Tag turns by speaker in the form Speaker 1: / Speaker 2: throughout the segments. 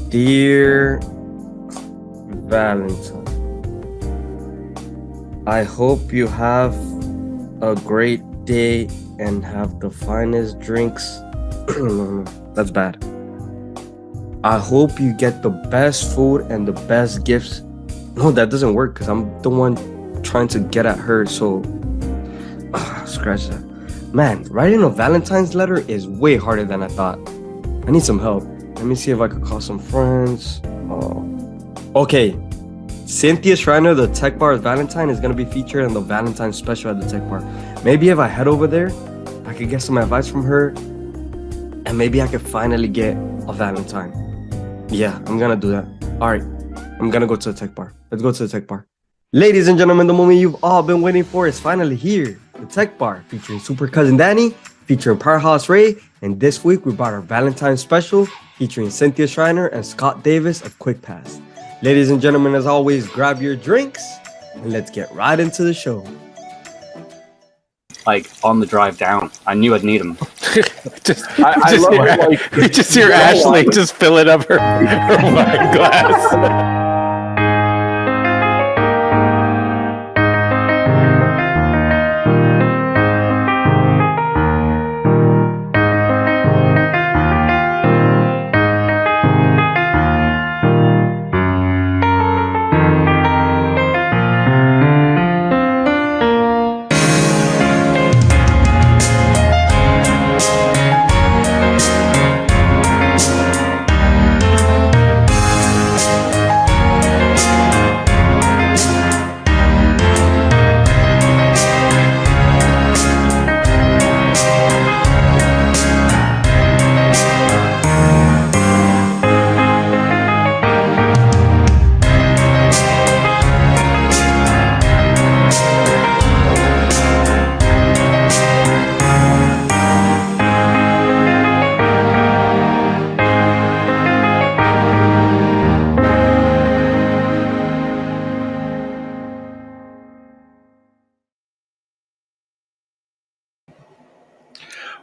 Speaker 1: Dear Valentine, I hope you have a great day and have the finest drinks. No, that's bad. I hope you get the best food and the best gifts. No, that doesn't work because I'm the one trying to get at her. So, scratch that. Man, writing a Valentine's letter is way harder than I thought. I need some help. Let me see if I could call some friends. Okay. Cynthia Schreiner, the Tech Bar Valentine, is going to be featured in the Valentine special at the Tech Bar. Maybe if I head over there, I could get some advice from her. And maybe I could finally get a Valentine. Yeah, I'm going to do that. All right. I'm going to go to the Tech Bar. Let's go to the Tech Bar. Ladies and gentlemen, the moment you've all been waiting for is finally here. The Tech Bar, featuring Super Cousin Danny, featuring Powerhouse Ray, and this week we brought our Valentine's special, featuring Cynthia Schreiner and Scott Davis of Quickpass. Ladies and gentlemen, as always, grab your drinks, and let's get right into the show.
Speaker 2: Like, on the drive down, I knew I'd need them.
Speaker 3: I love it. Like, just hear Ashley just filling up her wine glass.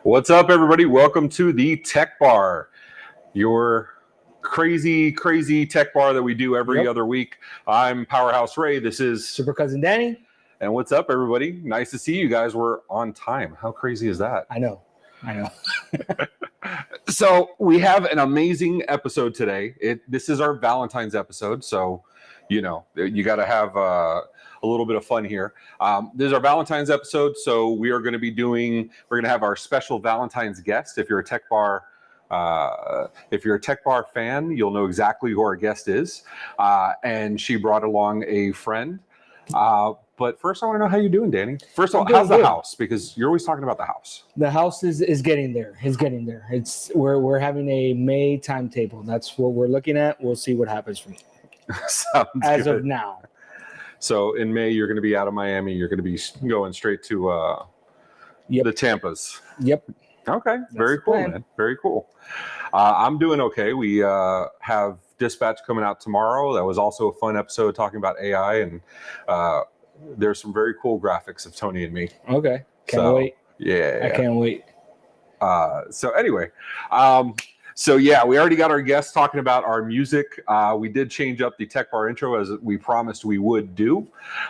Speaker 4: What's up, everybody? Welcome to the Tech Bar, your crazy tech bar that we do every other week. I'm Powerhouse Ray. This is
Speaker 3: Super Cousin Danny.
Speaker 4: And what's up, everybody? Nice to see you guys. We're on time. How crazy is that?
Speaker 3: I know.
Speaker 4: So we have an amazing episode today. This is our Valentine's episode, so you got to have a little bit of fun here. This is our Valentine's episode, so we're going to have our special Valentine's guest. If you're a tech bar fan, you'll know exactly who our guest is. And she brought along a friend. But first, I want to know how you're doing, Danny. First of all, how's the house? Because you're always talking about the house.
Speaker 3: The house is getting there. It's getting there. We're having a May timetable. That's what we're looking at. We'll see what happens from as good. Of now.
Speaker 4: So in May, you're going to be out of Miami. You're going to be going straight to the Tampas.
Speaker 3: Yep.
Speaker 4: Okay. That's very cool, man. Very cool. I'm doing okay. We have Dispatch coming out tomorrow. That was also a fun episode talking about AI, and there's some very cool graphics of Tony and me.
Speaker 3: Okay. Can't wait.
Speaker 4: Yeah.
Speaker 3: I can't wait.
Speaker 4: So anyway, we already got our guests talking about our music. We did change up the Tech Bar intro as we promised we would do.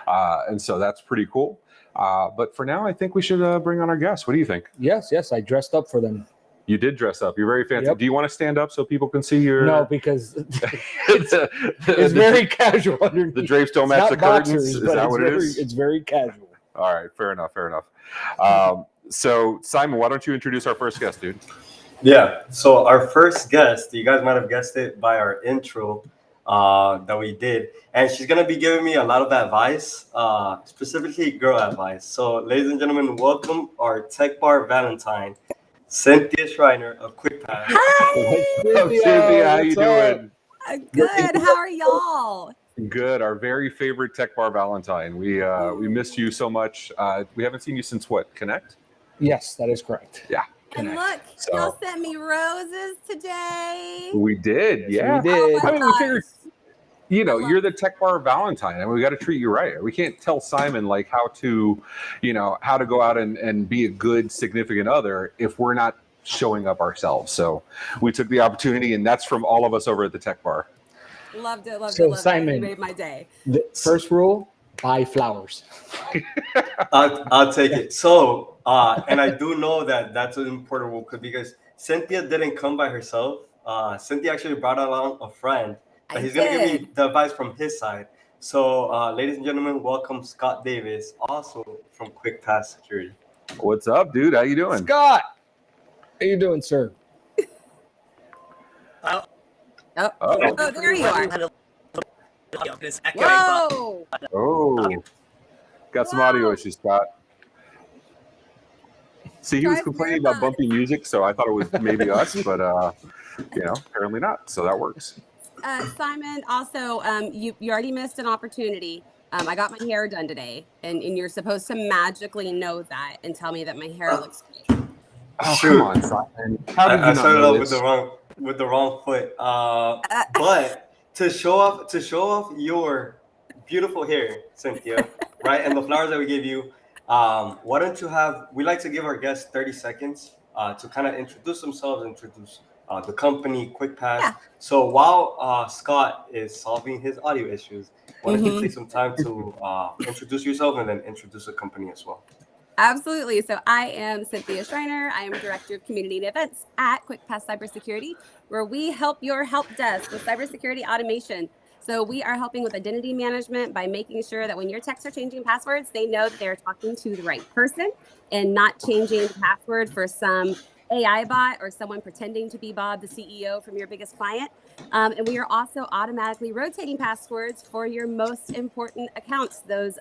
Speaker 4: And so that's pretty cool. But for now, I think we should bring on our guests. What do you think?
Speaker 3: Yes. I dressed up for them.
Speaker 4: You did dress up. You're very fancy.
Speaker 3: Yep.
Speaker 4: Do you want to stand up so people can see your...
Speaker 3: No, because it's very casual underneath.
Speaker 4: The drapes don't match the curtains? Is that what it is?
Speaker 3: It's very casual.
Speaker 4: All right. Fair enough. So, Simon, why don't you introduce our first guest, dude?
Speaker 5: Yeah. So our first guest, you guys might have guessed it by our intro that we did. And she's going to be giving me a lot of advice, specifically girl advice. So, ladies and gentlemen, welcome our Tech Bar Valentine, Cynthia Schreiner of Quickpass.
Speaker 6: Hi!
Speaker 4: Cynthia, how you doing?
Speaker 6: Good. How are y'all?
Speaker 4: Good. Our very favorite Tech Bar Valentine. We missed you so much. We haven't seen you since what? Connect?
Speaker 3: Yes, that is correct.
Speaker 4: Yeah.
Speaker 6: And look, y'all sent me roses today.
Speaker 4: We did.
Speaker 3: Yes,
Speaker 4: yeah.
Speaker 3: we did.
Speaker 6: Oh,
Speaker 4: I mean, we figured, you're the Tech Bar Valentine, and we got to treat you right. We can't tell Simon how to go out and be a good significant other if we're not showing up ourselves. So we took the opportunity, and that's from all of us over at the Tech Bar.
Speaker 6: Loved it. Loved
Speaker 3: So,
Speaker 6: it. Loved it.
Speaker 3: Simon,
Speaker 6: You made my day.
Speaker 3: The first rule: buy flowers.
Speaker 5: I'll take it. So, and I do know that that's an important rule because Cynthia didn't come by herself. Cynthia actually brought along a friend, but he's going to give me the advice from his side. So, ladies and gentlemen, welcome Scott Davis, also from Quickpass Security.
Speaker 4: What's up, dude? How you doing?
Speaker 3: Scott, how you doing, sir?
Speaker 6: Oh, there you are. Whoa!
Speaker 4: Oh, got some audio issues, Scott. See, he was
Speaker 6: Drive
Speaker 4: complaining
Speaker 6: very
Speaker 4: about bumpy music, so I thought it was maybe us, but apparently not. So that works.
Speaker 6: Simon, also, you already missed an opportunity. I got my hair done today, and you're supposed to magically know that and tell me that my hair looks great.
Speaker 4: Oh, come on, Simon. How did you
Speaker 5: I
Speaker 4: not
Speaker 5: started
Speaker 4: know
Speaker 5: off
Speaker 4: this?
Speaker 5: with the wrong foot. But to show off your beautiful hair, Cynthia, right, and the flowers that we gave you, why don't you have? We like to give our guests 30 seconds to kind of introduce themselves, introduce the company, Quickpass.
Speaker 6: Yeah.
Speaker 5: So while Scott is solving his audio issues, why don't you take some time to introduce yourself and then introduce the company as well?
Speaker 6: Absolutely. So I am Cynthia Schreiner. I am Director of Community and Events at Quickpass Cybersecurity, where we help your help desk with cybersecurity automation. So we are helping with identity management by making sure that when your techs are changing passwords, they know that they're talking to the right person and not changing the password for some AI bot or someone pretending to be Bob, the CEO from your biggest client. And we are also automatically rotating passwords for your most important accounts, those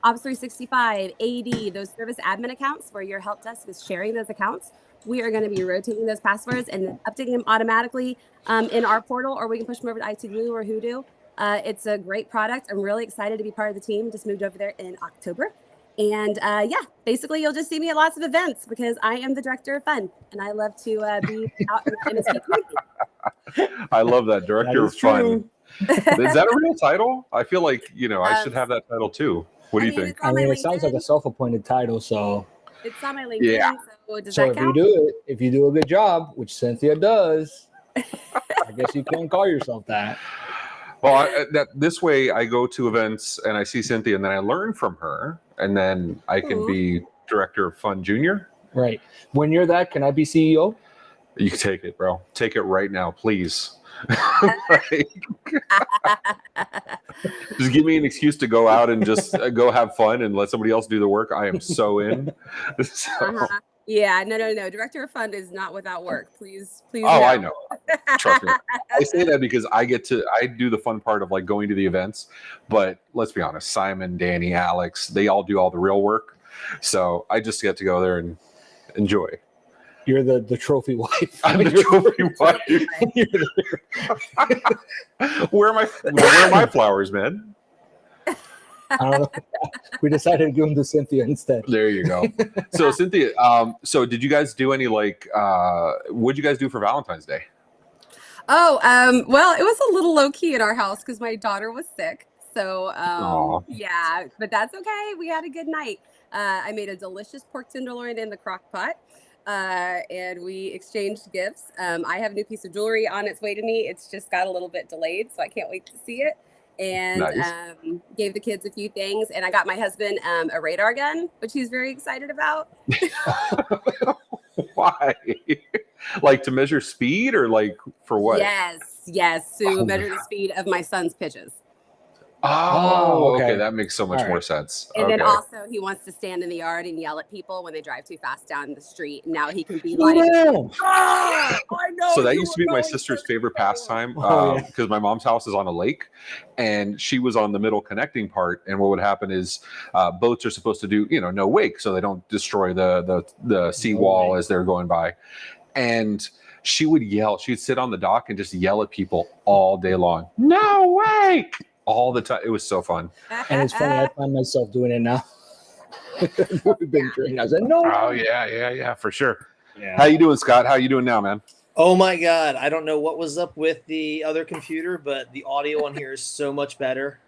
Speaker 6: Office 365, AD, those service admin accounts where your help desk is sharing those accounts. We are going to be rotating those passwords and updating them automatically in our portal, or we can push them over to IT Glue or Hoodoo. It's a great product. I'm really excited to be part of the team. Just moved over there in October. And basically you'll just see me at lots of events because I am the director of fun and I love to be out in the MSP community.
Speaker 4: I love that, director of fun. Is that a real title? I feel like, I should have that title too. What do you think?
Speaker 3: I mean, it sounds like a self-appointed title, so.
Speaker 6: It's on my LinkedIn,
Speaker 4: Yeah.
Speaker 6: so does
Speaker 3: So
Speaker 6: that count?
Speaker 3: if you do a good job, which Cynthia does, I guess you can call yourself that.
Speaker 4: Well, this way I go to events and I see Cynthia and then I learn from her and then I can be director of fun junior.
Speaker 3: Right. When you're that, can I be CEO?
Speaker 4: You can take it, bro. Take it right now, please. Just give me an excuse to go out and just go have fun and let somebody else do the work. I am so in. So.
Speaker 6: Yeah, no. Director of fun is not without work. Please.
Speaker 4: Oh,
Speaker 6: no.
Speaker 4: I know. Trust me. I say that because I do the fun part of like going to the events. But let's be honest, Simon, Danny, Alex, they all do all the real work. So I just get to go there and enjoy.
Speaker 3: You're the trophy wife.
Speaker 4: I'm the trophy wife. Where are my flowers, man?
Speaker 3: I don't know. We decided to give them to Cynthia instead.
Speaker 4: There you go. So Cynthia, so did you guys do any what'd you guys do for Valentine's Day?
Speaker 6: Oh, well, it was a little low key at our house because my daughter was sick. So yeah, but that's okay. We had a good night. I made a delicious pork tenderloin in the crock pot. And we exchanged gifts. I have a new piece of jewelry on its way to me. It's just got a little bit delayed, so I can't wait to see it. And
Speaker 4: nice.
Speaker 6: Gave the kids a few things. And I got my husband a radar gun, which he's very excited about.
Speaker 4: Why? Like to measure speed or like for what?
Speaker 6: Yes. To measure the speed of my son's pitches.
Speaker 4: Oh, okay. That makes so much more sense.
Speaker 6: And then also he wants to stand in the yard and yell at people when they drive too fast down the street. Now he can be like, oh, I know.
Speaker 4: So that used to be my sister's favorite pastime because my mom's house is on a lake and she was on the middle connecting part. And what would happen is boats are supposed to do, no wake so they don't destroy the seawall as they're going by. And she would yell. She'd sit on the dock and just yell at people all day long. No wake! All the time. It was so fun.
Speaker 3: And it's funny, I find myself doing it now. We've been drinking. I was like, no.
Speaker 4: Oh, yeah, for sure. Yeah. How you doing, Scott? How you doing now, man?
Speaker 7: Oh my God. I don't know what was up with the other computer, but the audio on here is so much better.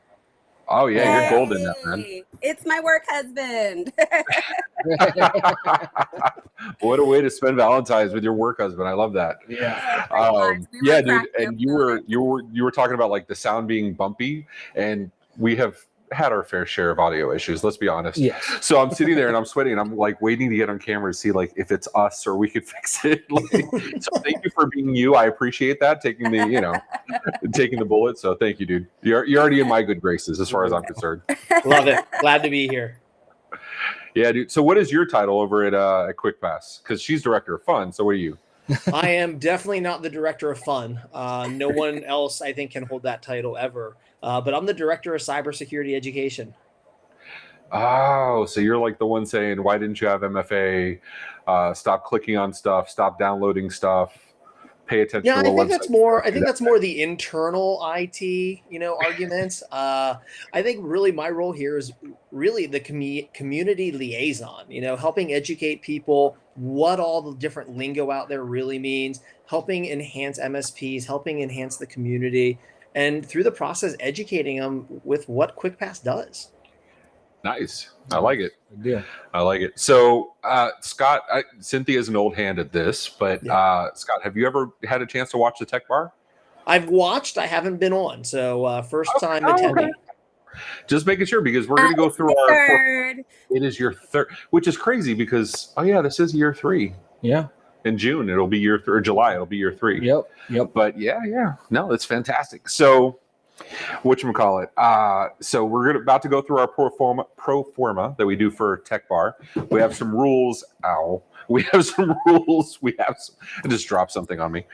Speaker 4: Oh yeah, you're golden now, man.
Speaker 6: Yay! It's my work husband.
Speaker 4: What a way to spend Valentine's with your work husband. I love that.
Speaker 3: Yeah.
Speaker 4: Yeah, dude. And you were talking about like the sound being bumpy, and we have had our fair share of audio issues. Let's be honest.
Speaker 3: Yes.
Speaker 4: So I'm sitting there and I'm sweating. And I'm like waiting to get on camera to see like if it's us or we could fix it. Like, so thank you for being you. I appreciate that, taking the bullet. So thank you, dude. You're already in my good graces as far as I'm concerned.
Speaker 7: Love it. Glad to be here.
Speaker 4: Yeah, dude. So what is your title over at Quickpass? Because she's director of fun. So what are you?
Speaker 7: I am definitely not the director of fun. No one else, I think, can hold that title ever. But I'm the director of cybersecurity education.
Speaker 4: Oh, so you're like the one saying, why didn't you have MFA? Stop clicking on stuff. Stop downloading stuff. Pay attention.
Speaker 7: Yeah,
Speaker 4: to
Speaker 7: I think that's more. I think that's more the internal IT, arguments. I think really my role here is really the community liaison. Helping educate people what all the different lingo out there really means, helping enhance MSPs, helping enhance the community, and through the process, educating them with what Quickpass does.
Speaker 4: Nice. I like it.
Speaker 3: Yeah.
Speaker 4: I like it. So, Scott, Cynthia is an old hand at this, but Scott, have you ever had a chance to watch the Tech Bar?
Speaker 7: I've watched. I haven't been on. So first time attending.
Speaker 4: Okay. Just making sure because we're going to go through our
Speaker 6: third.
Speaker 4: It is your third, which is crazy because this is year 3.
Speaker 3: Yeah.
Speaker 4: In June it'll be year 3, or July it'll be year 3.
Speaker 3: Yep.
Speaker 4: But no, that's fantastic. So whatchamacallit? So we're about to go through our pro forma that we do for Tech Bar. We have some rules. We have some rules. I just dropped something on me.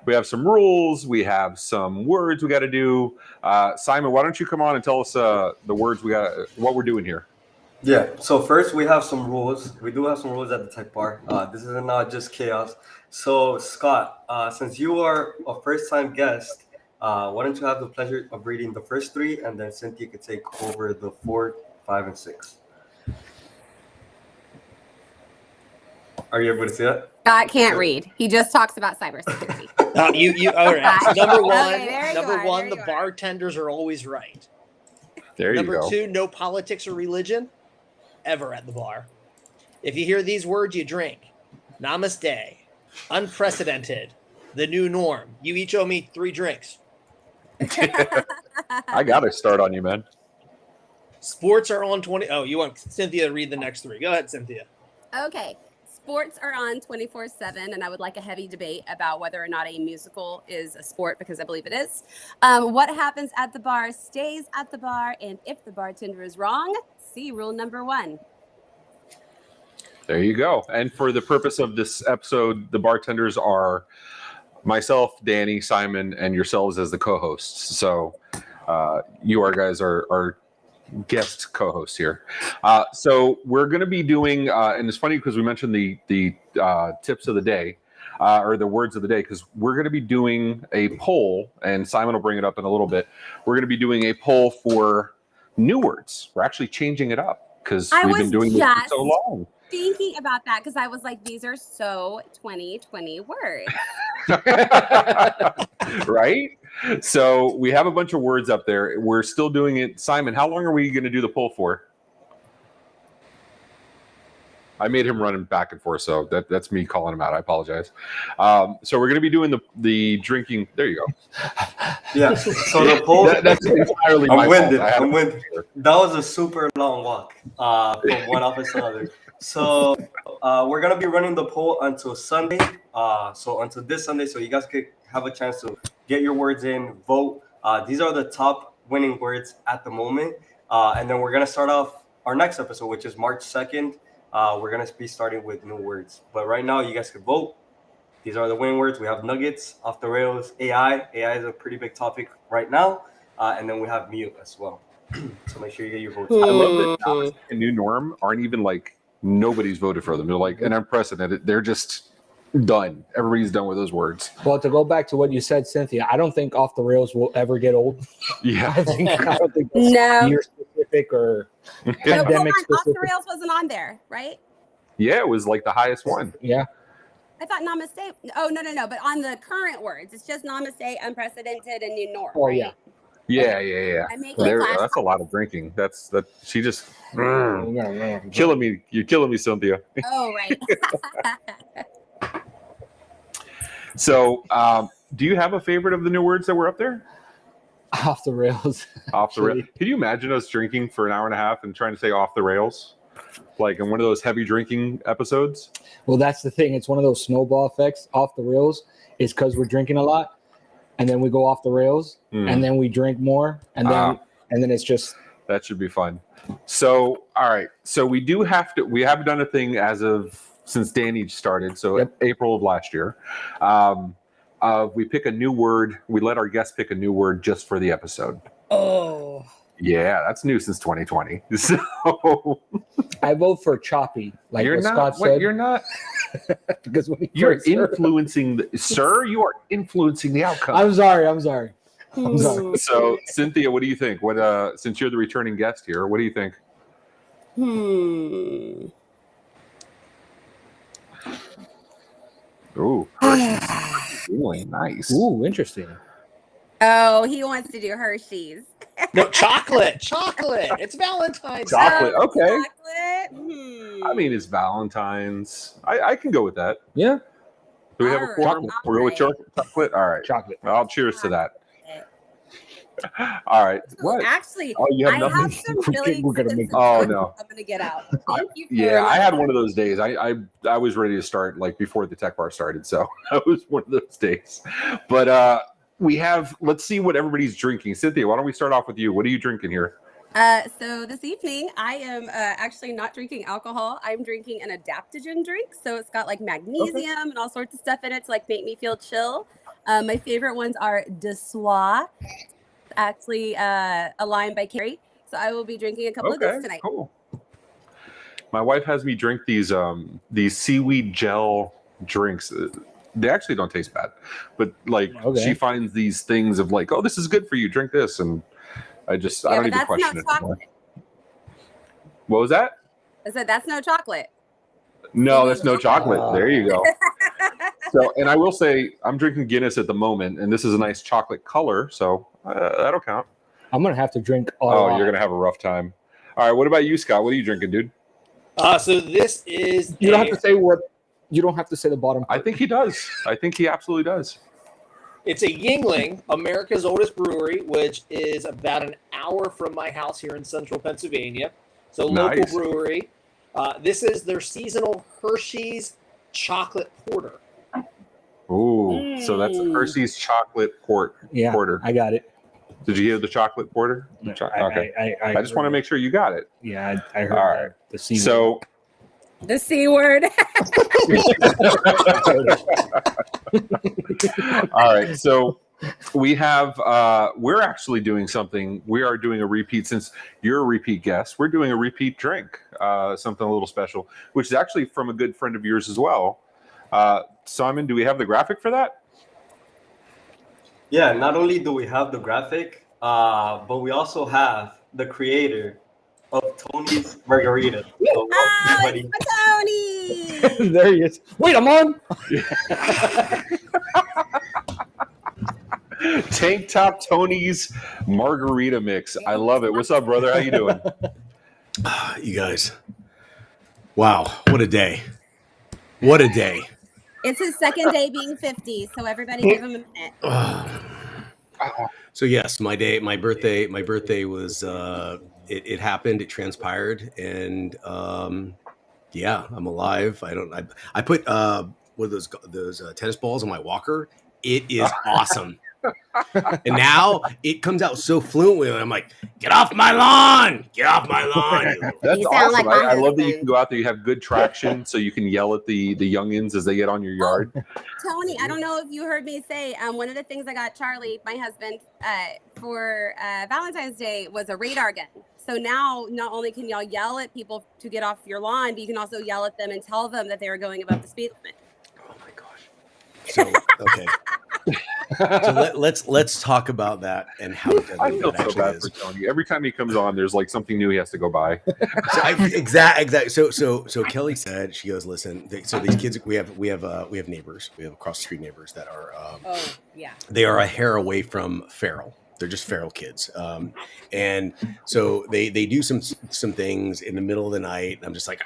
Speaker 4: We have some rules. We have some words we got to do. Simon, why don't you come on and tell us the words what we're doing here?
Speaker 5: Yeah. So first we have some rules. We do have some rules at the Tech Bar. This is not just chaos. So Scott, since you are a first-time guest, why don't you have the pleasure of reading the first 3, and then Cynthia could take over the 4, 5, and 6. Are you able to see that?
Speaker 6: Scott can't read. He just talks about cybersecurity.
Speaker 7: You all right. So number one,
Speaker 6: Okay,
Speaker 7: the bartenders are always right.
Speaker 4: There you go.
Speaker 7: Number 2, no politics or religion ever at the bar. If you hear these words, you drink. Namaste. Unprecedented. The new norm. You each owe me 3 drinks.
Speaker 4: I got to start on you, man.
Speaker 7: Sports are on 20. Oh, you want Cynthia to read the next 3. Go ahead, Cynthia.
Speaker 6: Okay. Sports are on 24/7, and I would like a heavy debate about whether or not a musical is a sport, because I believe it is. What happens at the bar stays at the bar, and if the bartender is wrong, see rule number 1.
Speaker 4: There you go. And for the purpose of this episode, the bartenders are myself, Danny, Simon, and yourselves as the co-hosts. So you guys are guest co-hosts here. So we're going to be doing, and it's funny because we mentioned the tips of the day, or the words of the day, because we're going to be doing a poll, and Simon will bring it up in a little bit. We're going to be doing a poll for new words. We're actually changing it up because we've been doing this for so long.
Speaker 6: Thinking about that because I was like, these are so 2020 words.
Speaker 4: Right? So we have a bunch of words up there. We're still doing it. Simon, how long are we going to do the poll for? I made him running back and forth, so that's me calling him out. I apologize. So we're going to be doing the drinking. There you go.
Speaker 5: Yeah. So the poll.
Speaker 4: That's entirely my fault.
Speaker 5: I'm winded. That was a super long walk from one office to another. So we're gonna be running the poll until Sunday. So until this Sunday, so you guys could have a chance to get your words in, vote. These are the top winning words at the moment, and then we're gonna start off our next episode, which is March 2nd. We're gonna be starting with new words, but right now you guys can vote. These are the winning words. We have nuggets, off the rails, AI. AI is a pretty big topic right now, and then we have mute as well. So make sure you get your votes.
Speaker 4: I love that a new norm aren't even like. Nobody's voted for them. They're like an unprecedented. They're just done. Everybody's done with those words.
Speaker 3: Well, to go back to what you said, Cynthia, I don't think off the rails will ever get old.
Speaker 4: Yeah.
Speaker 3: I don't think
Speaker 6: No.
Speaker 3: year specific or
Speaker 6: No,
Speaker 3: pandemic
Speaker 6: Off the
Speaker 3: specific.
Speaker 6: rails wasn't on there, right?
Speaker 4: Yeah, it was like the highest one.
Speaker 3: Yeah.
Speaker 6: I thought namaste. Oh, no. But on the current words, it's just namaste, unprecedented, and new norm.
Speaker 3: Oh,
Speaker 6: right?
Speaker 3: yeah.
Speaker 4: Yeah.
Speaker 6: I make it flash.
Speaker 4: That's a lot of drinking. She just killing me. You're killing me, Cynthia.
Speaker 6: Oh, right.
Speaker 4: So, do you have a favorite of the new words that were up there?
Speaker 3: Off the rails.
Speaker 4: Off the rails. Can you imagine us drinking for an hour and a half and trying to say off the rails? Like in one of those heavy drinking episodes?
Speaker 3: Well, that's the thing. It's one of those snowball effects. Off the rails is because we're drinking a lot, and then we go off the rails, and then we drink more, and then it's just.
Speaker 4: That should be fun. So, all right. So we have done a thing since Danny started. So April of last year, we pick a new word. We let our guests pick a new word just for the episode.
Speaker 3: Oh.
Speaker 4: Yeah, that's new since 2020. So
Speaker 3: I vote for choppy. Like
Speaker 4: you're
Speaker 3: what
Speaker 4: not.
Speaker 3: Scott said.
Speaker 4: You're not.
Speaker 3: Because when
Speaker 4: You're influencing, sir. You are influencing the outcome.
Speaker 3: I'm sorry.
Speaker 4: So, Cynthia, what do you think? Since you're the returning guest here, what do you think? Ooh, really nice.
Speaker 3: Ooh, interesting.
Speaker 6: Oh, he wants to do Hershey's.
Speaker 7: No, chocolate. It's Valentine's.
Speaker 4: Chocolate. Okay.
Speaker 6: Chocolate.
Speaker 4: I mean, it's Valentine's. I can go with that.
Speaker 3: Yeah.
Speaker 4: Do we have a quorum? We'll go with chocolate. All right.
Speaker 3: Chocolate.
Speaker 4: I'll cheers to that. All right. What?
Speaker 6: Actually,
Speaker 4: you have
Speaker 6: I
Speaker 4: nothing?
Speaker 6: have some really expensive
Speaker 4: Oh
Speaker 6: chocolate
Speaker 4: no!
Speaker 6: I'm gonna get out. Thank you.
Speaker 4: Yeah, I had one of those days. I was ready to start like before the tech bar started, so that was one of those days. But let's see what everybody's drinking. Cynthia, why don't we start off with you? What are you drinking here?
Speaker 6: So this evening, I am actually not drinking alcohol. I'm drinking an adaptogen drink. So it's got like magnesium and all sorts of stuff in it to like make me feel chill. My favorite ones are Dessois, actually a line by Carrie. So I will be drinking a couple of these tonight.
Speaker 4: Cool. My wife has me drink these seaweed gel drinks. They actually don't taste bad, but like she finds these things of like, oh, this is good for you. Drink this, and I don't even question it anymore. What was that?
Speaker 6: I said that's no chocolate.
Speaker 4: No, that's no chocolate. There you go. So, and I will say, I'm drinking Guinness at the moment, and this is a nice chocolate color, so that'll count.
Speaker 3: I'm gonna have to drink.
Speaker 4: You're gonna have a rough time. All right, what about you, Scott? What are you drinking, dude?
Speaker 7: So this is.
Speaker 3: You don't have to say what. You don't have to say the bottom.
Speaker 4: I think he does. I think he absolutely does.
Speaker 7: It's a Yingling, America's oldest brewery, which is about an hour from my house here in central Pennsylvania. So local brewery. This is their seasonal Hershey's chocolate porter.
Speaker 4: Ooh, so that's a Hershey's chocolate porter.
Speaker 3: I got it.
Speaker 4: Did you hear the chocolate porter? Okay. I just want to make sure you got it.
Speaker 3: Yeah, I heard.
Speaker 4: All right.
Speaker 3: The C word.
Speaker 4: So
Speaker 6: the C word.
Speaker 4: All right. So we have we're actually doing something. We are doing a repeat. Since you're a repeat guest, we're doing a repeat drink, something a little special, which is actually from a good friend of yours as well. Simon, do we have the graphic for that?
Speaker 5: Yeah, not only do we have the graphic, but we also have the creator of Tony's Margarita. So
Speaker 6: Tony!
Speaker 3: There he is. Wait, I'm on.
Speaker 4: Tank Top Tony's Margarita Mix. I love it. What's up, brother? How you doing?
Speaker 8: You guys. Wow, what a day. What a day.
Speaker 6: It's his second day being 50, so everybody give him a minute.
Speaker 8: So yes, my birthday was it happened, it transpired, and yeah, I'm alive. I put what are those tennis balls on my walker. It is awesome. And now it comes out so fluently, and I'm like, "Get off my lawn! Get off my lawn!"
Speaker 4: That's awesome. Like I love that you can go out there. You have good traction, so you can yell at the youngins as they get on your yard.
Speaker 6: Tony, I don't know if you heard me say one of the things I got Charlie, my husband, for Valentine's Day was a radar gun. So now not only can y'all yell at people to get off your lawn, but you can also yell at them and tell them that they are going above the speed limit.
Speaker 8: Oh my gosh. So okay. So let's talk about that and how
Speaker 4: I feel so bad for Tony. Every time he comes on, there's like something new he has to go buy.
Speaker 8: Exactly. So Kelly said, she goes, listen. So these kids, we have neighbors. We have across the street neighbors that are. They are a hair away from feral. They're just feral kids. And so they do some things in the middle of the night. And I'm just like,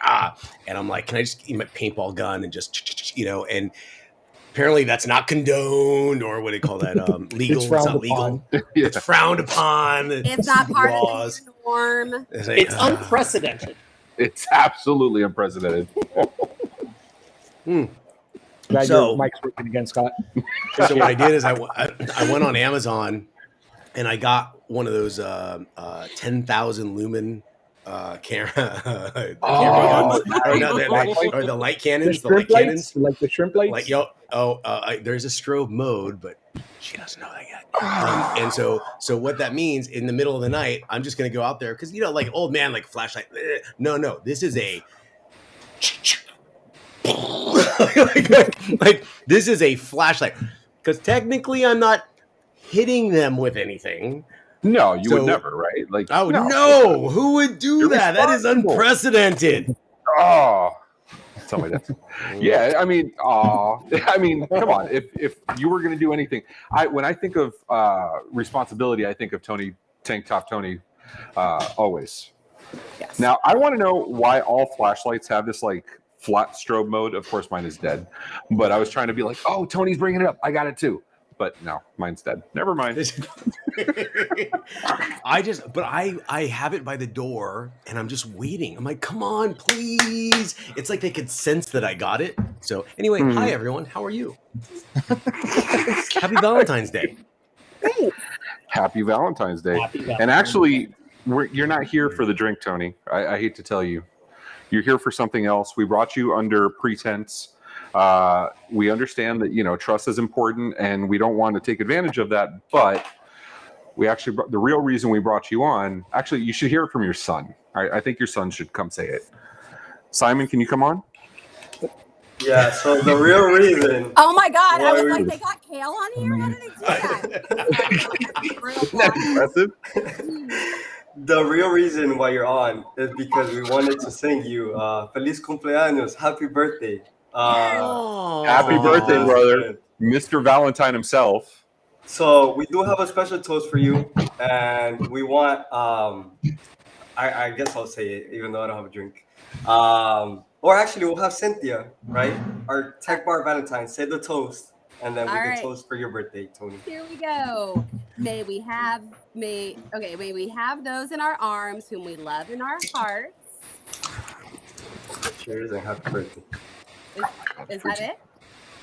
Speaker 8: and I'm like, can I just get my paintball gun and just, and apparently that's not condoned, or what do you call that? Legal. It's not legal. It's frowned upon.
Speaker 6: It's not part of the norm.
Speaker 7: It's unprecedented.
Speaker 4: It's absolutely unprecedented.
Speaker 3: Glad your mic's working again, Scott.
Speaker 8: So what I did is I went on Amazon and I got one of those 10,000 lumen camera guns, or the light cannons, the light cannons,
Speaker 3: like the shrimp lights.
Speaker 8: There's a strobe mode, but she doesn't know that yet. And so what that means, in the middle of the night, I'm just gonna go out there because like old man, like flashlight. No, this is a like this is a flashlight, because technically I'm not hitting them with anything.
Speaker 4: No, you would never, right? Like,
Speaker 8: no, who would do that? That is unprecedented.
Speaker 4: Oh, somebody does. Yeah, I mean, come on. If you were going to do anything, when I think of responsibility, I think of Tony, Tank Top Tony, always. Yes. Now, I want to know why all flashlights have this like flat strobe mode. Of course, mine is dead, but I was trying to be like, oh, Tony's bringing it up. I got it too. But no, mine's dead. Never mind. I have it by the door and I'm just waiting. I'm like, come on, please. It's like they could sense that I got it. So anyway, Hi everyone. How are you? Happy Valentine's Day.
Speaker 6: Thanks.
Speaker 4: Happy Valentine's Day. And actually, you're not here for the drink, Tony. I hate to tell you. You're here for something else. We brought you under pretense. We understand that, trust is important and we don't want to take advantage of that, but we actually, the real reason we brought you on, actually, you should hear it from your son. I think your son should come say it. Simon, can you come on?
Speaker 5: Yeah, so the real reason.
Speaker 6: Oh my God, I was like, they got kale on here? How did they do that?
Speaker 4: Isn't that impressive?
Speaker 5: The real reason why you're on is because we wanted to sing you Feliz Cumpleaños, happy birthday.
Speaker 4: Happy birthday, brother. Mr. Valentine himself.
Speaker 5: So we do have a special toast for you, and we want I guess I'll say it even though I don't have a drink. Or actually we'll have Cynthia, right? Our Tech Bar Valentine, say the toast, and then we can toast for your birthday, Tony.
Speaker 6: Here we go. May we have those in our arms whom we love in our hearts.
Speaker 5: Cheers and happy birthday.
Speaker 6: Is that it?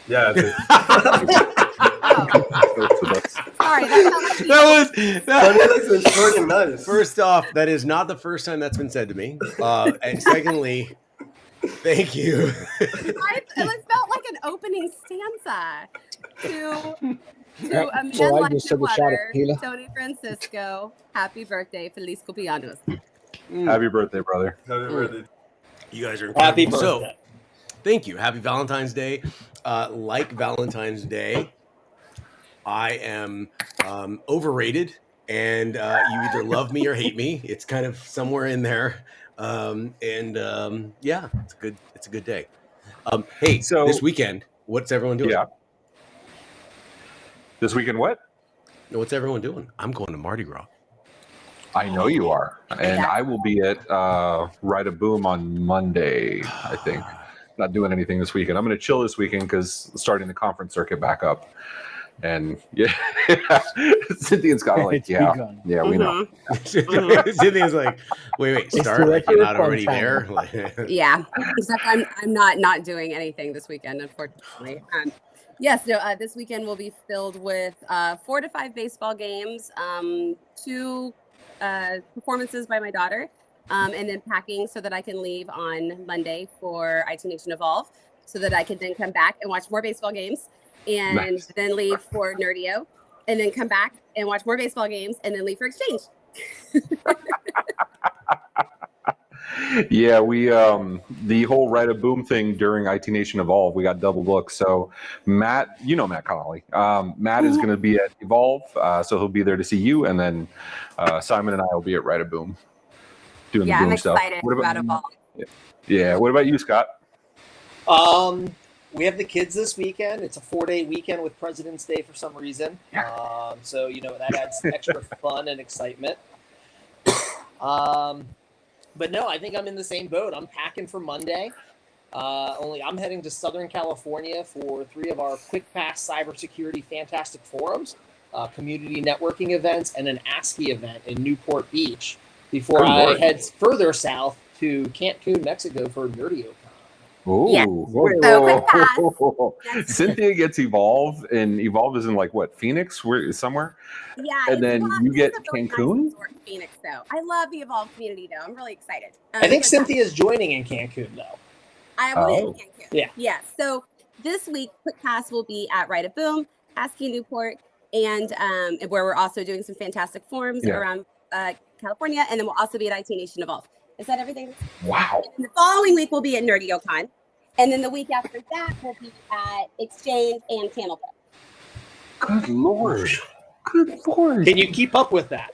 Speaker 5: Yeah, that's it.
Speaker 6: Sorry,
Speaker 8: that
Speaker 5: was short and nice.
Speaker 8: First off, that is not the first time that's been said to me. And secondly, thank you.
Speaker 6: It felt like an opening stanza to a man like no other, Tony Francisco. Happy birthday, Feliz Cumpleaños.
Speaker 4: Happy birthday, brother.
Speaker 5: Happy birthday.
Speaker 8: You guys are incredible.
Speaker 7: Happy birthday.
Speaker 8: So, thank you. Happy Valentine's Day. Like Valentine's Day, I am overrated, and you either love me or hate me. It's kind of somewhere in there. Yeah, it's a good day. Hey, so this weekend, what's everyone doing?
Speaker 4: Yeah. This weekend, what?
Speaker 8: What's everyone doing? I'm going to Mardi Gras.
Speaker 4: I know you are, and I will be at Ride a Boom on Monday. I think not doing anything this weekend. I'm going to chill this weekend because starting the conference circuit back up, and Cynthia and Scott are like, yeah, we know.
Speaker 8: Cynthia's like, wait, start like you're not already there.
Speaker 6: Yeah, except I'm not doing anything this weekend, unfortunately. Yes, this weekend will be filled with 4 to 5 baseball games, 2 performances by my daughter, and then packing so that I can leave on Monday for IT Nation Evolve, so that I can then come back and watch more baseball games, and then leave for Nerdio, and then come back and watch more baseball games, and then leave for Exchange.
Speaker 4: Yeah, we the whole Ride a Boom thing during IT Nation Evolve, we got double booked. So Matt, Matt Connolly. Matt is going to be at Evolve, so he'll be there to see you, and then Simon and I will be at Ride a Boom doing the Boom stuff.
Speaker 6: I'm excited about Evolve.
Speaker 4: Yeah. What about you, Scott?
Speaker 7: we have the kids this weekend. It's a 4-day weekend with President's Day for some reason. So, that adds extra fun and excitement. But no, I think I'm in the same boat. I'm packing for Monday. Only I'm heading to Southern California for 3 of our Quickpass cybersecurity fantastic forums, community networking events, and an ASCII event in Newport Beach before I head further south to Cancun, Mexico for NerdioCon.
Speaker 4: Oh,
Speaker 6: Yeah.
Speaker 4: whoa. Cynthia gets Evolve, and Evolve is in Phoenix, somewhere?
Speaker 6: Yeah.
Speaker 4: And then you get
Speaker 6: really
Speaker 4: Cancun?
Speaker 6: nice resort in Phoenix, though. I love the Evolve community, though. I'm really excited.
Speaker 7: I think Cynthia's joining in Cancun, though.
Speaker 6: I will be in Cancun.
Speaker 7: Yeah.
Speaker 6: Yeah. So this week, Quickpass will be at Right at Boom, ASCII Newport, and where we're also doing some fantastic forums around California, and then we'll also be at IT Nation Evolve. Is that everything?
Speaker 4: Wow.
Speaker 6: And the following week we'll be at NerdioCon, and then the week after that we'll be at Exchange and Camel Cup.
Speaker 4: Good Lord. Good Lord.
Speaker 7: Can you keep up with that?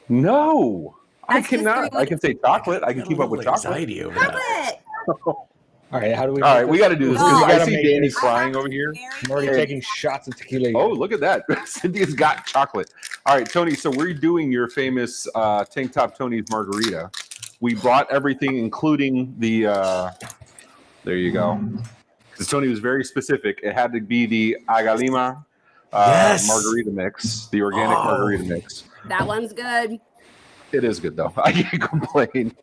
Speaker 4: No. I
Speaker 6: That's just
Speaker 4: cannot. I can say chocolate. I can keep up with chocolate.
Speaker 8: Anxiety over that.
Speaker 6: Chocolate!
Speaker 3: All right, how do we?
Speaker 4: All right, we got to do this because
Speaker 6: Oh,
Speaker 4: I
Speaker 3: gotta
Speaker 4: see
Speaker 3: make
Speaker 4: Danny
Speaker 3: this.
Speaker 4: crying over here.
Speaker 3: I'm already taking shots of tequila.
Speaker 4: Oh, look at that. Cynthia's got chocolate. All right, Tony, so we're doing your famous Tank Top Tony's margarita. We brought everything, including the, there you go. Because Tony was very specific. It had to be the Agalima margarita mix, the organic margarita mix.
Speaker 6: That one's good.
Speaker 4: It is good, though. I can't complain.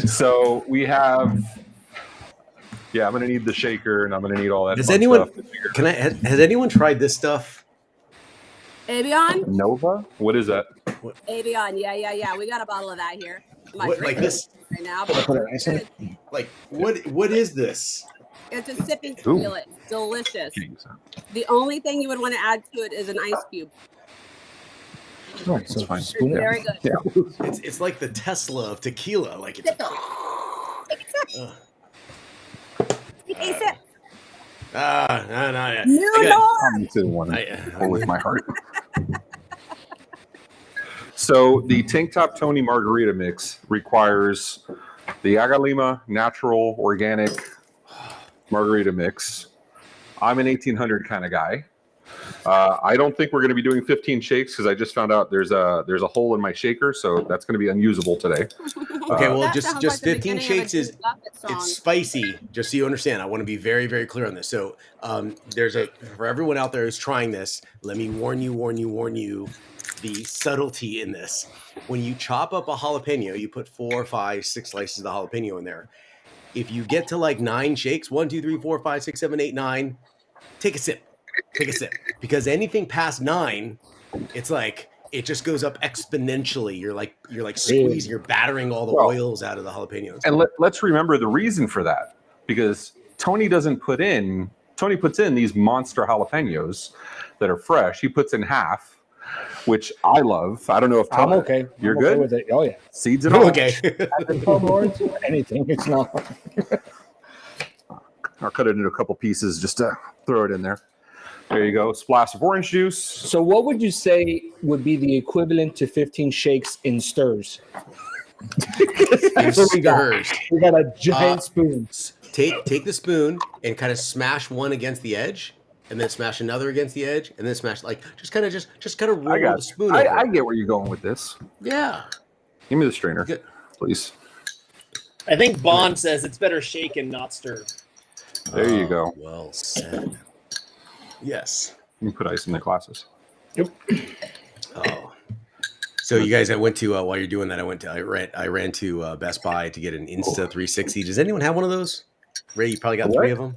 Speaker 4: So we have, I'm going to need the shaker, and I'm going to need all that
Speaker 8: Has
Speaker 4: fun
Speaker 8: anyone?
Speaker 4: stuff.
Speaker 8: Has anyone tried this stuff?
Speaker 6: Avion?
Speaker 4: Nova? What is that?
Speaker 6: Avion, yeah. We got a bottle of that here.
Speaker 8: Like this?
Speaker 6: Right now.
Speaker 8: Like what is this?
Speaker 6: It's a sipping tequila. It's delicious. The only thing you would want to add to it is an ice cube.
Speaker 3: All right, so
Speaker 4: That's fine.
Speaker 6: It's
Speaker 3: spoon it.
Speaker 6: very good.
Speaker 4: Yeah.
Speaker 8: It's like the Tesla of tequila. Like it's.
Speaker 6: Take a sip. Take a sip.
Speaker 8: No.
Speaker 6: New York.
Speaker 4: I'm to one with my heart. So the Tank Top Tony margarita mix requires the Agalima natural organic margarita mix. I'm an 1800 kind of guy. I don't think we're going to be doing 15 shakes because I just found out there's a hole in my shaker, so that's going to be unusable today.
Speaker 8: Okay, well,
Speaker 6: That
Speaker 8: just
Speaker 6: sounds like the
Speaker 8: 15
Speaker 6: beginning of a
Speaker 8: shakes is
Speaker 6: Deep Bucket song.
Speaker 8: it's spicy. Just so you understand, I want to be very, very clear on this. So, for everyone out there who's trying this, let me warn you. The subtlety in this: when you chop up a jalapeno, you put 4, 5, 6 slices of the jalapeno in there. If you get to like 9 shakes, 1, 2, 3, 4, 5, 6, 7, 8, 9, take a sip. Because anything past 9, it's like it just goes up exponentially. You're like squeezing, you're battering all the oils out of the jalapenos.
Speaker 4: And let's remember the reason for that, because Tony puts in these monster jalapenos that are fresh. He puts in half, which I love. I don't know if
Speaker 3: I'm okay.
Speaker 4: You're
Speaker 3: I'm
Speaker 4: good
Speaker 3: okay with it. Oh yeah.
Speaker 4: Seeds and all.
Speaker 8: Okay.
Speaker 3: Anything. It's not.
Speaker 4: I'll cut it into a couple pieces just to throw it in there. There you go. Splash of orange juice.
Speaker 3: So what would you say would be the equivalent to 15 shakes in stirs? That's what we got. We got a giant spoon.
Speaker 8: Take the spoon and kind of smash one against the edge, and then smash another against the edge, and then smash just kind of roll the spoon.
Speaker 4: I get where you're going with this.
Speaker 8: Yeah.
Speaker 4: Give me the strainer, please.
Speaker 7: I think Bond says it's better shaken, not stirred.
Speaker 4: There you go.
Speaker 8: Well said. Yes.
Speaker 4: You can put ice in the glasses.
Speaker 3: Yep.
Speaker 8: Oh. So you guys, I went to while you're doing that, I ran to Best Buy to get an Insta 360. Does anyone have one of those? Ray, you probably got 3 of them.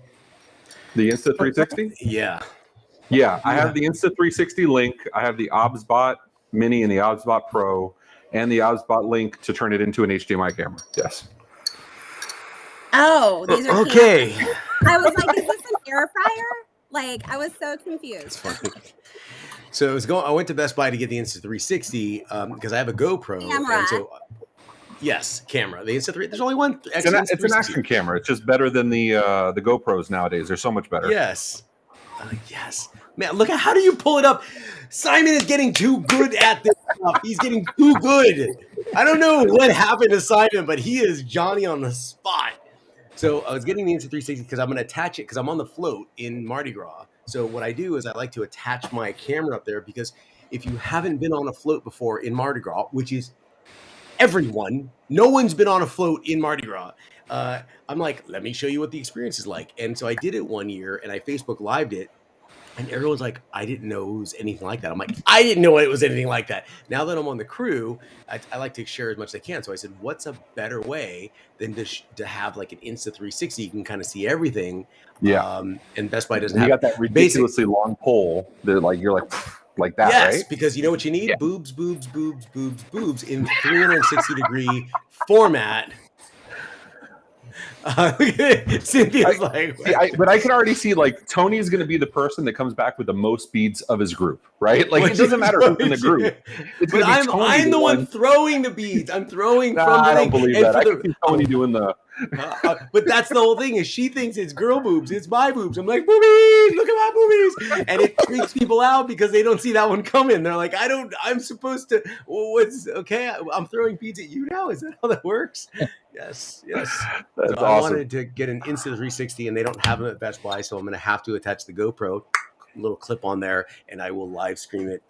Speaker 4: The Insta 360?
Speaker 8: Yeah.
Speaker 4: Yeah, I have the Insta 360 Link. I have the OBSBot Mini and the OBSBot Pro, and the OBSBot Link to turn it into an HDMI camera. Yes.
Speaker 6: Oh, these are
Speaker 8: okay.
Speaker 6: cameras. I was like, is this an air fryer? Like, I was so confused.
Speaker 8: It's funny. So I went to Best Buy to get the Insta 360 because I have a GoPro.
Speaker 6: Camera.
Speaker 8: And so, yes, camera. The Insta 3. There's only one.
Speaker 4: It's an action camera. It's just better than the GoPros nowadays. They're so much better.
Speaker 8: Yes. Yes. Man, look at how do you pull it up? Simon is getting too good at this stuff. He's getting too good. I don't know what happened to Simon, but he is Johnny on the spot. So I was getting the Insta360 because I'm going to attach it because I'm on the float in Mardi Gras. So what I do is I like to attach my camera up there because if you haven't been on a float before in Mardi Gras, which is everyone, no one's been on a float in Mardi Gras. I'm like, let me show you what the experience is like. And so I did it one year and I Facebook Lived it. And everyone's like, I didn't know it was anything like that. I'm like, I didn't know it was anything like that. Now that I'm on the crew, I like to share as much as I can. So I said, what's a better way than to have like an Insta360? You can kind of see everything.
Speaker 4: Yeah.
Speaker 8: And Best Buy doesn't
Speaker 4: You
Speaker 8: have
Speaker 4: got that ridiculously long pole that like you're like that,
Speaker 8: yes,
Speaker 4: right?
Speaker 8: because you know what you need? Yeah. Boobs, boobs, boobs, boobs, boobs in 360-degree format. Cynthia's
Speaker 4: but I can already see like Tony's going to be the person that comes back with the most beads of his group, right? Like it doesn't matter who's in the group.
Speaker 8: But I'm the one throwing the beads. I'm throwing from the
Speaker 4: I don't believe that. I can see Tony doing the.
Speaker 8: But that's the whole thing is she thinks it's girl boobs, it's my boobs. I'm like, boobies, look at my boobies, and it freaks people out because they don't see that one coming. They're like, I'm supposed to. What's okay? I'm throwing beads at you now. Is that how that works? Yes.
Speaker 4: That's
Speaker 8: so
Speaker 4: awesome.
Speaker 8: I wanted to get an Insta360, and they don't have them at Best Buy, so I'm going to have to attach the GoPro little clip on there, and I will live stream it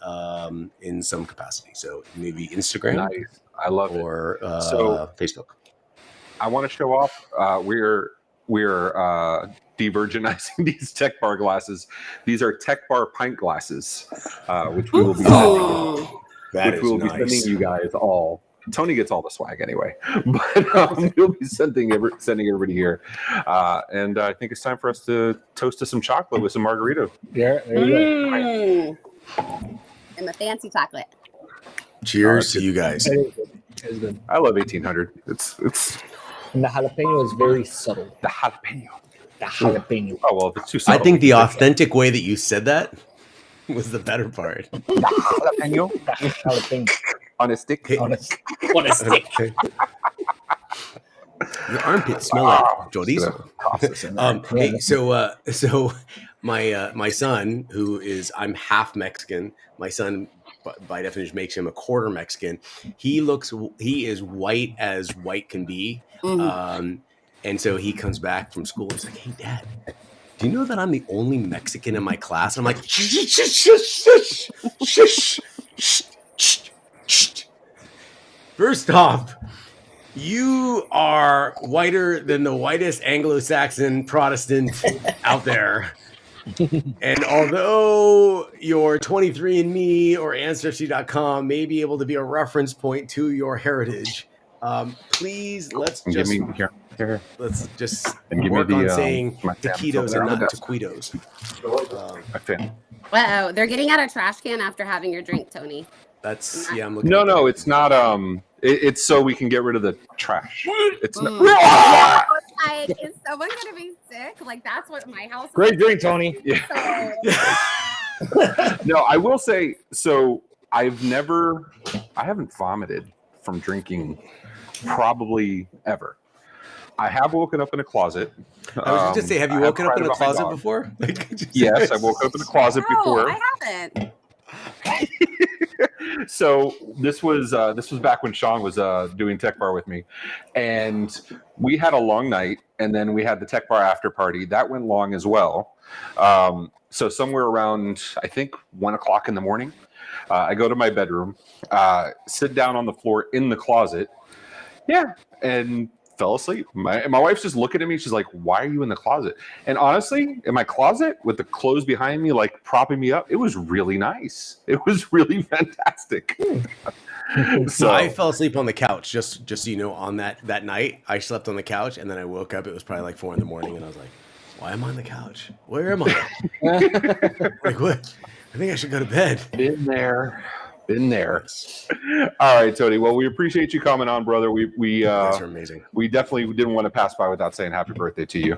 Speaker 8: in some capacity. So maybe Instagram,
Speaker 4: nice. I love it.
Speaker 8: Or Facebook.
Speaker 4: I want to show off. We're de-virginizing these Tech Bar glasses. These are Tech Bar pint glasses, which we will be sending you guys all. Tony gets all the swag anyway, but we'll be sending everybody here. And I think it's time for us to toast to some chocolate with some margarita.
Speaker 3: Yeah, there you
Speaker 6: go. And the fancy chocolate.
Speaker 8: Cheers to you guys.
Speaker 3: It is good.
Speaker 4: I love 1800. It's.
Speaker 3: And the jalapeno is very subtle.
Speaker 4: The jalapeno.
Speaker 3: Oh
Speaker 4: well, if it's too subtle.
Speaker 8: I think the authentic way that you said that was the better part.
Speaker 4: The jalapeno.
Speaker 3: Jalapeno.
Speaker 4: On a stick.
Speaker 3: On a stick.
Speaker 8: Your armpits smell like chorizo. Hey, so my son, I'm half Mexican. My son, by definition, makes him a quarter Mexican. He is white as white can be. Mm-hmm. And so he comes back from school and he's like, hey, Dad, do you know that I'm the only Mexican in my class? And I'm like, shush. First off, you are whiter than the whitest Anglo-Saxon Protestant out there. And although your 23andMe or Ancestry.com may be able to be a reference point to your heritage, please let's just work on saying taquitos and not taquitos.
Speaker 6: Wow, they're getting out a trash can after having your drink, Tony.
Speaker 8: I'm looking.
Speaker 4: No, it's not. It's so we can get rid of the trash. It's not.
Speaker 6: Like, is someone gonna be sick? Like that's what my house.
Speaker 3: Great drink, Tony.
Speaker 4: Yeah. No, I will say. So I haven't vomited from drinking probably ever. I have woken up in a closet.
Speaker 8: I was just gonna say, have you woken up in a closet before?
Speaker 4: Yes, I woke up in a closet before.
Speaker 6: I haven't.
Speaker 4: So this was back when Sean was doing Tech Bar with me, and we had a long night, and then we had the Tech Bar after party that went long as well. So somewhere around I think 1:00 in the morning, I go to my bedroom, sit down on the floor in the closet, and fell asleep. My wife's just looking at me. She's like, "Why are you in the closet?" And honestly, in my closet with the clothes behind me, like propping me up, it was really nice. It was really fantastic. So
Speaker 8: I fell asleep on the couch. Just so you know, on that night, I slept on the couch, and then I woke up. It was probably like 4 a.m, and I was like, "Why am I on the couch? Where am I?" Like what? I think I should go to bed.
Speaker 4: Been there. All right, Tony. Well, we appreciate you coming on, brother. We
Speaker 8: are amazing.
Speaker 4: We definitely didn't want to pass by without saying happy birthday to you.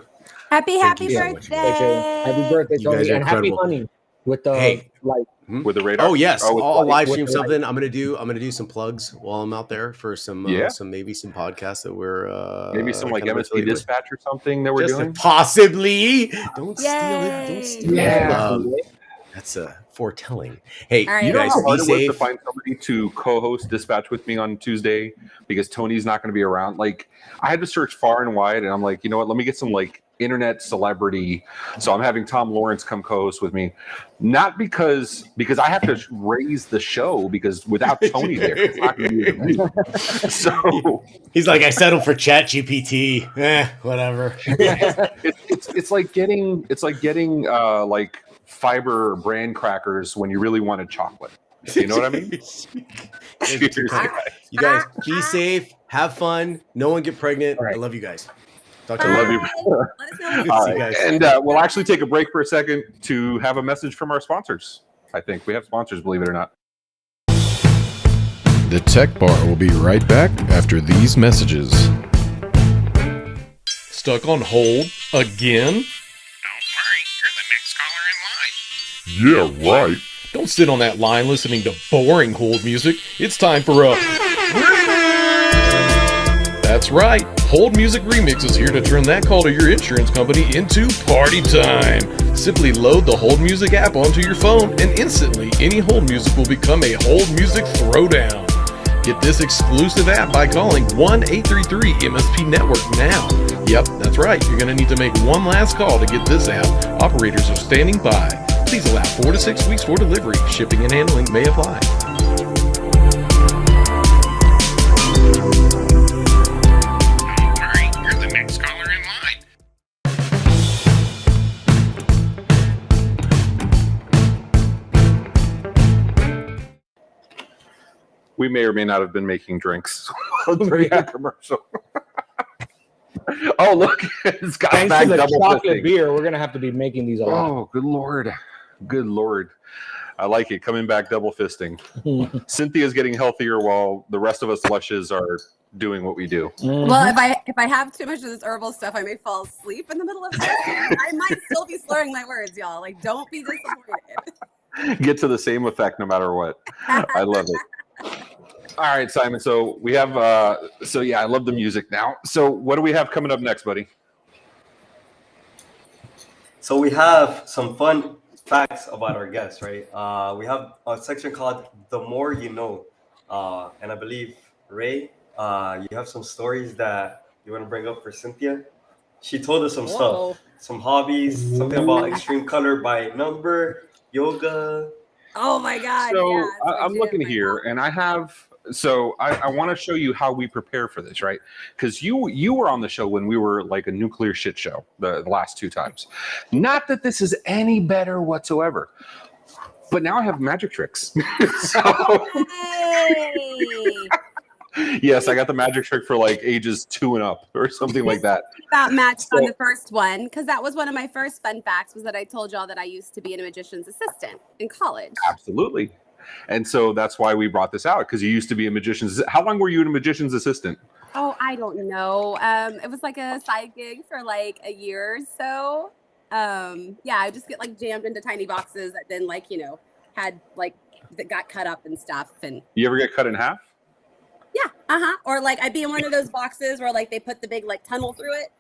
Speaker 6: Happy birthday!
Speaker 3: Happy birthday, Tony, and happy honey with the
Speaker 4: with the radar.
Speaker 8: Oh yes, I'll live stream something. I'm gonna do some plugs while I'm out there for some maybe some podcasts that we're
Speaker 4: maybe some like MSP Dispatch or something that we're doing.
Speaker 8: Possibly. Don't steal it. Don't steal it.
Speaker 3: Yeah.
Speaker 8: That's foretelling. Hey,
Speaker 6: All right.
Speaker 8: you
Speaker 4: You know
Speaker 8: guys
Speaker 4: how
Speaker 8: be
Speaker 4: hard it was to
Speaker 8: safe.
Speaker 4: find somebody to co-host Dispatch with me on Tuesday because Tony's not going to be around. Like, I had to search far and wide, and I'm like, you know what? Let me get some like internet celebrity. So I'm having Tom Lawrence come co-host with me, not because I have to raise the show because without Tony there, it's not going to be as amazing. So
Speaker 8: He's like, I settled for ChatGPT. Whatever.
Speaker 4: it's like getting like fiber bran crackers when you really wanted chocolate. You know what I mean? Cheers.
Speaker 8: You guys be safe, have fun, no one get pregnant.
Speaker 3: All right.
Speaker 8: I love you guys. Talk to
Speaker 6: Bye.
Speaker 8: you
Speaker 4: love
Speaker 8: later.
Speaker 4: you.
Speaker 6: Let us know when
Speaker 8: Good
Speaker 6: you
Speaker 8: to
Speaker 4: All
Speaker 8: see you
Speaker 4: right.
Speaker 8: guys.
Speaker 4: And we'll actually take a break for a second to have a message from our sponsors. I think we have sponsors, believe it or not.
Speaker 9: The Tech Bar will be right back after these messages.
Speaker 10: Stuck on hold again?
Speaker 11: Don't worry, you're the next caller in line.
Speaker 9: Yeah, right.
Speaker 10: Don't sit on that line listening to boring hold music. It's time for a That's right. Hold Music Remix is here to turn that call to your insurance company into party time. Simply load the Hold Music app onto your phone and instantly any hold music will become a hold music throwdown. Get this exclusive app by calling 1-833-MSP-NETWORK now. Yep, that's right. You're going to need to make one last call to get this app. Operators are standing by. Please allow 4 to 6 weeks for delivery. Shipping and handling may apply.
Speaker 11: Don't worry, you're the next caller in line.
Speaker 4: We may or may not have been making drinks during that commercial. Oh, look, it's got
Speaker 3: Thanks
Speaker 4: back
Speaker 3: to the
Speaker 4: double
Speaker 3: chocolate
Speaker 4: fisting.
Speaker 3: beer, we're gonna have to be making these a lot.
Speaker 4: Oh, good lord. Good lord. I like it. Coming back double fisting. Cynthia's getting healthier while the rest of us lushes are doing what we do.
Speaker 6: Well, if I have too much of this herbal stuff, I may fall asleep in the middle of this. I might still be slurring my words, y'all. Like, don't be disappointed.
Speaker 4: Get to the same effect no matter what. I love it. All right, Simon. So we have I love the music now. So what do we have coming up next, buddy?
Speaker 5: So we have some fun facts about our guests, right? We have a section called "The More You Know," and I believe Ray, you have some stories that you want to bring up for Cynthia. She told us some stuff, some hobbies, something about extreme color by number, yoga.
Speaker 6: Oh my God.
Speaker 4: So
Speaker 6: yeah, it's my
Speaker 4: I'm
Speaker 6: jam
Speaker 4: looking
Speaker 6: right
Speaker 4: here,
Speaker 6: now.
Speaker 4: and I have. So I want to show you how we prepare for this, right? Because you were on the show when we were like a nuclear shit show the last 2 times. Not that this is any better whatsoever, but now I have magic tricks. So,
Speaker 6: Hey.
Speaker 4: yes, I got the magic trick for like ages 2 and up or something like that.
Speaker 6: About matched
Speaker 4: So-
Speaker 6: on the first one, because that was one of my first fun facts, was that I told y'all that I used to be a magician's assistant in college.
Speaker 4: Absolutely. And so that's why we brought this out, because you used to be a magician's. How long were you a magician's assistant?
Speaker 6: Oh, I don't know. It was like a side gig for like a year or so. Yeah, I just get like jammed into tiny boxes that then like, had like that got cut up and stuff. And
Speaker 4: You ever get cut in half?
Speaker 6: yeah, or like I'd be in one of those boxes where like they put the big like tunnel through it.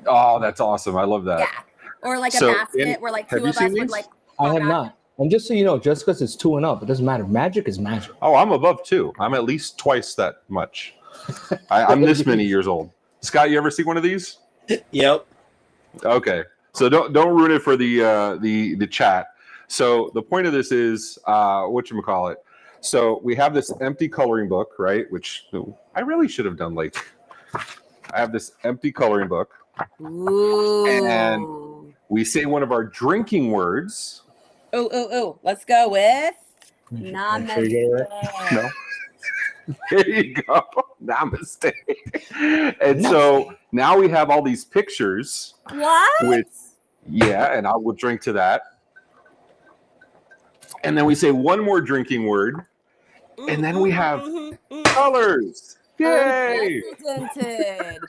Speaker 4: Oh, that's awesome. I love that.
Speaker 6: Yeah, or like a
Speaker 4: So,
Speaker 6: basket where like
Speaker 4: have
Speaker 6: 2
Speaker 4: you
Speaker 6: of
Speaker 4: seen
Speaker 6: us would
Speaker 4: these?
Speaker 6: like.
Speaker 3: I
Speaker 6: walk
Speaker 3: have
Speaker 6: out.
Speaker 3: not. And just so you know, just because it's 2 and up, it doesn't matter. Magic is magic.
Speaker 4: Oh, I'm above 2. I'm at least twice that much. I'm this many years old. Scott, you ever see one of these?
Speaker 7: Yep.
Speaker 4: Okay, so don't ruin it for the chat. So the point of this is whatchamacallit. So we have this empty coloring book, right? Which I really should have done. Like, I have this empty coloring book,
Speaker 6: Ooh.
Speaker 4: and we say one of our drinking words.
Speaker 6: Oh. Let's go with
Speaker 3: Make sure you get it
Speaker 6: namaste.
Speaker 4: No. There you go. Namaste. And so now we have all these pictures.
Speaker 6: What?
Speaker 4: And I will drink to that. And then we say one more drinking word. And then we have colors. Yay!
Speaker 6: Unprecedented.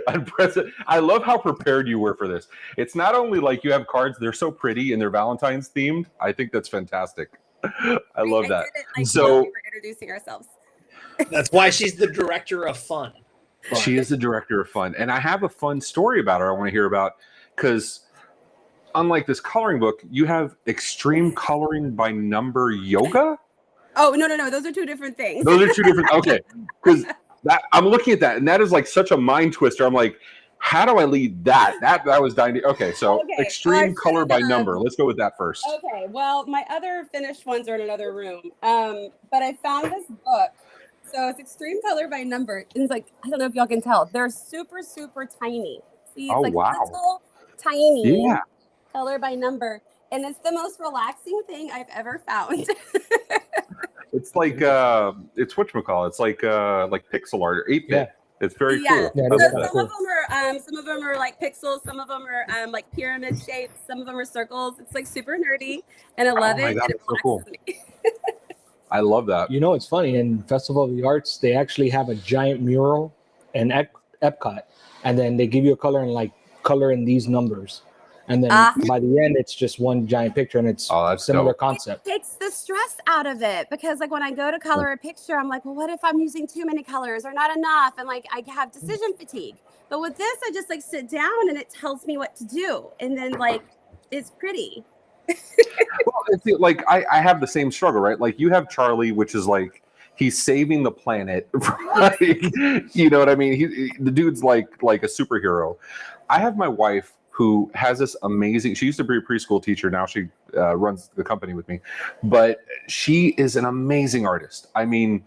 Speaker 4: Unprecedented. I love how prepared you were for this. It's not only like you have cards, they're so pretty and they're Valentine's themed. I think that's fantastic. I love that.
Speaker 6: Did it, like,
Speaker 4: So-
Speaker 6: while we were introducing ourselves.
Speaker 7: That's why she's the director of fun.
Speaker 4: She is the director of fun. And I have a fun story about her I want to hear about, because unlike this coloring book, you have extreme coloring by number yoga.
Speaker 6: Oh, no. Those are two different things.
Speaker 4: Those are two different. Okay, because I'm looking at that, and that is like such a mind twister. I'm like, how do I lead that? That was dying. Okay, so extreme color by number. Let's go with that first.
Speaker 6: Okay, well, my other finished ones are in another room. But I found this book. So it's extreme color by number. It's like, I don't know if y'all can tell. They're super, super tiny. See, it's little tiny color by number. And it's the most relaxing thing I've ever found.
Speaker 4: It's like it's whatchamacallit. It's like pixel art or 8-bit. Yeah. It's very cool.
Speaker 6: Yeah, so some of them are like pixels, some of them are like pyramid shapes, some of them are circles. It's like super nerdy, and I love it.
Speaker 4: God,
Speaker 6: and it
Speaker 4: so cool. I love that.
Speaker 3: You know, it's funny. In Festival of the Arts, they actually have a giant mural in Epcot, and then they give you a color and like color in these numbers. And then by the end, it's just one giant picture, and it's a similar concept.
Speaker 6: It takes the stress out of it, because like when I go to color a picture, I'm like, well, what if I'm using too many colors or not enough? And like I have decision fatigue. But with this, I just like sit down and it tells me what to do. And then like it's pretty.
Speaker 4: Well, it's like I have the same struggle, right? Like you have Charlie, which is like he's saving the planet. Like, you know what I mean? The dude's like a superhero. I have my wife, who has this amazing, she used to be a preschool teacher. Now she runs the company with me, but she is an amazing artist. I mean,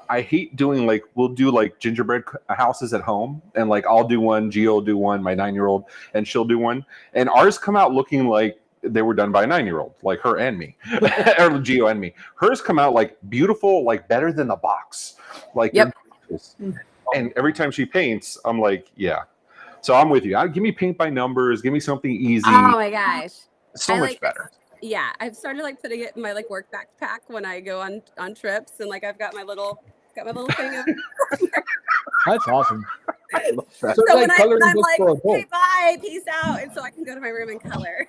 Speaker 4: I hate doing we'll do like gingerbread houses at home, and like I'll do one, Gio will do one, my 9-year-old, and she'll do one. And ours come out looking like they were done by a 9-year-old, like her and me, or Gio and me. Hers come out like beautiful, like better than the box. Like, and every time she paints, I'm like, yeah. So I'm with you. Give me paint by numbers. Give me something easy.
Speaker 6: Oh my gosh,
Speaker 4: so much better.
Speaker 6: Yeah, I've started like putting it in my like work backpack when I go on trips, and like I've got my little thing of.
Speaker 3: That's awesome.
Speaker 6: So when I'm like, okay, bye, peace out, and so I can go to my room and color.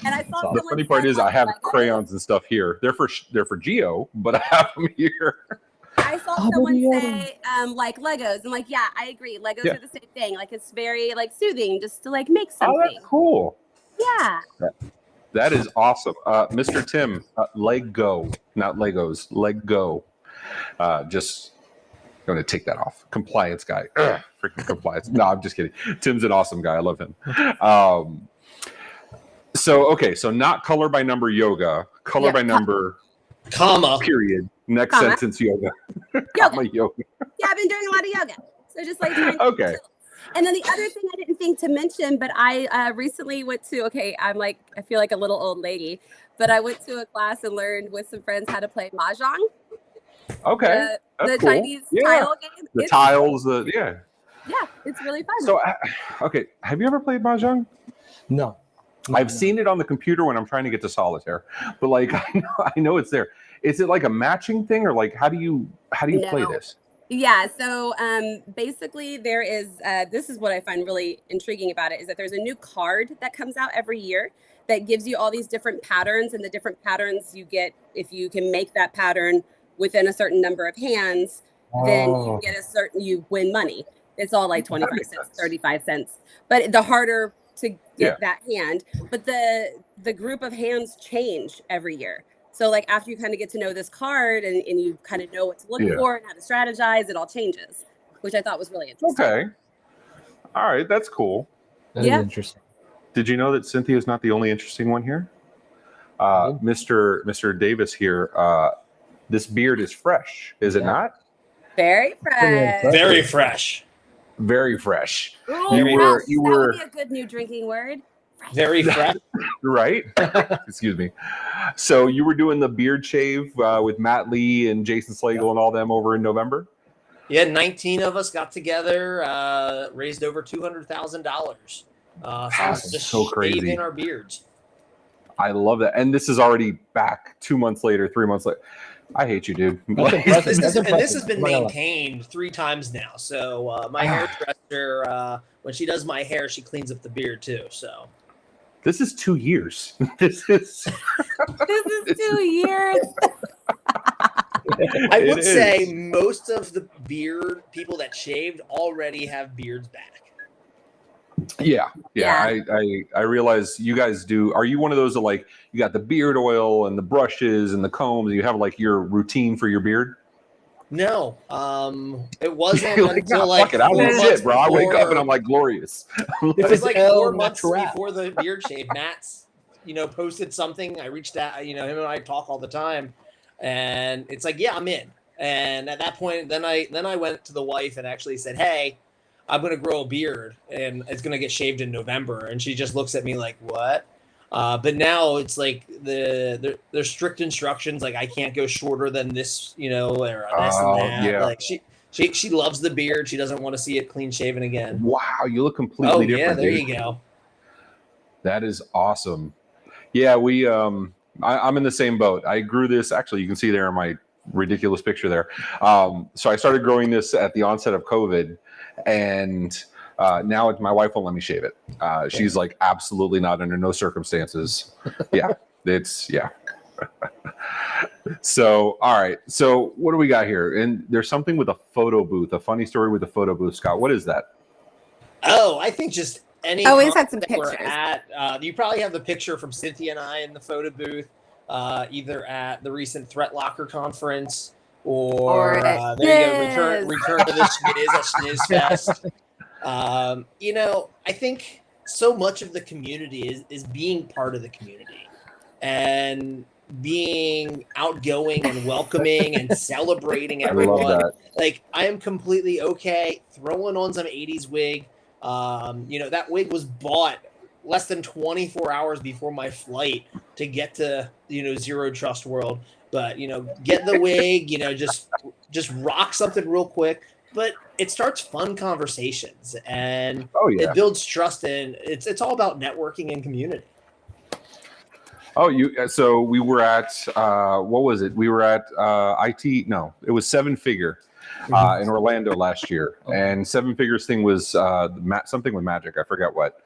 Speaker 6: And I saw
Speaker 4: the funny part is I have crayons and stuff here. They're for Gio, but I have them here.
Speaker 6: I saw someone say like Legos. I'm like, yeah, I agree. Legos are the same thing. Like it's very like soothing just to like make something.
Speaker 4: Oh, that's cool.
Speaker 6: Yeah.
Speaker 4: That is awesome. Mr. Tim, Lego, not Legos, Lego. Just going to take that off. Compliance guy. Freaking compliance. No, I'm just kidding. Tim's an awesome guy. I love him. So not color by number yoga, color by number,
Speaker 7: comma,
Speaker 4: period. Next sentence, yoga.
Speaker 6: Yoga.
Speaker 4: Yoga.
Speaker 6: Yeah, I've been doing a lot of yoga. So just like
Speaker 4: okay.
Speaker 6: And then the other thing I didn't think to mention, but I recently went to, I'm like, I feel like a little old lady, but I went to a class and learned with some friends how to play mahjong.
Speaker 4: Okay.
Speaker 6: The cool. Chinese tile game.
Speaker 4: The tiles, yeah,
Speaker 6: it's really fun.
Speaker 4: So, okay, have you ever played mahjong?
Speaker 3: No.
Speaker 4: I've seen it on the computer when I'm trying to get to solitaire, but like I know it's there. Is it like a matching thing, or like how do you play this?
Speaker 6: Yeah, so basically there is, this is what I find really intriguing about it, is that there's a new card that comes out every year that gives you all these different patterns, and the different patterns you get, if you can make that pattern within a certain number of hands, then you get you win money. It's all like 25 cents, 35 cents, but the harder to get that hand, but the group of hands change every year. So like after you kind of get to know this card and you kind of know what to look for and how to strategize, it all changes, which I thought was really interesting.
Speaker 4: Okay. All right. That's cool.
Speaker 3: That is interesting.
Speaker 4: Did you know that Cynthia is not the only interesting one here? Mr. Davis here, this beard is fresh, is it not?
Speaker 6: Very fresh.
Speaker 7: Very fresh.
Speaker 4: Very fresh.
Speaker 6: Ooh, that would be a good new drinking word.
Speaker 7: Very fresh.
Speaker 4: Right? Excuse me. So you were doing the beard shave with Matt Lee and Jason Slagle and all them over in November?
Speaker 7: Yeah, 19 of us got together, raised over $200,000.
Speaker 4: Just so crazy.
Speaker 7: Shaving our beards.
Speaker 4: I love that. And this is already back 2 months later, 3 months later. I hate you, dude.
Speaker 7: This has been maintained 3 times now. So my hairdresser, when she does my hair, she cleans up the beard too. So
Speaker 4: this is 2 years. This is
Speaker 6: 2 years.
Speaker 7: I would say most of the beard people that shaved already have beards back.
Speaker 4: Yeah.
Speaker 6: Yeah.
Speaker 4: I realize you guys do. Are you one of those that like you got the beard oil and the brushes and the combs? You have like your routine for your beard?
Speaker 7: No, it wasn't
Speaker 4: You're like,
Speaker 7: until
Speaker 4: nah,
Speaker 7: like
Speaker 4: fuck it. I
Speaker 7: 4
Speaker 4: don't
Speaker 7: months
Speaker 4: shit, bro. I wake up and
Speaker 7: before.
Speaker 4: I'm like glorious.
Speaker 7: It was like
Speaker 3: El
Speaker 7: 4 months
Speaker 3: natural.
Speaker 7: before the beard shave. Matt's, posted something. I reached out. Him and I talk all the time, and it's like, yeah, I'm in. And at that point, then I went to the wife and actually said, hey, I'm gonna grow a beard, and it's gonna get shaved in November. And she just looks at me like, what? But now it's like there's strict instructions. Like I can't go shorter than this, or this and that.
Speaker 4: Yeah.
Speaker 7: Like she loves the beard. She doesn't want to see it clean shaven again.
Speaker 4: Wow, you look completely different.
Speaker 7: Yeah, there
Speaker 4: dude.
Speaker 7: you go.
Speaker 4: That is awesome. Yeah, we I'm in the same boat. I grew this. Actually, you can see there in my ridiculous picture there. So I started growing this at the onset of COVID, and now my wife won't let me shave it. She's like, absolutely not, under no circumstances. Yeah, yeah. So, all right. So what do we got here? And there's something with a photo booth, a funny story with a photo booth. Scott, what is that?
Speaker 7: Oh, I think just any.
Speaker 6: Always had some
Speaker 7: that we're
Speaker 6: pictures.
Speaker 7: at. You probably have the picture from Cynthia and I in the photo booth, either at the recent Threat Locker conference or there you go, return to the Schniz at Schniz Fest. I think so much of the community is being part of the community and being outgoing and welcoming and celebrating everyone.
Speaker 4: I love that.
Speaker 7: Like I am completely okay throwing on some 80s wig. That wig was bought less than 24 hours before my flight to get to, Zero Trust World. But, get the wig, just rock something real quick. But it starts fun conversations and it builds trust, and it's all about networking and community.
Speaker 4: Oh, so we were at what was it? We were at IT. No, it was Seven Figure in Orlando last year, and Seven Figures thing was something with magic. I forget what.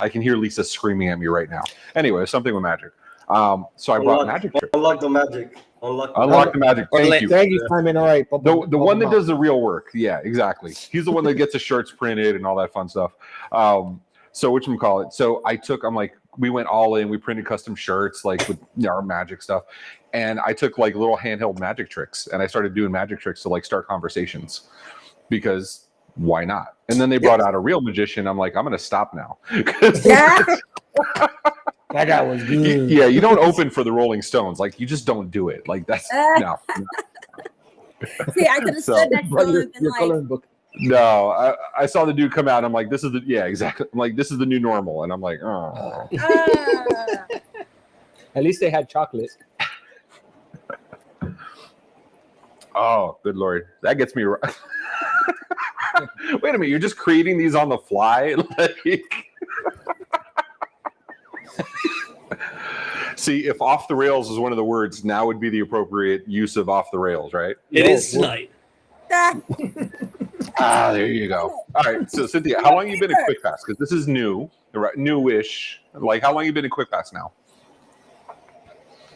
Speaker 4: I can hear Lisa screaming at me right now. Anyway, something with magic. So I brought magic tricks.
Speaker 5: Unlock the magic.
Speaker 4: Unlock the magic. Thank you.
Speaker 3: Thank you, Simon. All right.
Speaker 4: The one that does the real work. Yeah, exactly. He's the one that gets the shirts printed and all that fun stuff. So whatchamacallit. So I'm like, we went all in. We printed custom shirts like with our magic stuff. And I took like little handheld magic tricks and I started doing magic tricks to like start conversations because why not? And then they brought out a real magician. I'm like, I'm going to stop now.
Speaker 3: That guy was good.
Speaker 4: Yeah, you don't open for the Rolling Stones. Like, you just don't do it. Like, that's no.
Speaker 6: See, I could have stood next to him and
Speaker 3: your coloring book.
Speaker 4: No, I saw the dude come out. I'm like, this is exactly. I'm like, this is the new normal. And I'm like, oh.
Speaker 3: At least they had chocolate.
Speaker 4: Oh, good Lord. That gets me right. Wait a minute. You're just creating these on the fly? Like... See, if off the rails is one of the words, now would be the appropriate use of off the rails, right?
Speaker 7: It is tonight.
Speaker 4: There you go. All right. So, Cynthia, how long have you been in Quickpass? Because this is new, right? Newish. Like, how long have you been in Quickpass now?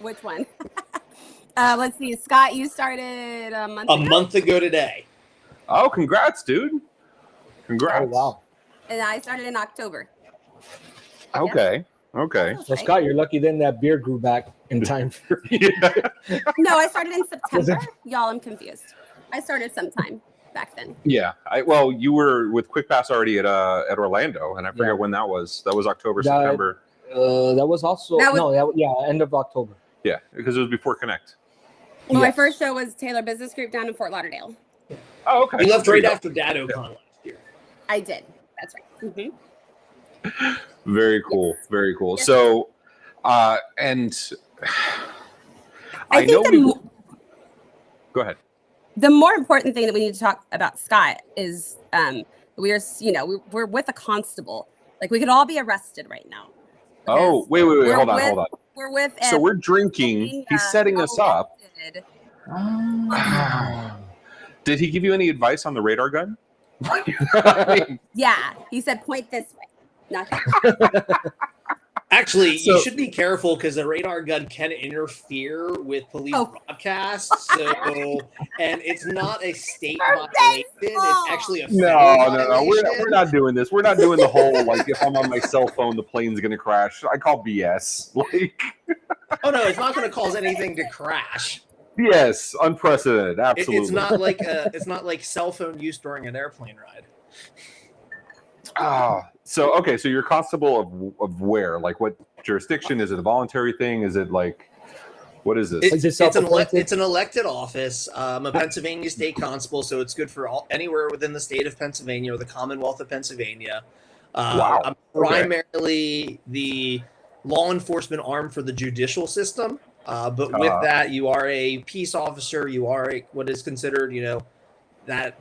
Speaker 6: Which one? Let's see. Scott, you started a month ago?
Speaker 7: A month ago today.
Speaker 4: Oh, congrats, dude. Congrats.
Speaker 3: Oh, wow.
Speaker 6: And I started in October.
Speaker 4: Okay. Okay.
Speaker 3: So, Scott, you're lucky then that beard grew back in time for you.
Speaker 6: No, I started in September. Y'all, I'm confused. I started sometime back then.
Speaker 4: Yeah. Well, you were with Quickpass already at Orlando, and I forget when that was. That was October, September.
Speaker 3: That was also end of October.
Speaker 4: Yeah, because it was before Connect.
Speaker 6: Well, my first show was Taylor Business Group down in Fort Lauderdale.
Speaker 4: Oh, okay.
Speaker 7: You left right after DadOCon last year.
Speaker 6: I did. That's right. Mm-hmm.
Speaker 4: Very cool.
Speaker 6: Yes.
Speaker 4: Very cool.
Speaker 6: Yes.
Speaker 4: So, and
Speaker 6: I think
Speaker 4: go ahead.
Speaker 6: The more important thing that we need to talk about, Scott, is we're with a constable. Like, we could all be arrested right now.
Speaker 4: Oh, wait. Hold on.
Speaker 6: We're with.
Speaker 4: So we're drinking. He's setting us up. Did he give you any advice on the radar gun?
Speaker 6: Yeah, he said point this way. Not that.
Speaker 7: Actually, you should be careful because the radar gun can interfere with police broadcasts. So, and it's not a state violation; it's actually a federal violation.
Speaker 4: We're not doing this. We're not doing the whole like if I'm on my cell phone, the plane's gonna crash. I call BS. Like,
Speaker 7: oh no, it's not going to cause anything to crash.
Speaker 4: Yes, unprecedented. Absolutely.
Speaker 7: It's not like cell phone use during an airplane ride.
Speaker 4: So you're constable of where? Like what jurisdiction? Is it a voluntary thing? Is it like what is this?
Speaker 7: It's an elected office. I'm a Pennsylvania state constable, so it's good for anywhere within the state of Pennsylvania or the Commonwealth of Pennsylvania.
Speaker 4: Wow.
Speaker 7: I'm primarily the law enforcement arm for the judicial system. But with that, you are a peace officer. You are what is considered,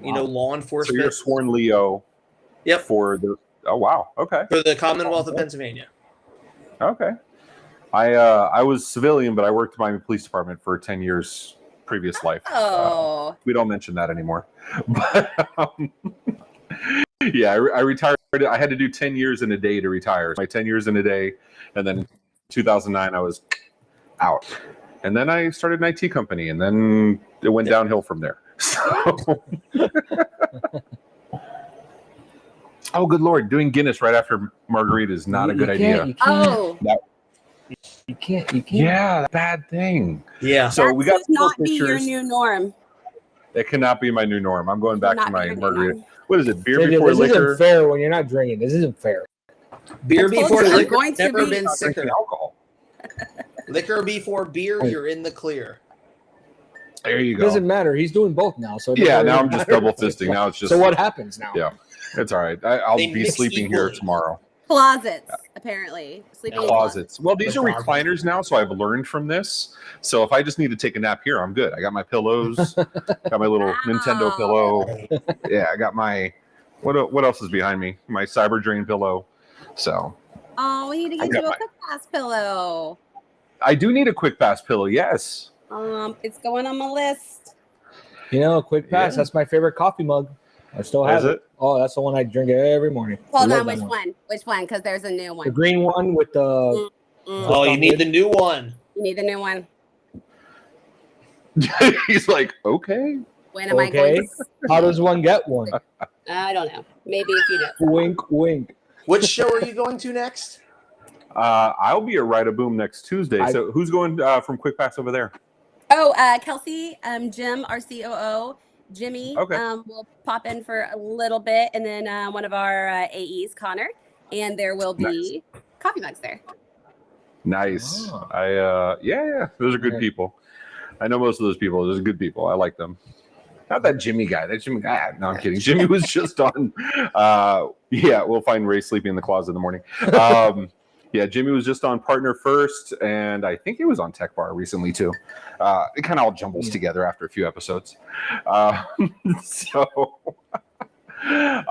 Speaker 7: law enforcement.
Speaker 4: So you're a sworn Leo.
Speaker 7: Yep.
Speaker 4: For the for
Speaker 7: the Commonwealth of Pennsylvania.
Speaker 4: Okay. I was civilian, but I worked in Miami Police Department for 10 years previous life.
Speaker 6: Oh.
Speaker 4: We don't mention that anymore. But yeah, I retired. I had to do 10 years in a day to retire. My 10 years in a day, and then in 2009 I was out. And then I started an IT company, and then it went downhill from there. So oh, good Lord. Doing Guinness right after margarita is not a good idea.
Speaker 6: You can't.
Speaker 4: Yeah, bad thing.
Speaker 7: Yeah.
Speaker 4: So we got
Speaker 6: not be your new norm.
Speaker 4: It cannot be my new norm. I'm going back to my margarita. What is it? Beer
Speaker 3: Cynthia,
Speaker 4: before
Speaker 3: this
Speaker 4: liquor?
Speaker 3: isn't fair when you're not drinking. This isn't fair.
Speaker 7: Beer before liquor. Never been
Speaker 4: Drinking
Speaker 7: sicker.
Speaker 4: alcohol.
Speaker 7: Liquor before beer, you're in the clear.
Speaker 4: There you
Speaker 3: It
Speaker 4: go.
Speaker 3: doesn't matter. He's doing both now. So
Speaker 4: Yeah, now I'm just double fisting. Now it's just.
Speaker 3: So what happens now?
Speaker 4: Yeah, it's all right. I'll
Speaker 7: They
Speaker 4: be
Speaker 7: mix
Speaker 4: sleeping here
Speaker 7: equally.
Speaker 4: tomorrow.
Speaker 6: Closets, apparently. Sleeping in
Speaker 4: Closets. Well, these are recliners now, so I've learned from this. So if I just need to take a nap here, I'm good. I got my pillows. Got my little Nintendo pillow. Yeah, I got my. What else is behind me? My Cyber Drain pillow. So.
Speaker 6: Oh, we need to get you a Quickpass pillow.
Speaker 4: I do need a Quickpass pillow. Yes.
Speaker 6: It's going on my list.
Speaker 3: You know, Quickpass. That's my favorite coffee mug. I still have it. Oh, that's the one I drink every morning.
Speaker 6: Hold on, which one? Which one? Because there's a new one.
Speaker 3: The green one with the.
Speaker 7: Oh, you need the new one.
Speaker 6: You need the new one.
Speaker 4: He's like, okay.
Speaker 6: When am I going to?
Speaker 3: How does one get one?
Speaker 6: I don't know. Maybe if you know.
Speaker 3: Wink, wink.
Speaker 7: Which show are you going to next?
Speaker 4: I'll be at Ride a Boom next Tuesday. So who's going from Quickpass over there?
Speaker 6: Oh, Kelsey, Jim, our COO, Jimmy, will pop in for a little bit, and then one of our AEs, Connor, and there will be coffee mugs there.
Speaker 4: Nice. Yeah, those are good people. I know most of those people. Those are good people. I like them. Not that Jimmy guy. That Jimmy guy. No, I'm kidding. Jimmy was just on. We'll find Ray sleeping in the closet in the morning. Yeah, Jimmy was just on Partner First, and I think he was on Tech Bar recently too. It kind of all jumbles together after a few episodes. All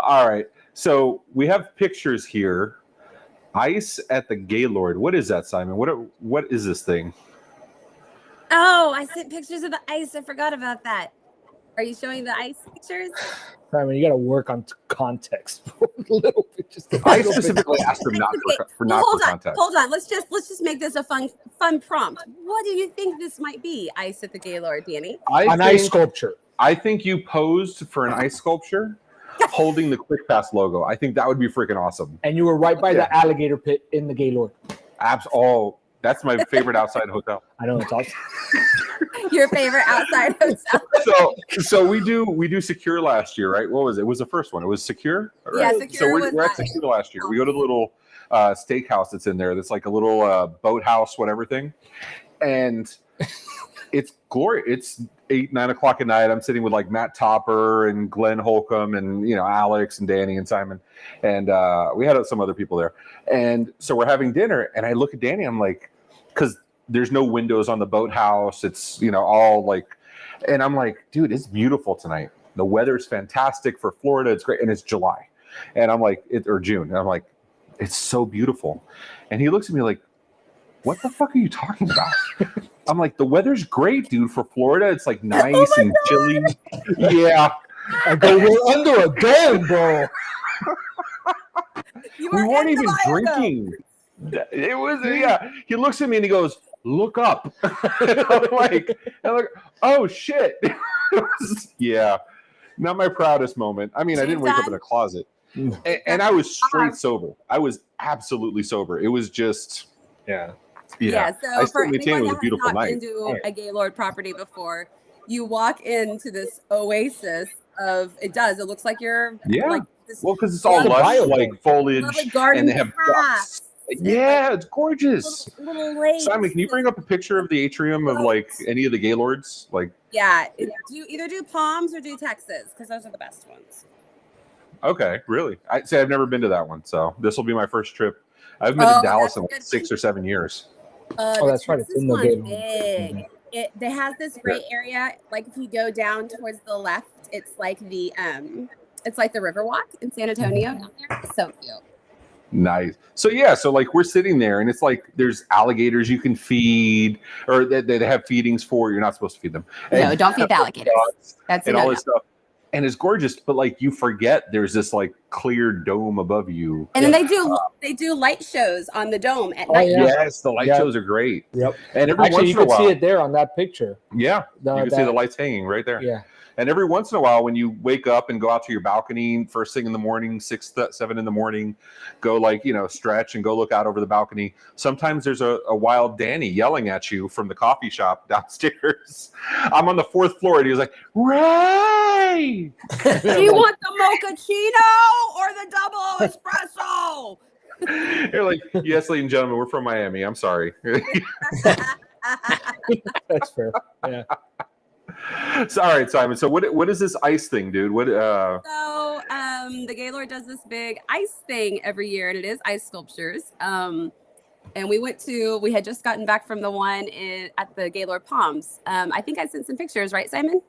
Speaker 4: right. So we have pictures here. Ice at the Gaylord. What is that, Simon? What is this thing?
Speaker 6: Oh, I sent pictures of the ice. I forgot about that. Are you showing the ice pictures?
Speaker 3: Simon, you got to work on context a little bit.
Speaker 4: I specifically asked him not for context.
Speaker 6: Hold on. Let's just make this a fun prompt. What do you think this might be? Ice at the Gaylord, Danny.
Speaker 3: An ice sculpture.
Speaker 4: I think you posed for an ice sculpture holding the Quickpass logo. I think that would be freaking awesome.
Speaker 3: And you were right by the alligator pit in the Gaylord.
Speaker 4: That's my favorite outside hotel.
Speaker 3: I know, it's awesome.
Speaker 6: Your favorite outside hotel.
Speaker 4: So we do Secure last year, right? What was it? It was the first one. It was Secure. Right?
Speaker 6: Yeah, Secure.
Speaker 4: So we're at Secure last year. We go to the little steakhouse that's in there. That's like a little boathouse, whatever thing, and it's glorious. It's 8-9 o'clock at night. I'm sitting with like Matt Topper and Glenn Holcomb and Alex and Danny and Simon, and we had some other people there. And so we're having dinner, and I look at Danny. I'm like, because there's no windows on the boathouse. It's all like, and I'm like, dude, it's beautiful tonight. The weather's fantastic for Florida. It's great, and it's July, and I'm like, or June. And I'm like, it's so beautiful. And he looks at me like, what the fuck are you talking about? I'm like, the weather's great, dude, for Florida. It's like nice and chilly. Yeah.
Speaker 3: I go, we're under a dome, bro.
Speaker 4: We weren't even drinking. It was, yeah. He looks at me and he goes, "Look up." And I'm like, oh shit. Yeah, not my proudest moment. I mean, I didn't wake up in a closet, and I was straight sober. I was absolutely sober. It was just, yeah.
Speaker 6: So for anyone
Speaker 4: it was a
Speaker 6: that
Speaker 4: beautiful
Speaker 6: has not
Speaker 4: night.
Speaker 6: been to a Gaylord property before, you walk into this oasis of it looks like you're like this,
Speaker 4: well, because it's all lush, like foliage,
Speaker 6: lovely garden
Speaker 4: and they have
Speaker 6: paths.
Speaker 4: yeah, it's gorgeous.
Speaker 6: Little lakes.
Speaker 4: Simon, can you bring up a picture of the atrium of like any of the Gaylords? Like,
Speaker 6: either do Palms or do Texas because those are the best ones.
Speaker 4: Okay, really? I'd say I've never been to that one, so this will be my first trip. I've been to Dallas in like 6 or 7 years.
Speaker 3: That's right. It's in the
Speaker 6: one's big. It has this great area. Like if you go down towards the left, it's like the Riverwalk in San Antonio down there. It's so cute.
Speaker 4: Nice. So yeah, so like we're sitting there, and it's like there's alligators you can feed, or they have feedings for. You're not supposed to feed them.
Speaker 6: No, don't feed the alligators. That's
Speaker 4: and all this stuff. And it's gorgeous, but like you forget there's this like clear dome above you.
Speaker 6: And then they do light shows on the dome at night.
Speaker 4: Yes, the light shows are great.
Speaker 3: Yep.
Speaker 4: And every once
Speaker 3: you
Speaker 4: in a
Speaker 3: can
Speaker 4: while,
Speaker 3: see it there on that picture.
Speaker 4: Yeah, you can see the lights hanging right there.
Speaker 3: Yeah.
Speaker 4: And every once in a while, when you wake up and go out to your balcony first thing in the morning, 6, 7 in the morning, go stretch and go look out over the balcony. Sometimes there's a wild Danny yelling at you from the coffee shop downstairs. I'm on the 4th floor, and he was like, "Ray,
Speaker 6: do you want the mochaccino or the double espresso?"
Speaker 4: You're like, "Yes, ladies and gentlemen, we're from Miami. I'm sorry."
Speaker 3: That's fair. Yeah.
Speaker 4: So, all right, Simon. So what is this ice thing, dude?
Speaker 6: So the Gaylord does this big ice thing every year, and it is ice sculptures. And we had just gotten back from the one at the Gaylord Palms. I think I sent some pictures, right, Simon?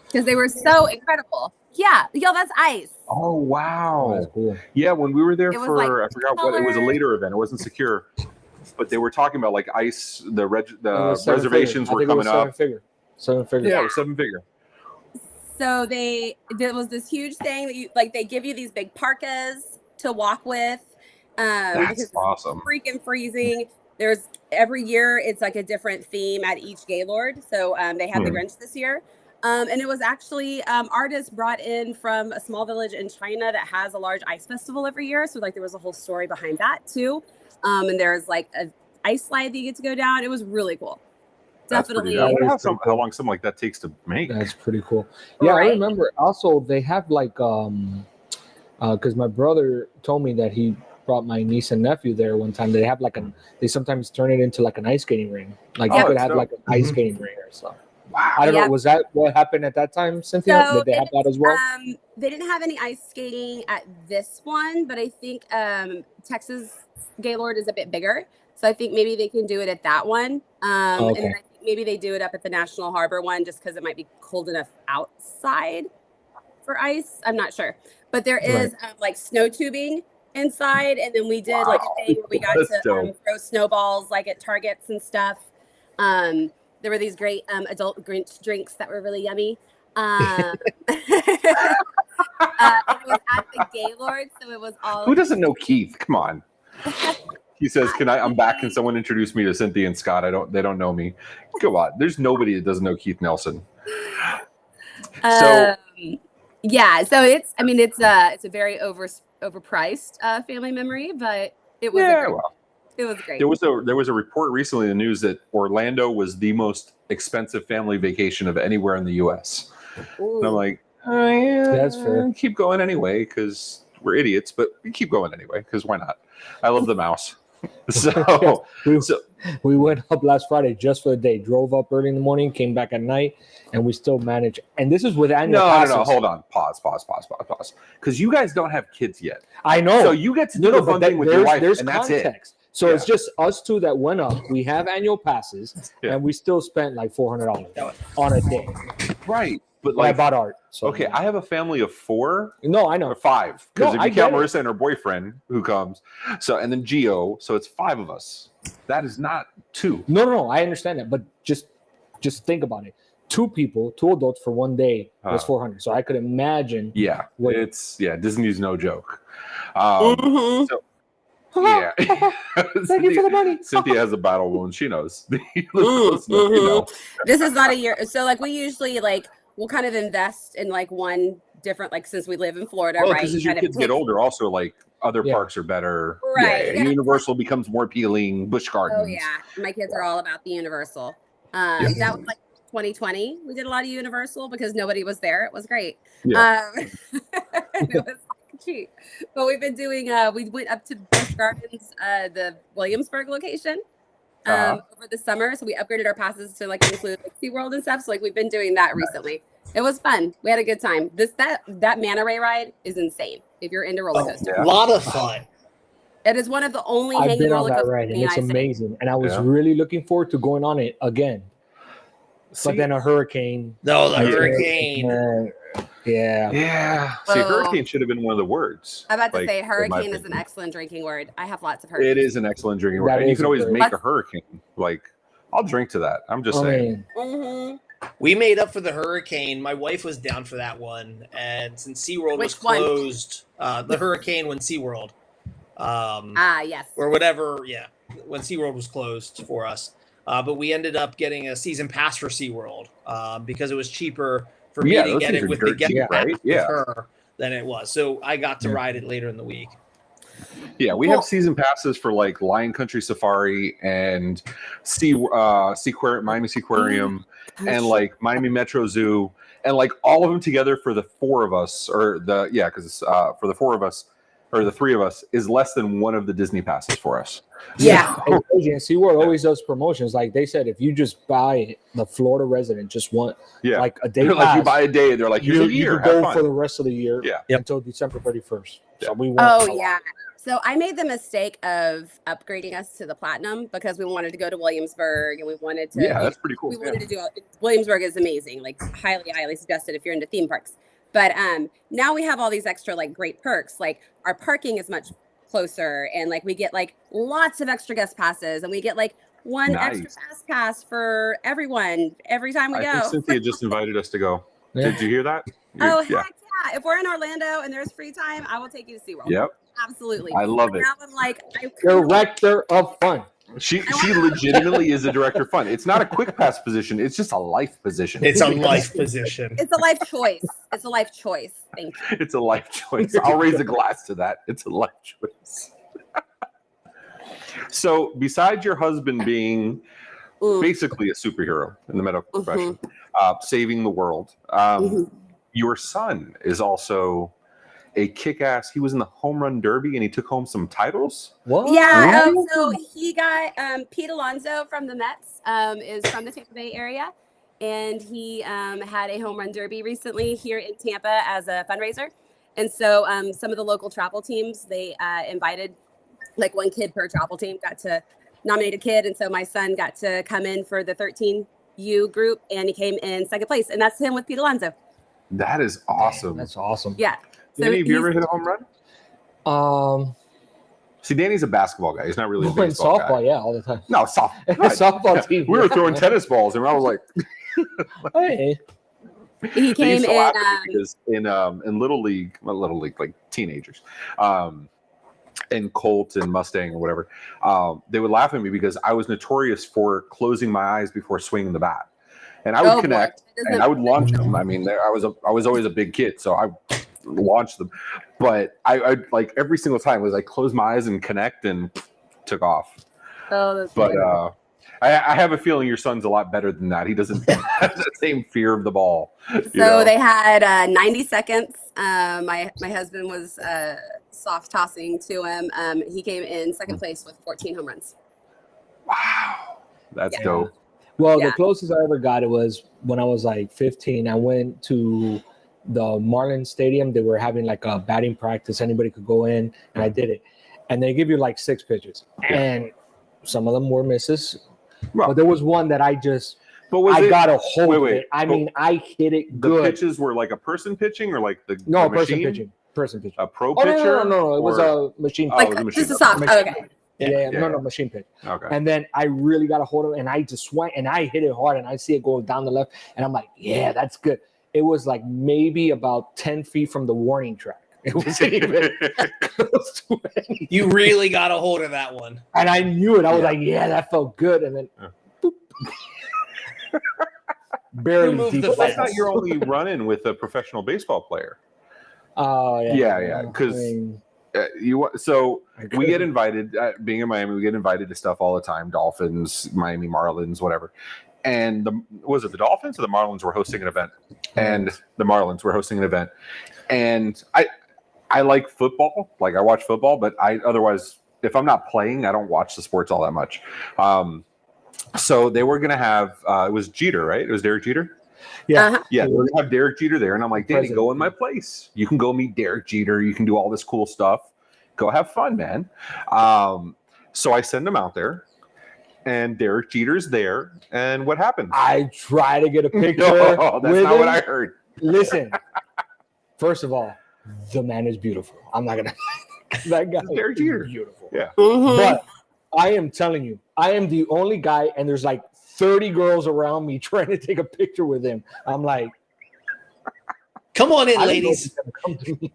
Speaker 6: Because they were so incredible. Yeah, that's ice.
Speaker 4: Oh wow.
Speaker 3: Oh, that's cool.
Speaker 4: Yeah, when we were there
Speaker 6: It was
Speaker 4: for
Speaker 6: like
Speaker 4: I forgot what it was, a later event. It wasn't secure, but they were talking about like ice. The reservations were coming up.
Speaker 3: 7 figure.
Speaker 4: Yeah, it was 7 figure.
Speaker 6: So there was this huge thing that they give you these big parkas to walk with.
Speaker 4: That's awesome.
Speaker 6: It's freaking freezing. There's every year it's like a different theme at each Gaylord. So they had the Grinch this year. And it was actually artists brought in from a small village in China that has a large ice festival every year. So like there was a whole story behind that too. And there's like an ice slide that you get to go down. It was really cool. Definitely.
Speaker 4: I wonder how long something like that takes to make.
Speaker 3: That's pretty cool. Yeah,
Speaker 6: Right.
Speaker 3: I remember. Also, they have like because my brother told me that he brought my niece and nephew there one time. They have they sometimes turn it into like an ice skating ring. Like you could have like an ice skating ring or something.
Speaker 4: Wow.
Speaker 3: I don't know. Was that what happened at that time, Cynthia?
Speaker 6: So
Speaker 3: Did they have that as well?
Speaker 6: They didn't have any ice skating at this one, but I think Texas Gaylord is a bit bigger. So I think maybe they can do it at that one. And then I think maybe they do it up at the National Harbor one just because it might be cold enough outside for ice. I'm not sure. But there is like snow tubing inside. And then we did like a thing where we got to throw snowballs like at Targets and stuff. There were these great adult Grinch drinks that were really yummy. And it was at the Gaylord, so it was all.
Speaker 4: Who doesn't know Keith? Come on. He says, I'm back. Can someone introduce me to Cynthia and Scott? They don't know me. Come on. There's nobody that doesn't know Keith Nelson. So it's a very overpriced family memory, but it was it was great. There was a report recently in the news that Orlando was the most expensive family vacation of anywhere in the U.S. And I'm like, oh, yeah,
Speaker 3: that's fair.
Speaker 4: Keep going anyway because we're idiots, but we keep going anyway because why not? I love the mouse.
Speaker 3: We went up last Friday just for the day. Drove up early in the morning, came back at night, and we still managed. And this is with annual passes.
Speaker 4: No. Hold on. Pause. Because you guys don't have kids yet.
Speaker 3: I know.
Speaker 4: So you get to do the fun thing with your wife,
Speaker 3: there's
Speaker 4: and that's
Speaker 3: context.
Speaker 4: it.
Speaker 3: So it's just us two that went up. We have annual passes, and we still spent like $400 on a day.
Speaker 4: Right. But
Speaker 3: I bought art. So.
Speaker 4: Okay, I have a family of 4.
Speaker 3: No, I know.
Speaker 4: Or 5. Because if you count Marissa
Speaker 3: it.
Speaker 4: and her boyfriend who comes, and then Gio, so it's 5 of us. That is not 2.
Speaker 3: No, I understand that, but just think about it. 2 adults for one day was $400. So I could imagine.
Speaker 4: Yeah, Disney's no joke. Yeah.
Speaker 3: Thank you for the money.
Speaker 4: Cynthia has a battle wound. She knows. You live close enough, you know.
Speaker 6: This is not a year. So like we usually like we'll kind of invest in like one different like since we live in Florida,
Speaker 4: Well,
Speaker 6: right?
Speaker 4: because as your
Speaker 6: Kind of
Speaker 4: kids get older, also like other parks are better.
Speaker 6: Right.
Speaker 4: Yeah,
Speaker 6: You gotta-
Speaker 4: Universal becomes more appealing. Busch Gardens.
Speaker 6: Oh yeah, my kids are all about the Universal. That was like 2020. We did a lot of Universal because nobody was there. It was great.
Speaker 4: Yeah.
Speaker 6: It was cheap. But we've been doing. We went up to Busch Gardens, the Williamsburg location, over the summer. So we upgraded our passes to like include like SeaWorld and stuff. So like we've been doing that recently. It was fun. We had a good time. That manta ray ride is insane. If you're into roller coasters,
Speaker 7: A lot of fun.
Speaker 6: it is one of the only
Speaker 3: I've
Speaker 6: hanging
Speaker 3: been on
Speaker 6: roller
Speaker 3: that
Speaker 6: coasters
Speaker 3: ride,
Speaker 6: in the
Speaker 3: and it's
Speaker 6: United States.
Speaker 3: amazing. And I was really looking forward to going on it again. But then a hurricane.
Speaker 7: No, the hurricane.
Speaker 3: Yeah.
Speaker 4: See, hurricane should have been one of the words.
Speaker 6: I'm about to
Speaker 4: like,
Speaker 6: say
Speaker 4: in my
Speaker 6: hurricane is an
Speaker 4: opinion.
Speaker 6: excellent drinking word. I have lots of
Speaker 4: It
Speaker 6: hurricanes.
Speaker 4: is an excellent drinking word.
Speaker 3: That
Speaker 4: And you
Speaker 3: is
Speaker 4: can always
Speaker 3: good.
Speaker 4: make a hurricane. Like, I'll drink to that. I'm just saying.
Speaker 7: We made up for the hurricane. My wife was down for that one, and since SeaWorld was
Speaker 6: Which one?
Speaker 7: closed, the hurricane when SeaWorld,
Speaker 6: yes,
Speaker 7: or whatever, when SeaWorld was closed for us. But we ended up getting a season pass for SeaWorld because it was cheaper for me to
Speaker 4: those
Speaker 7: get
Speaker 4: things
Speaker 7: it
Speaker 4: are
Speaker 7: with the
Speaker 4: dirt
Speaker 7: guest
Speaker 4: cheap, right?
Speaker 7: pass
Speaker 4: Yeah.
Speaker 7: with her than it was. So I got to ride it later in the week.
Speaker 4: Yeah, we have season passes for like Lion Country Safari and Miami Seaquarium and like Miami Metro Zoo and like all of them together for the four of us for the four of us or the three of us is less than one of the Disney passes for us.
Speaker 3: Yeah. And SeaWorld always does promotions. Like they said, if you just buy it, the Florida resident just want like a day
Speaker 4: They're
Speaker 3: pass.
Speaker 4: like you buy a day, they're like, here's a year.
Speaker 3: You
Speaker 4: Have
Speaker 3: go
Speaker 4: fun.
Speaker 3: for the rest of the year until December 31st. So we want
Speaker 6: Oh yeah. So I made the mistake of upgrading us to the platinum because we wanted to go to Williamsburg and we wanted to.
Speaker 4: Yeah, that's pretty cool.
Speaker 6: We wanted to do Williamsburg is amazing, like highly suggested if you're into theme parks. But now we have all these extra like great perks. Like our parking is much closer, and like we get like lots of extra guest passes, and we get like one extra fast pass for everyone every time we
Speaker 4: I
Speaker 6: go.
Speaker 4: think Cynthia just invited us to go.
Speaker 3: Yeah.
Speaker 4: Did you hear that?
Speaker 6: Oh heck yeah! If we're in Orlando and there's free time, I will take you to SeaWorld.
Speaker 4: Yep.
Speaker 6: Absolutely.
Speaker 4: I love
Speaker 6: But
Speaker 4: it.
Speaker 6: Now I'm like,
Speaker 3: director of fun.
Speaker 4: She legitimately is a director of fun. It's not a quick pass position. It's just a life position.
Speaker 7: It's a life position.
Speaker 6: It's a life choice. It's a life choice. Thank you.
Speaker 4: It's a life choice. I'll raise a glass to that. It's a life choice. So besides your husband being basically a superhero in the medical profession, saving the world, your son is also a kick-ass. He was in the home run derby and he took home some titles.
Speaker 3: What?
Speaker 6: Yeah. So he got Pete Alonso from the Mets is from the Tampa Bay area, and he had a home run derby recently here in Tampa as a fundraiser. And so some of the local travel teams, they invited like one kid per travel team, got to nominate a kid, and so my son got to come in for the 13U group, and he came in second place, and that's him with Pete Alonso.
Speaker 4: That is awesome.
Speaker 3: That's awesome.
Speaker 6: Yeah. So
Speaker 4: Danny, have you ever hit a home run? See, Danny's a basketball guy. He's not really a
Speaker 3: in
Speaker 4: baseball
Speaker 3: softball,
Speaker 4: guy.
Speaker 3: yeah, all the time.
Speaker 4: No, softball.
Speaker 3: Softball team.
Speaker 4: We were throwing tennis balls, and I was like,
Speaker 3: Hey.
Speaker 6: He
Speaker 4: they
Speaker 6: came
Speaker 4: used to laugh at me
Speaker 6: in.
Speaker 4: because in little league, like teenagers, and Colt and Mustang or whatever, they would laugh at me because I was notorious for closing my eyes before swinging the bat, and I would connect and I would launch them. I mean, I was always a big kid, so I launched them, but I like every single time was I closed my eyes and connect and took off.
Speaker 6: Oh, that's
Speaker 4: But I have a feeling your son's a lot better than that. He doesn't have the same fear of the ball.
Speaker 6: So they had 90 seconds. My husband was soft tossing to him. He came in second place with 14 home runs.
Speaker 4: Wow, that's dope.
Speaker 3: Well, the closest I ever got it was when I was like 15. I went to the Marlins Stadium. They were having like a batting practice. Anybody could go in, and I did it. And they give you like 6 pitches, and some of them were misses. But there was one that I just, got a hold of it. I mean, I hit it good.
Speaker 4: The pitches were like a person pitching or like the
Speaker 3: No,
Speaker 4: the
Speaker 3: person
Speaker 4: machine?
Speaker 3: pitching. Person pitching.
Speaker 4: A pro
Speaker 3: Oh,
Speaker 4: pitcher?
Speaker 3: no. It was
Speaker 4: or-
Speaker 3: a machine.
Speaker 4: Oh, it was a machine.
Speaker 6: Just a soft.
Speaker 3: Machine.
Speaker 6: Okay.
Speaker 3: Yeah, no, machine pitch.
Speaker 4: Okay.
Speaker 3: And then I really got a hold of it, and I just swung, and I hit it hard, and I see it go down the left, and I'm like, yeah, that's good. It was like maybe about 10 feet from the warning track. It wasn't even close to anything.
Speaker 7: You really got a hold of that one.
Speaker 3: And I knew it. I was like, yeah, that felt good. And then boop. Barely
Speaker 7: Remove
Speaker 3: deep.
Speaker 7: the
Speaker 4: But I thought
Speaker 7: fence.
Speaker 4: you're only running with a professional baseball player.
Speaker 3: Oh,
Speaker 4: Yeah, because we get invited. Being in Miami, we get invited to stuff all the time. Dolphins, Miami Marlins, whatever. And was it the Dolphins or the Marlins were hosting an event? And the Marlins were hosting an event. And I like football. Like I watch football, but otherwise, if I'm not playing, I don't watch the sports all that much. So they were going to have it was Jeter, right? It was Derek Jeter.
Speaker 3: Yeah.
Speaker 4: Yeah, we're gonna have Derek Jeter there, and I'm like, Danny, go in my place. You can go meet Derek Jeter. You can do all this cool stuff. Go have fun, man. So I send him out there, and Derek Jeter's there. And what happens?
Speaker 3: I try to get a picture.
Speaker 4: No, that's
Speaker 3: with
Speaker 4: not
Speaker 3: him.
Speaker 4: what I heard.
Speaker 3: Listen, first of all, the man is beautiful. I'm not gonna. That guy
Speaker 4: Derek Jeter.
Speaker 3: Beautiful.
Speaker 4: Yeah.
Speaker 3: But I am telling you, I am the only guy, and there's like 30 girls around me trying to take a picture with him. I'm like,
Speaker 7: come on in,
Speaker 3: I don't know if
Speaker 7: ladies.
Speaker 3: he's gonna come to me.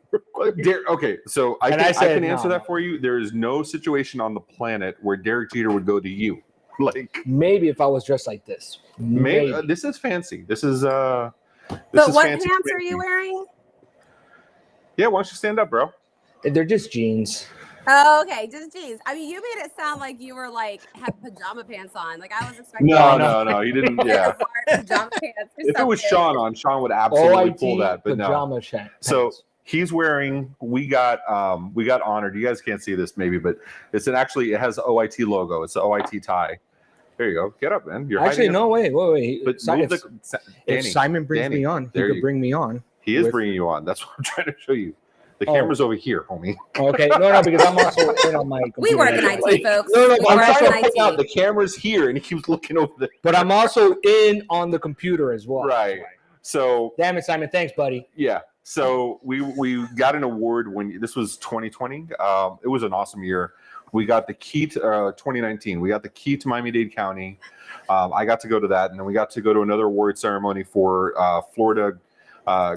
Speaker 4: Okay, so I
Speaker 3: And
Speaker 4: can,
Speaker 3: I said,
Speaker 4: I can answer
Speaker 3: no.
Speaker 4: that for you. There is no situation on the planet where Derek Jeter would go to you. Like
Speaker 3: Maybe if I was dressed like this.
Speaker 4: maybe
Speaker 3: Maybe.
Speaker 4: this is fancy. This is
Speaker 6: But
Speaker 4: is
Speaker 6: what
Speaker 4: fancy
Speaker 6: pants are
Speaker 4: fancy.
Speaker 6: you wearing?
Speaker 4: Yeah, why don't you stand up, bro?
Speaker 3: They're just jeans.
Speaker 6: Oh, okay, just jeans. I mean, you made it sound like you were like had pajama pants on. Like I was expecting.
Speaker 4: No, he didn't. Yeah.
Speaker 6: Pajama pants. Or
Speaker 4: If it was
Speaker 6: something.
Speaker 4: Sean on, Sean would absolutely
Speaker 3: OIT
Speaker 4: pull that, but no.
Speaker 3: pajama pants.
Speaker 4: So he's wearing. We got honored. You guys can't see this maybe, but it has the OIT logo. It's the OIT tie. There you go. Get up, man. You're
Speaker 3: Actually,
Speaker 4: hiding
Speaker 3: no, wait.
Speaker 4: But
Speaker 3: Simon,
Speaker 4: move
Speaker 3: if
Speaker 4: Danny,
Speaker 3: Simon brings
Speaker 4: Danny,
Speaker 3: me on, he
Speaker 4: there
Speaker 3: could
Speaker 4: you-
Speaker 3: bring me on.
Speaker 4: He is
Speaker 3: with-
Speaker 4: bringing you on. That's what I'm trying to show you. The
Speaker 3: Oh.
Speaker 4: camera's over here, homie.
Speaker 3: Okay, no, because I'm also in on my computer.
Speaker 6: We work in IT,
Speaker 4: Like,
Speaker 6: folks.
Speaker 4: No,
Speaker 6: We
Speaker 4: but I'm
Speaker 6: work
Speaker 4: trying to
Speaker 6: in
Speaker 4: point out
Speaker 6: IT.
Speaker 4: the camera's here, and he keeps looking over there.
Speaker 3: But I'm also in on the computer as well.
Speaker 4: Right. So
Speaker 3: Damn it, Simon. Thanks, buddy.
Speaker 4: yeah. So we got an award when this was 2020. It was an awesome year. We got the key to 2019. We got the key to Miami-Dade County. I got to go to that, and then we got to go to another award ceremony for Florida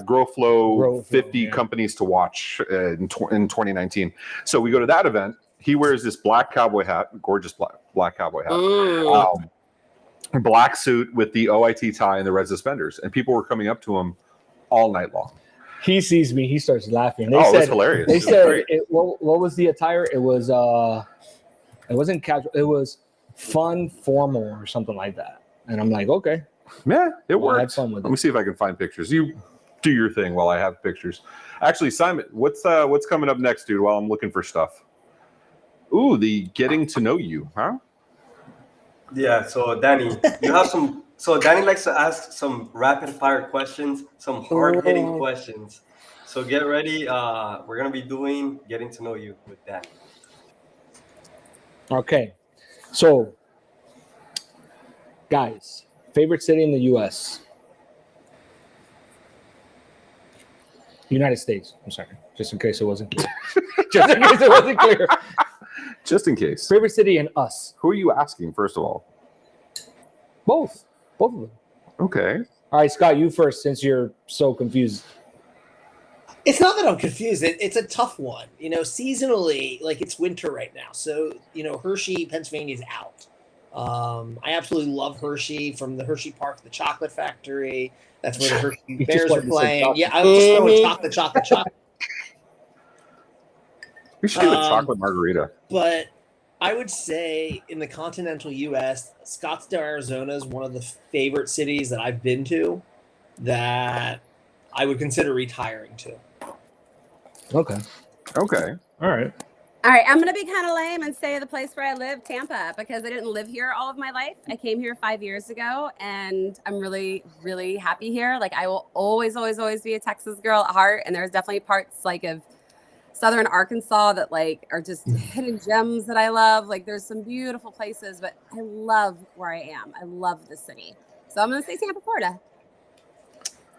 Speaker 4: Grow Flow 50 companies to watch in 2019. So we go to that event. He wears this black cowboy hat, gorgeous black cowboy hat, black suit with the OIT tie and the red suspenders, and people were coming up to him all night long.
Speaker 3: He sees me. He starts laughing. They
Speaker 4: It
Speaker 3: said,
Speaker 4: was hilarious.
Speaker 3: They
Speaker 4: It was
Speaker 3: said,
Speaker 4: great.
Speaker 3: what was the attire? It was it wasn't casual. It was fun, formal, or something like that. And I'm like, okay.
Speaker 4: Yeah, it
Speaker 3: Well, I had
Speaker 4: worked.
Speaker 3: fun with
Speaker 4: Let
Speaker 3: it.
Speaker 4: me see if I can find pictures. You do your thing while I have pictures. Actually, Simon, what's coming up next, dude? While I'm looking for stuff. Ooh, the getting to know you, huh?
Speaker 5: Yeah, so Danny, you have some. So Danny likes to ask some rapid fire questions, some hard hitting questions. So get ready. We're gonna be doing getting to know you with Danny.
Speaker 3: Okay. So, guys, favorite city in the U.S. United States. I'm sorry, just in case it wasn't clear. Just in case it wasn't clear.
Speaker 4: Just in case.
Speaker 3: Favorite city in us.
Speaker 4: Who are you asking, first of all?
Speaker 3: Both of them.
Speaker 4: Okay.
Speaker 3: All right, Scott, you first, since you're so confused.
Speaker 7: It's not that I'm confused. It's a tough one. You know, seasonally, like it's winter right now. So, you know, Hershey, Pennsylvania is out. I absolutely love Hershey, from the Hershey Park to the Chocolate Factory. That's where the Hershey
Speaker 3: You just
Speaker 7: Bears are
Speaker 3: wanted to say
Speaker 7: playing.
Speaker 3: chocolate.
Speaker 7: Yeah, I was just throwing chocolate.
Speaker 4: We should do a chocolate margarita.
Speaker 7: But I would say in the continental U.S., Scottsdale, Arizona is one of the favorite cities that I've been to that I would consider retiring to.
Speaker 3: Okay.
Speaker 4: Okay.
Speaker 3: All right.
Speaker 6: All right, I'm gonna be kind of lame and say the place where I live, Tampa, because I didn't live here all of my life. I came here 5 years ago, and I'm really, really happy here. Like I will always be a Texas girl at heart, and there's definitely parts like of Southern Arkansas that like are just hidden gems that I love. Like there's some beautiful places, but I love where I am. I love the city, so I'm gonna say Tampa, Florida.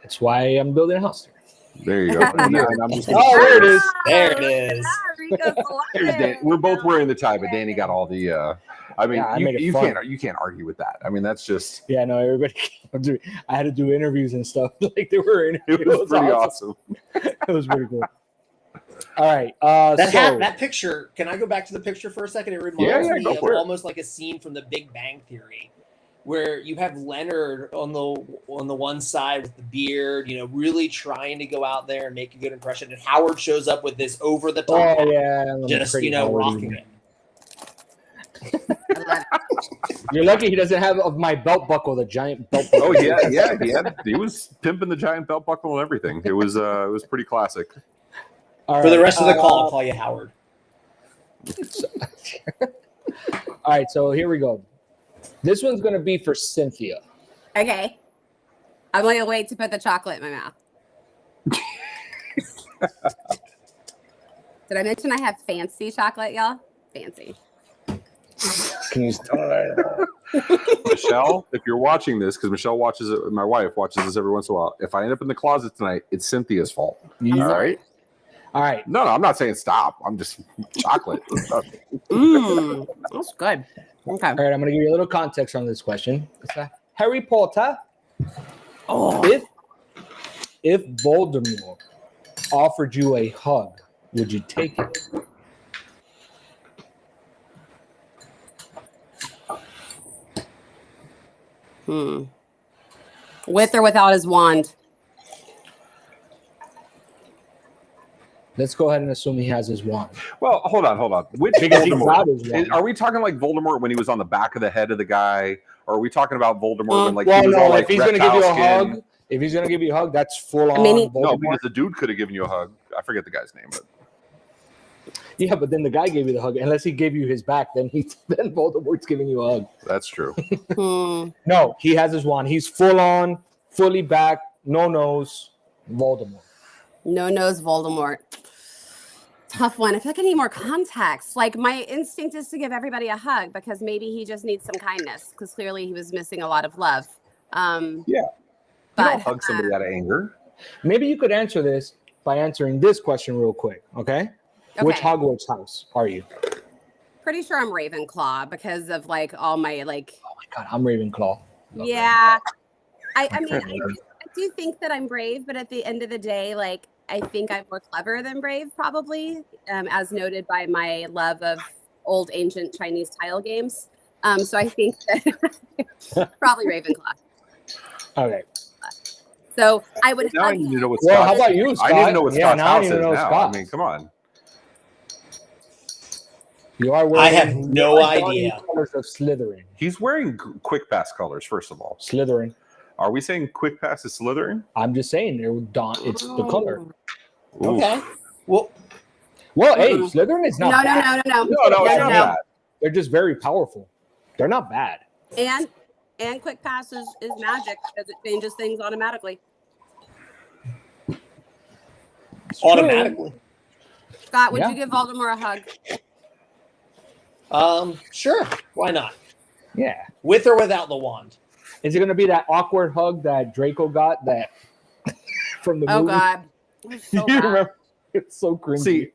Speaker 3: That's why I'm building a house there.
Speaker 4: There you go. And I'm just gonna-
Speaker 3: Oh, there it is.
Speaker 7: There it is.
Speaker 6: Rico's
Speaker 4: Here's Dan. We're both wearing the tie, but Danny got all the. I mean,
Speaker 3: Yeah, I made it
Speaker 4: you
Speaker 3: fun.
Speaker 4: can't argue with that. I mean, that's just.
Speaker 3: Yeah, no, everybody. I had to do interviews and stuff. Like they were interviews.
Speaker 4: It was pretty awesome.
Speaker 3: It was pretty cool. All right.
Speaker 7: That picture. Can I go back to the picture for a second? It reminds me
Speaker 4: go
Speaker 7: of
Speaker 4: for it.
Speaker 7: almost like a scene from The Big Bang Theory, where you have Leonard on the one side with the beard, really trying to go out there and make a good impression, and Howard shows up with this over the top, just rocking it.
Speaker 3: You're lucky he doesn't have my belt buckle, the giant belt buckle.
Speaker 4: Oh yeah. He was pimping the giant belt buckle and everything. It was pretty classic.
Speaker 7: For the rest of the call, I'll call you Howard.
Speaker 3: All right, so here we go. This one's going to be for Cynthia.
Speaker 6: Okay. I'm going to wait to put the chocolate in my mouth. Did I mention I have fancy chocolate, y'all? Fancy.
Speaker 3: Can you
Speaker 4: Michelle, if you're watching this, because Michelle watches it, my wife watches this every once in a while. If I end up in the closet tonight, it's Cynthia's fault. All right.
Speaker 3: All right.
Speaker 4: No, I'm not saying stop. I'm just chocolate.
Speaker 6: That's good. Okay.
Speaker 3: All right, I'm going to give you a little context on this question. Harry Potter.
Speaker 6: Oh.
Speaker 3: If Voldemort offered you a hug, would you take it?
Speaker 6: With or without his wand?
Speaker 3: Let's go ahead and assume he has his wand.
Speaker 4: Well, hold on. Which
Speaker 3: Because he got
Speaker 4: Voldemort?
Speaker 3: his wand.
Speaker 4: Are we talking like Voldemort when he was on the back of the head of the guy? Or are we talking about Voldemort when like
Speaker 3: well,
Speaker 4: he was
Speaker 3: no,
Speaker 4: all like
Speaker 3: if he's going to give you a
Speaker 4: reptile
Speaker 3: hug, if he's going to give you a hug, that's full on.
Speaker 6: mean,
Speaker 4: No, because the dude could have given you a hug. I forget the guy's name, but
Speaker 3: yeah, but then the guy gave you the hug. Unless he gave you his back, then Voldemort's giving you a hug.
Speaker 4: that's true.
Speaker 3: No, he has his wand. He's full on, fully back, no nose, Voldemort.
Speaker 6: No nose Voldemort. Tough one. I feel like I need more context. Like, my instinct is to give everybody a hug because maybe he just needs some kindness because clearly he was missing a lot of love.
Speaker 4: You
Speaker 6: But
Speaker 4: don't hug somebody out of anger.
Speaker 3: Maybe you could answer this by answering this question real quick, okay? Which Hogwarts house are you?
Speaker 6: pretty sure I'm Ravenclaw because of like all my like.
Speaker 3: Oh my god, I'm Ravenclaw.
Speaker 6: Yeah, I mean, I do think that I'm brave, but at the end of the day, like I think I'm more clever than brave, probably, as noted by my love of old ancient Chinese tile games. So I think that probably Ravenclaw.
Speaker 3: Okay.
Speaker 6: So I would.
Speaker 4: Now I need to know what
Speaker 3: Well,
Speaker 4: Scott's-
Speaker 3: how about you, Scott?
Speaker 4: I need to know what
Speaker 3: Yeah,
Speaker 4: Scott's
Speaker 3: now I
Speaker 4: house
Speaker 3: need
Speaker 4: is
Speaker 3: to know
Speaker 4: now.
Speaker 3: Scott's.
Speaker 4: I mean, come on.
Speaker 3: You are wearing.
Speaker 7: I have no idea.
Speaker 3: Colors of Slytherin.
Speaker 4: He's wearing Quickpass colors, first of all.
Speaker 3: Slytherin.
Speaker 4: Are we saying Quickpass is Slytherin?
Speaker 3: I'm just saying, it's the color.
Speaker 4: Ooh.
Speaker 7: Okay. Well,
Speaker 3: hey, Slytherin is not bad.
Speaker 6: No,
Speaker 4: it's not bad.
Speaker 3: They're just very powerful. They're not bad.
Speaker 6: And Quickpass is magic because it changes things automatically.
Speaker 7: automatically.
Speaker 6: Scott, would
Speaker 3: Yeah.
Speaker 6: you give Voldemort a hug?
Speaker 7: Sure. Why not?
Speaker 3: Yeah.
Speaker 7: With or without the wand?
Speaker 3: Is it going to be that awkward hug that Draco got that from the
Speaker 6: Oh
Speaker 3: movie?
Speaker 6: God, it was so
Speaker 3: You
Speaker 6: bad.
Speaker 3: remember? It's so cringy.
Speaker 4: See,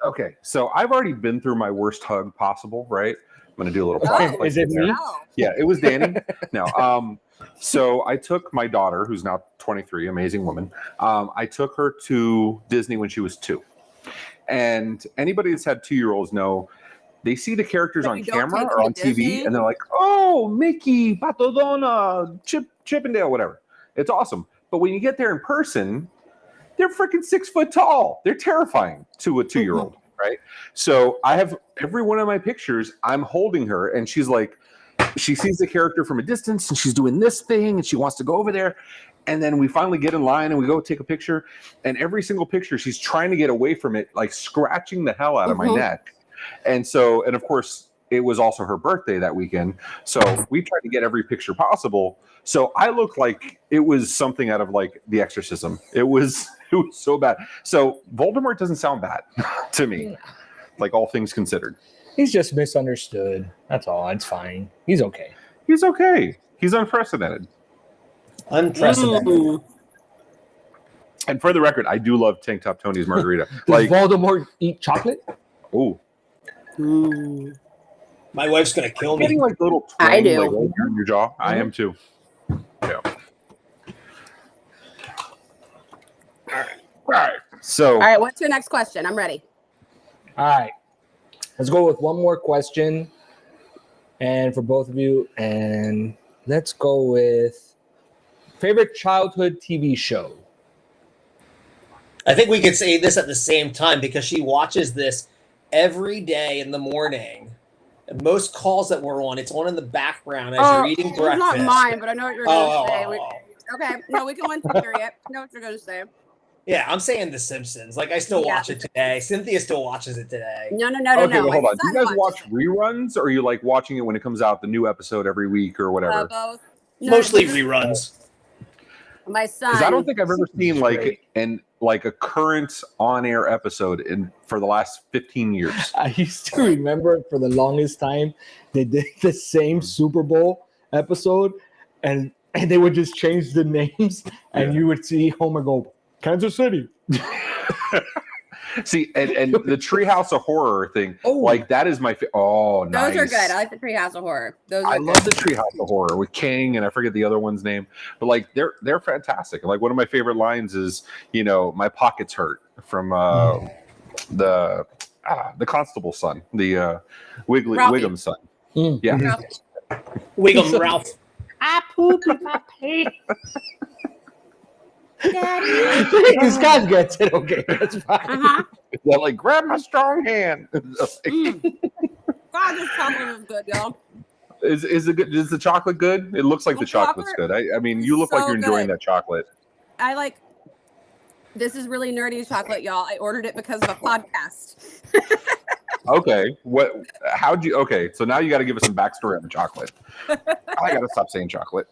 Speaker 4: okay, so I've already been through my worst hug possible, right? I'm gonna do a little product
Speaker 3: Is it
Speaker 4: placement there.
Speaker 3: me?
Speaker 6: No.
Speaker 4: Yeah, it was Danny. No, so I took my daughter, who's now 23, amazing woman. I took her to Disney when she was 2, and anybody that's had 2-year-olds know they see the characters
Speaker 6: But
Speaker 4: on
Speaker 6: you don't
Speaker 4: camera
Speaker 6: take
Speaker 4: or
Speaker 6: them
Speaker 4: on
Speaker 6: to
Speaker 4: TV,
Speaker 6: Disney?
Speaker 4: and they're like, "Oh, Mickey, Pato Donald, Chippendale, whatever." It's awesome, but when you get there in person, they're freaking 6 foot tall. They're terrifying to a 2-year-old, right? So I have every one of my pictures, I'm holding her, and she's like, she sees the character from a distance, and she's doing this thing, and she wants to go over there. And then we finally get in line, and we go take a picture. And every single picture, she's trying to get away from it, like scratching the hell out of my neck. And so, and of course, it was also her birthday that weekend. So we tried to get every picture possible. So I look like it was something out of like The Exorcism. It was so bad. So Voldemort doesn't sound bad to me, like all things considered.
Speaker 3: He's just misunderstood. That's all. It's fine. He's okay.
Speaker 4: He's okay. He's unprecedented.
Speaker 7: Unprecedented.
Speaker 4: And for the record, I do love Tank Top Tony's margarita.
Speaker 3: Does
Speaker 4: Like,
Speaker 3: Voldemort eat chocolate?
Speaker 4: ooh,
Speaker 7: My wife's gonna kill me.
Speaker 4: getting like little twang,
Speaker 6: I do.
Speaker 4: like right here in your jaw. I am too. Yeah. All right. So,
Speaker 6: All right, what's your next question? I'm ready.
Speaker 3: All right. Let's go with one more question. And for both of you, and let's go with favorite childhood TV show.
Speaker 7: I think we could say this at the same time because she watches this every day in the morning. And most calls that we're on, it's on in the background as you're eating breakfast.
Speaker 6: It's not mine, but I know what you're going to say.
Speaker 7: Oh.
Speaker 6: Okay, no, we can win to hear it. I know what you're going to say.
Speaker 7: Yeah, I'm saying The Simpsons. Like, I still watch it today. Cynthia still watches it today.
Speaker 6: No.
Speaker 4: okay, well, hold
Speaker 6: My
Speaker 4: on. Do you
Speaker 6: son
Speaker 4: guys watch reruns, or are you like watching it when it comes out, the new episode every week or whatever?
Speaker 6: Both.
Speaker 7: Mostly reruns.
Speaker 6: My son.
Speaker 4: Because I don't think I've ever seen like a current on-air episode for the last 15 years.
Speaker 3: I used to remember for the longest time they did the same Super Bowl episode, and they would just change the names, and you would see Homer go, Kansas City.
Speaker 4: See, and the Treehouse of Horror thing, like that is my nice.
Speaker 6: Those are good. I like the Treehouse of Horror.
Speaker 4: I love the Treehouse of Horror with King, and I forget the other one's name, but like they're fantastic. Like one of my favorite lines is, my pockets hurt from the Constable's son, the Wiggum's son. Yeah,
Speaker 7: Wiggum Ralph.
Speaker 6: I poop in my pants. Daddy.
Speaker 3: This guy gets it. Okay, that's fine.
Speaker 4: They're like, grab my strong hand.
Speaker 6: God, this chocolate is good, y'all.
Speaker 4: Is it good? Is the chocolate good? It looks like the chocolate's good. I mean, you look like you're enjoying that chocolate.
Speaker 6: This is really nerdy chocolate, y'all. I ordered it because of a podcast.
Speaker 4: Okay. Okay, so now you got to give us some backstory on the chocolate. I got to stop saying chocolate.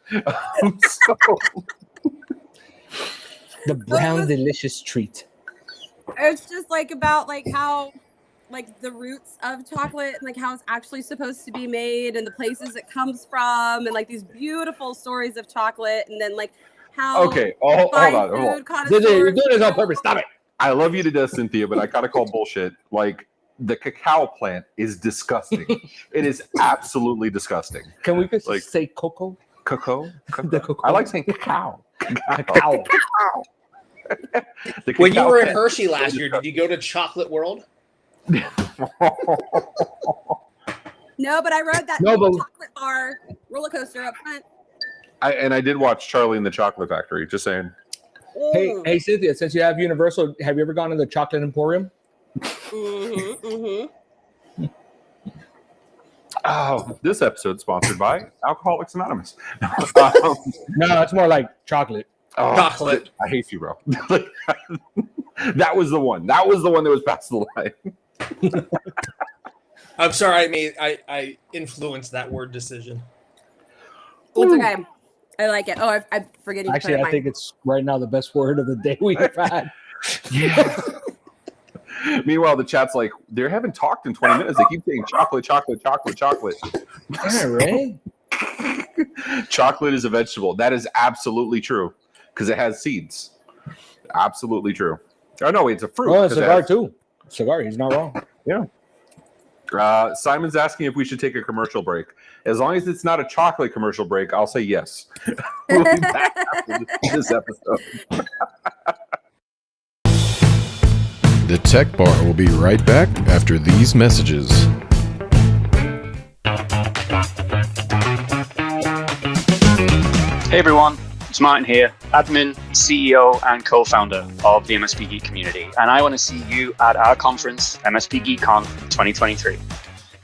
Speaker 3: The brown delicious treat.
Speaker 6: It's just like about like how like the roots of chocolate and like how it's actually supposed to be made and the places it comes from and like these beautiful stories of chocolate and then like how
Speaker 4: hold on.
Speaker 3: You're doing this on purpose. Stop it.
Speaker 4: I love you to death, Cynthia, but I gotta call bullshit. Like the cacao plant is disgusting. It is absolutely disgusting.
Speaker 3: Can we just say cocoa?
Speaker 4: Cocoa?
Speaker 3: The cocoa.
Speaker 4: I like saying cacao.
Speaker 3: Cacao.
Speaker 7: When you were in Hershey last year, did you go to Chocolate World?
Speaker 6: No, but I rode that chocolate bar roller coaster up front.
Speaker 4: I did watch Charlie and the Chocolate Factory. Just saying.
Speaker 3: Hey, Cynthia, since you have Universal, have you ever gone to the Chocolate Emporium?
Speaker 4: Oh, this episode's sponsored by Alcoholics Anonymous.
Speaker 3: No, it's more like chocolate.
Speaker 7: Chocolate.
Speaker 4: I hate you, bro. That was the one. That was the one that was past the line.
Speaker 7: I'm sorry. I influenced that word decision.
Speaker 6: It's okay. I like it. Oh, I'm forgetting.
Speaker 3: Actually, I think it's right now the best word of the day we've had.
Speaker 4: Yeah. Meanwhile, the chat's like, they haven't talked in 20 minutes. They keep saying chocolate, chocolate, chocolate, chocolate.
Speaker 3: Yeah, right?
Speaker 4: Chocolate is a vegetable. That is absolutely true because it has seeds. Absolutely true. Oh, no, it's a fruit.
Speaker 3: Oh, a cigar too. Cigar, he's not wrong.
Speaker 4: Yeah. Simon's asking if we should take a commercial break. As long as it's not a chocolate commercial break, I'll say yes. We'll be back after this episode.
Speaker 9: The Tech Bar will be right back after these messages.
Speaker 2: Hey everyone, it's Martin here, admin, CEO, and co-founder of the MSP Geek community, and I want to see you at our conference, MSP GeekCon 2023.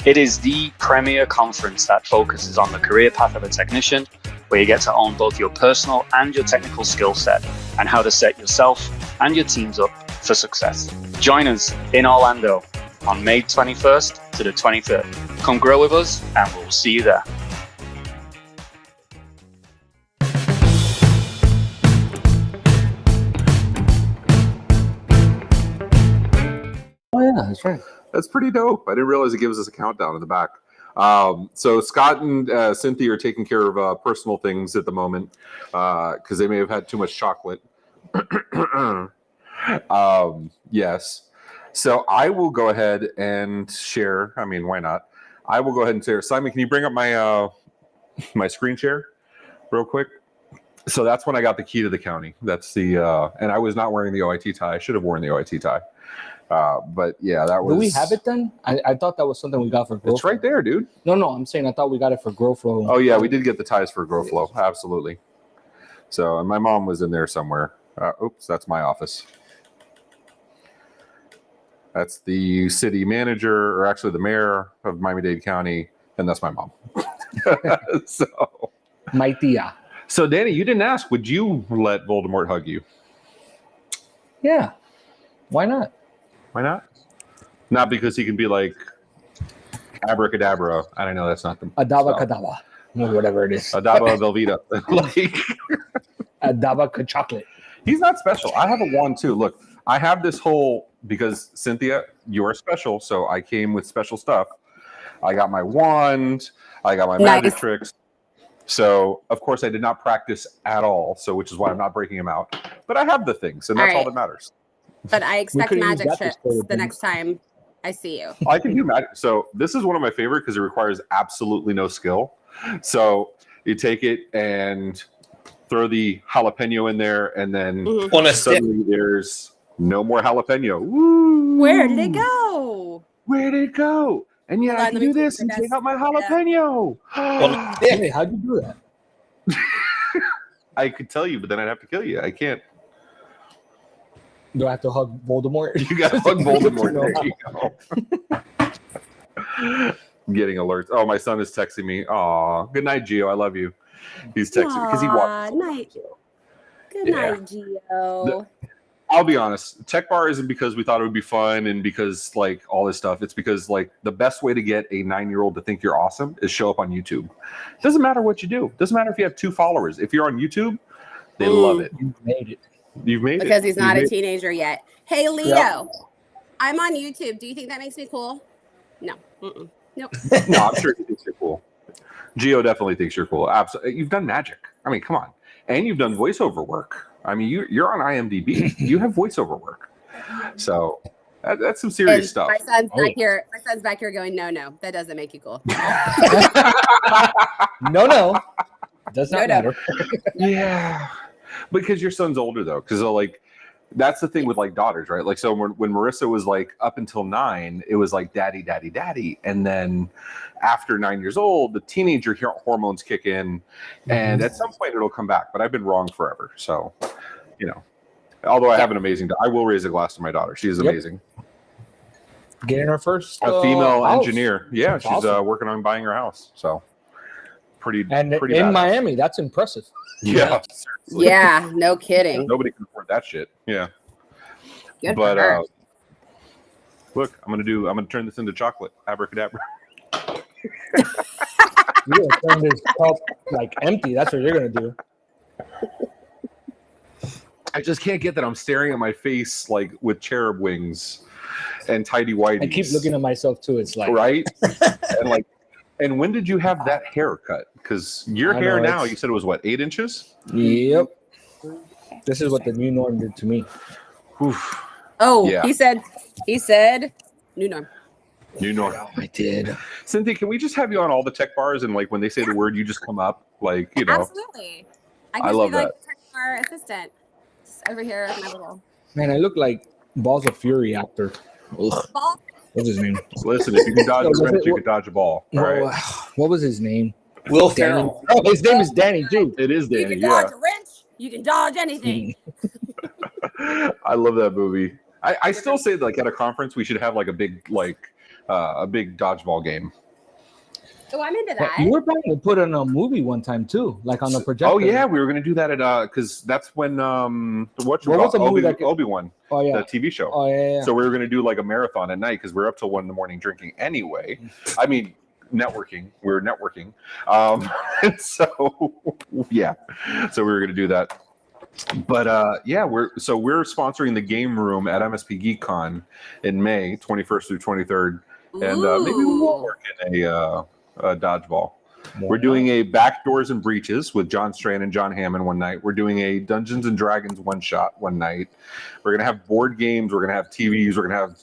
Speaker 2: It is the premier conference that focuses on the career path of a technician, where you get to own both your personal and your technical skill set, and how to set yourself and your teams up for success. Join us in Orlando on May 21st to the 23rd. Come grow with us, and we'll see you there.
Speaker 3: Oh, yeah, that's right.
Speaker 4: That's pretty dope. I didn't realize it gives us a countdown in the back. So Scott and Cynthia are taking care of personal things at the moment because they may have had too much chocolate. Yes. So I will go ahead and share. I mean, why not? I will go ahead and share. Simon, can you bring up my my screen share real quick? So that's when I got the key to the county. That's the and I was not wearing the OIT tie. I should have worn the OIT tie. But yeah, that was.
Speaker 3: Do we have it then? I thought that was something we got for Grow
Speaker 4: It's
Speaker 3: Flow.
Speaker 4: right there, dude.
Speaker 3: No, I'm saying I thought we got it for Grow Flow.
Speaker 4: Oh yeah, we did get the ties for Grow Flow. Absolutely. So, and my mom was in there somewhere. Oops, that's my office. That's the city manager, or actually the mayor of Miami-Dade County, and that's my mom. So,
Speaker 3: My tia.
Speaker 4: so Danny, you didn't ask. Would you let Voldemort hug you?
Speaker 3: Yeah. Why not?
Speaker 4: Why not? Not because he can be like abracadabra. I don't know. That's not the
Speaker 3: Adava
Speaker 4: spell.
Speaker 3: Kadava. Or whatever it is.
Speaker 4: Adaba Velveeta. Like
Speaker 3: Adava Chocolate.
Speaker 4: he's not special. I have a wand too. Look, I have this whole because Cynthia, you're special, so I came with special stuff. I got my wand. I got my magic tricks. So of course I did not practice at all. So which is why I'm not breaking them out. But I have the things, and that's all that matters.
Speaker 6: But I expect
Speaker 3: could've
Speaker 6: magic
Speaker 3: used that
Speaker 6: tricks
Speaker 3: to stay with
Speaker 6: the
Speaker 3: them.
Speaker 6: next time I see you.
Speaker 4: I can do magic. So this is one of my favorite because it requires absolutely no skill. So you take it and throw the jalapeno in there, and then
Speaker 7: On a stick.
Speaker 4: suddenly there's no more jalapeno. Woo!
Speaker 6: Where did it go?
Speaker 4: Where did it go? And yet
Speaker 6: Hold
Speaker 4: I
Speaker 6: on,
Speaker 4: can
Speaker 6: let me
Speaker 4: do
Speaker 6: check
Speaker 4: this
Speaker 6: your
Speaker 4: and take
Speaker 6: desk.
Speaker 4: out my jalapeno.
Speaker 7: On a stick.
Speaker 3: Hey, how'd you do that?
Speaker 4: I could tell you, but then I'd have to kill you. I can't.
Speaker 3: Do I have to hug Voldemort?
Speaker 4: You got to hug Voldemort. There you go. I'm getting alerts. Oh, my son is texting me. Aw, good night, Gio. I love you. He's texting me because he watched.
Speaker 6: Night. Good night, Gio.
Speaker 4: I'll be honest. Tech Bar isn't because we thought it would be fun and because like all this stuff. It's because like the best way to get a 9-year-old to think you're awesome is show up on YouTube. Doesn't matter what you do. Doesn't matter if you have 2 followers. If you're on YouTube, they love it.
Speaker 3: You made it.
Speaker 4: You've made it.
Speaker 6: Because he's not
Speaker 4: You've
Speaker 6: a teenager yet. Hey, Leo, I'm on YouTube. Do you think that makes me cool? No. Mm-mm. Nope.
Speaker 4: No, I'm sure he thinks you're cool. Gio definitely thinks you're cool. Absolutely. You've done magic. I mean, come on. And you've done voiceover work. I mean, you're on IMDb. You have voiceover work. So that's some serious
Speaker 6: And
Speaker 4: stuff.
Speaker 6: My son's back here. My son's back here going, no, that doesn't make you cool.
Speaker 3: No. Does not
Speaker 6: No.
Speaker 3: matter.
Speaker 4: Yeah. Because your son's older though. Because like that's the thing with like daughters, right? Like so when Marissa was like up until 9, it was like daddy, daddy, daddy. And then after 9 years old, the teenager hormones kick in, and at some point it'll come back. But I've been wrong forever. So, you know, although I have an amazing, I will raise a glass to my daughter. She is amazing.
Speaker 3: Getting her first
Speaker 4: A female
Speaker 3: house.
Speaker 4: engineer. Yeah,
Speaker 3: That's
Speaker 4: she's
Speaker 3: awesome.
Speaker 4: working on buying her house. So pretty
Speaker 3: And
Speaker 4: pretty
Speaker 3: in
Speaker 4: badass.
Speaker 3: Miami, that's impressive.
Speaker 4: Yeah. seriously.
Speaker 6: Yeah, no kidding.
Speaker 4: Nobody can afford that shit. Yeah.
Speaker 6: Good
Speaker 4: But
Speaker 6: for her.
Speaker 4: look, I'm gonna turn this into chocolate. Abracadabra.
Speaker 3: You're gonna turn this cup like empty. That's what you're gonna do.
Speaker 4: I just can't get that I'm staring at my face like with cherub wings and tidy whities.
Speaker 3: I keep looking at myself too. It's like
Speaker 4: right. And when did you have that haircut? Because your
Speaker 3: I
Speaker 4: hair
Speaker 3: know,
Speaker 4: now,
Speaker 3: it's-
Speaker 4: you said it was what, 8 inches?
Speaker 3: Yep. This is what the new norm did to me.
Speaker 4: Oof.
Speaker 6: Oh,
Speaker 4: yeah.
Speaker 6: he said, new norm.
Speaker 4: New normal.
Speaker 3: I did.
Speaker 4: Cynthia, can we just have you on all the tech bars and like when they say the word, you just come up, like you know?
Speaker 6: Absolutely. I
Speaker 4: I
Speaker 6: can
Speaker 4: love
Speaker 6: be like
Speaker 4: that.
Speaker 6: tech bar assistant. Just over here with my little
Speaker 3: Man, I look like Balls of Fury actor. Ugh.
Speaker 6: ball.
Speaker 3: What's his name?
Speaker 4: Listen, if you can dodge
Speaker 3: No,
Speaker 4: a
Speaker 3: was
Speaker 4: wrench,
Speaker 3: it-
Speaker 4: you can dodge a ball. All right.
Speaker 3: What was his name?
Speaker 7: Will
Speaker 3: Danny.
Speaker 7: Ferrell.
Speaker 3: Oh, his name is Danny too.
Speaker 4: It is
Speaker 6: You
Speaker 4: Danny.
Speaker 6: can
Speaker 4: Yeah.
Speaker 6: dodge a wrench. You can dodge anything.
Speaker 4: I love that movie. I still say like at a conference we should have like a big dodgeball game.
Speaker 6: So I'm into
Speaker 3: But
Speaker 6: that.
Speaker 3: you were planning to put on a movie one time too, like on the projector.
Speaker 4: Oh yeah, we were gonna do that at because that's when
Speaker 3: What was the movie that-
Speaker 4: Obi-Wan,
Speaker 3: Oh yeah.
Speaker 4: the TV show.
Speaker 3: Oh yeah.
Speaker 4: So we were gonna do like a marathon at night because we're up till 1 a.m. drinking anyway. I mean networking. We were networking. And so yeah. So we were gonna do that. But yeah, we're sponsoring the game room at MSP GeekCon in May 21st through 23rd. And maybe we will work in a dodgeball. We're doing a Backdoors and Breaches with John Strand and John Hammond one night. We're doing a Dungeons and Dragons one shot one night. We're gonna have board games. We're gonna have TVs. We're gonna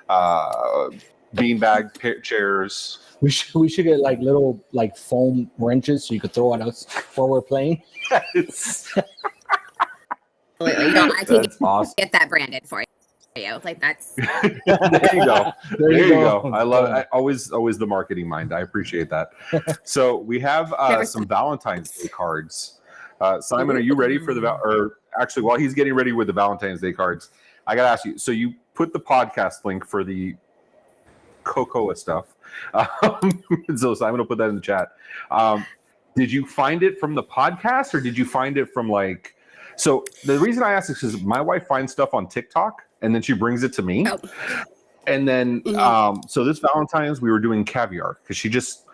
Speaker 4: have beanbag chairs.
Speaker 3: We should get like little like foam wrenches so you could throw at us while we're playing.
Speaker 6: Absolutely. No, I can
Speaker 4: That's awesome.
Speaker 6: get that branded for you. Like that's
Speaker 4: There you go. There you go. I love it. I always the marketing mind. I appreciate that. So we have some Valentine's Day cards. Simon, are you ready for or actually while he's getting ready with the Valentine's Day cards, I gotta ask you. So you put the podcast link for the cocoa stuff. So Simon will put that in the chat. Did you find it from the podcast or did you find it from like? So the reason I ask is because my wife finds stuff on TikTok and then she brings it to me. Oh. And then, so this Valentine's, we were doing caviar because she just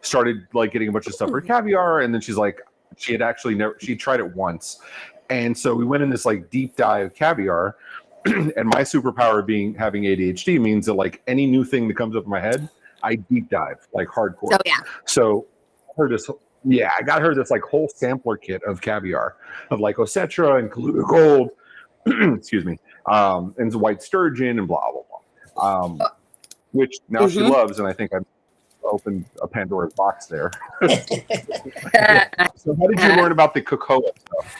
Speaker 4: started like getting a bunch of stuff for caviar. And then she's like, she had actually she tried it once. And so we went in this like deep dive caviar. And my superpower being having ADHD means that like any new thing that comes up in my head, I deep dive like hardcore.
Speaker 6: Oh, yeah.
Speaker 4: So I got her this like whole sampler kit of caviar of like Osetra and Kaluga Gold, excuse me, and white sturgeon and blah, blah, blah. Which now she loves. And I think I've opened a Pandora's box there. So how did you learn about the cocoa stuff?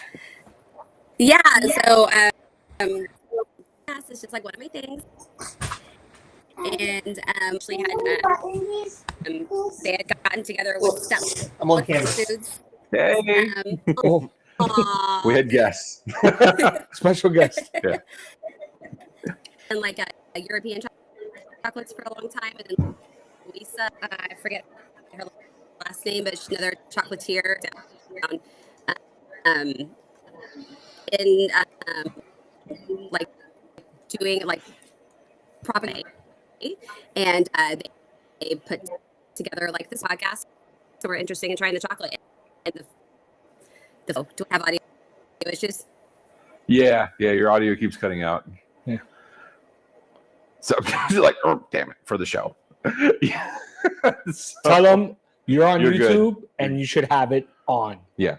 Speaker 6: Yeah. So, it's just like one of my things. And actually had they had gotten together with stuff.
Speaker 7: I'm on camera.
Speaker 6: Foods.
Speaker 4: Hey, we had guests,
Speaker 3: special guests.
Speaker 4: Yeah.
Speaker 6: And like a European chocolates for a long time, and then Lisa, I forget her last name, but she's another chocolatier down in like doing like propagate. And they put together like this podcast, so we're interested in trying the chocolate. And do I have audio issues?
Speaker 4: Yeah, your audio keeps cutting out.
Speaker 3: Yeah.
Speaker 4: So you're like, oh damn it, for the show. Yeah. So,
Speaker 3: tell them you're on YouTube
Speaker 4: good.
Speaker 3: And you should have it on.
Speaker 4: Yeah.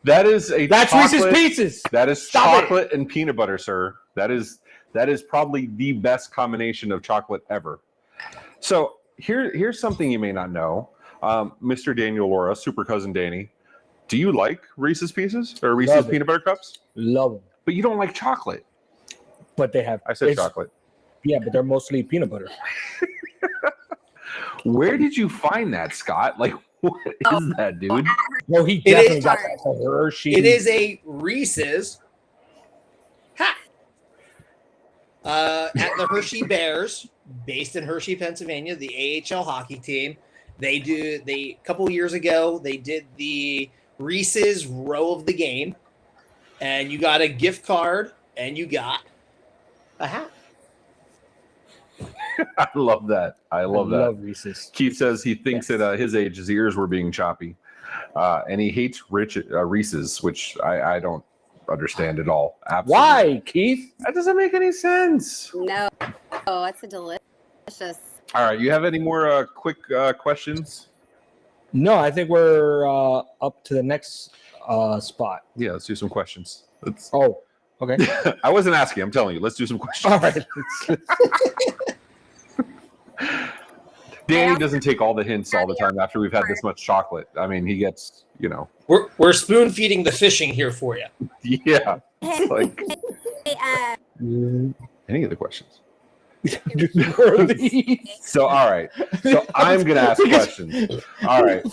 Speaker 4: That's
Speaker 3: Reese's Pieces.
Speaker 4: That is chocolate and peanut butter, sir. That is probably the best combination of chocolate ever. So here's something you may not know, Mr. Daniel Laura, super cousin Danny. Do you like Reese's Pieces or Reese's peanut butter cups?
Speaker 3: Love them.
Speaker 4: But you don't like chocolate.
Speaker 3: But they have.
Speaker 4: I said chocolate.
Speaker 3: Yeah, but they're mostly peanut butter.
Speaker 4: Where did you find that, Scott? Like, what is that, dude?
Speaker 3: No, he definitely got that from Hershey.
Speaker 7: It is a Reese's at the Hershey Bears, based in Hershey, Pennsylvania, the AHL hockey team. A couple years ago, they did the Reese's row of the game, and you got a gift card, and you got a hat.
Speaker 4: I love that. I love
Speaker 3: Reese's.
Speaker 4: Keith says he thinks at his age his ears were being choppy, and he hates Reese's, which I don't understand at all. Absolutely.
Speaker 3: Why, Keith?
Speaker 4: That doesn't make any sense.
Speaker 6: No. Oh, that's a delicious.
Speaker 4: All right, you have any more quick questions?
Speaker 3: No, I think we're up to the next spot.
Speaker 4: Yeah, let's do some questions.
Speaker 3: Oh, okay.
Speaker 4: I wasn't asking. I'm telling you. Let's do some questions.
Speaker 3: All right.
Speaker 4: Danny doesn't take all the hints all the time after we've had this much chocolate. I mean, he gets,
Speaker 7: We're spoon feeding the fishing here for you.
Speaker 4: Yeah. It's like any other questions? So, all right. So I'm going to ask questions. All right.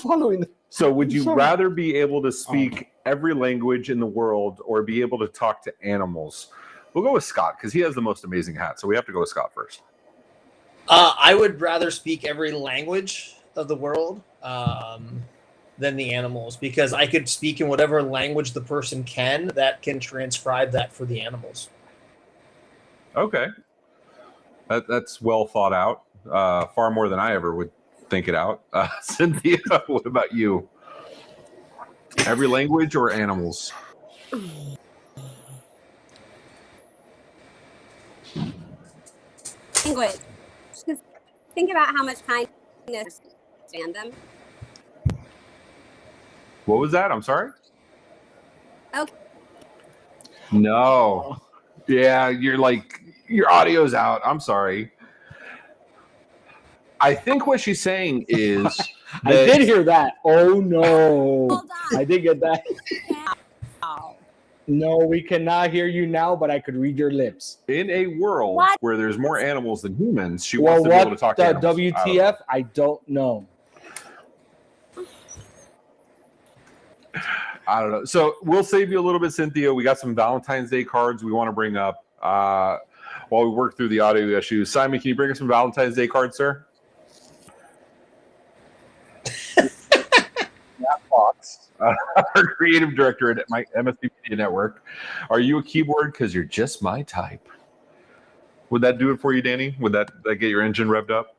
Speaker 4: So would you rather be able to speak every language in the world or be able to talk to animals? We'll go with Scott because he has the most amazing hat. So we have to go with Scott first.
Speaker 7: I would rather speak every language of the world than the animals, because I could speak in whatever language the person can that can transcribe that for the animals.
Speaker 4: Okay. That's well thought out. Far more than I ever would think it out. Cynthia, what about you? Every language or animals?
Speaker 6: Language. Just think about how much kindness understand them.
Speaker 4: What was that? I'm sorry.
Speaker 6: Okay.
Speaker 4: No. Yeah, your audio's out. I'm sorry. I think what she's saying is
Speaker 3: I did hear that. Oh no. I did get that. No, we cannot hear you now, but I could read your lips.
Speaker 4: in a world where there's more animals than humans, she
Speaker 3: Well,
Speaker 4: wants to be able to talk to
Speaker 3: the
Speaker 4: animals.
Speaker 3: WTF? I don't know.
Speaker 4: I don't know. So we'll save you a little bit, Cynthia. We got some Valentine's Day cards we want to bring up while we work through the audio issues. Simon, can you bring us some Valentine's Day cards, sir? Matt Fox, our creative director at my MSP Media Network. Are you a keyboard? Because you're just my type. Would that do it for you, Danny? Would that get your engine revved up?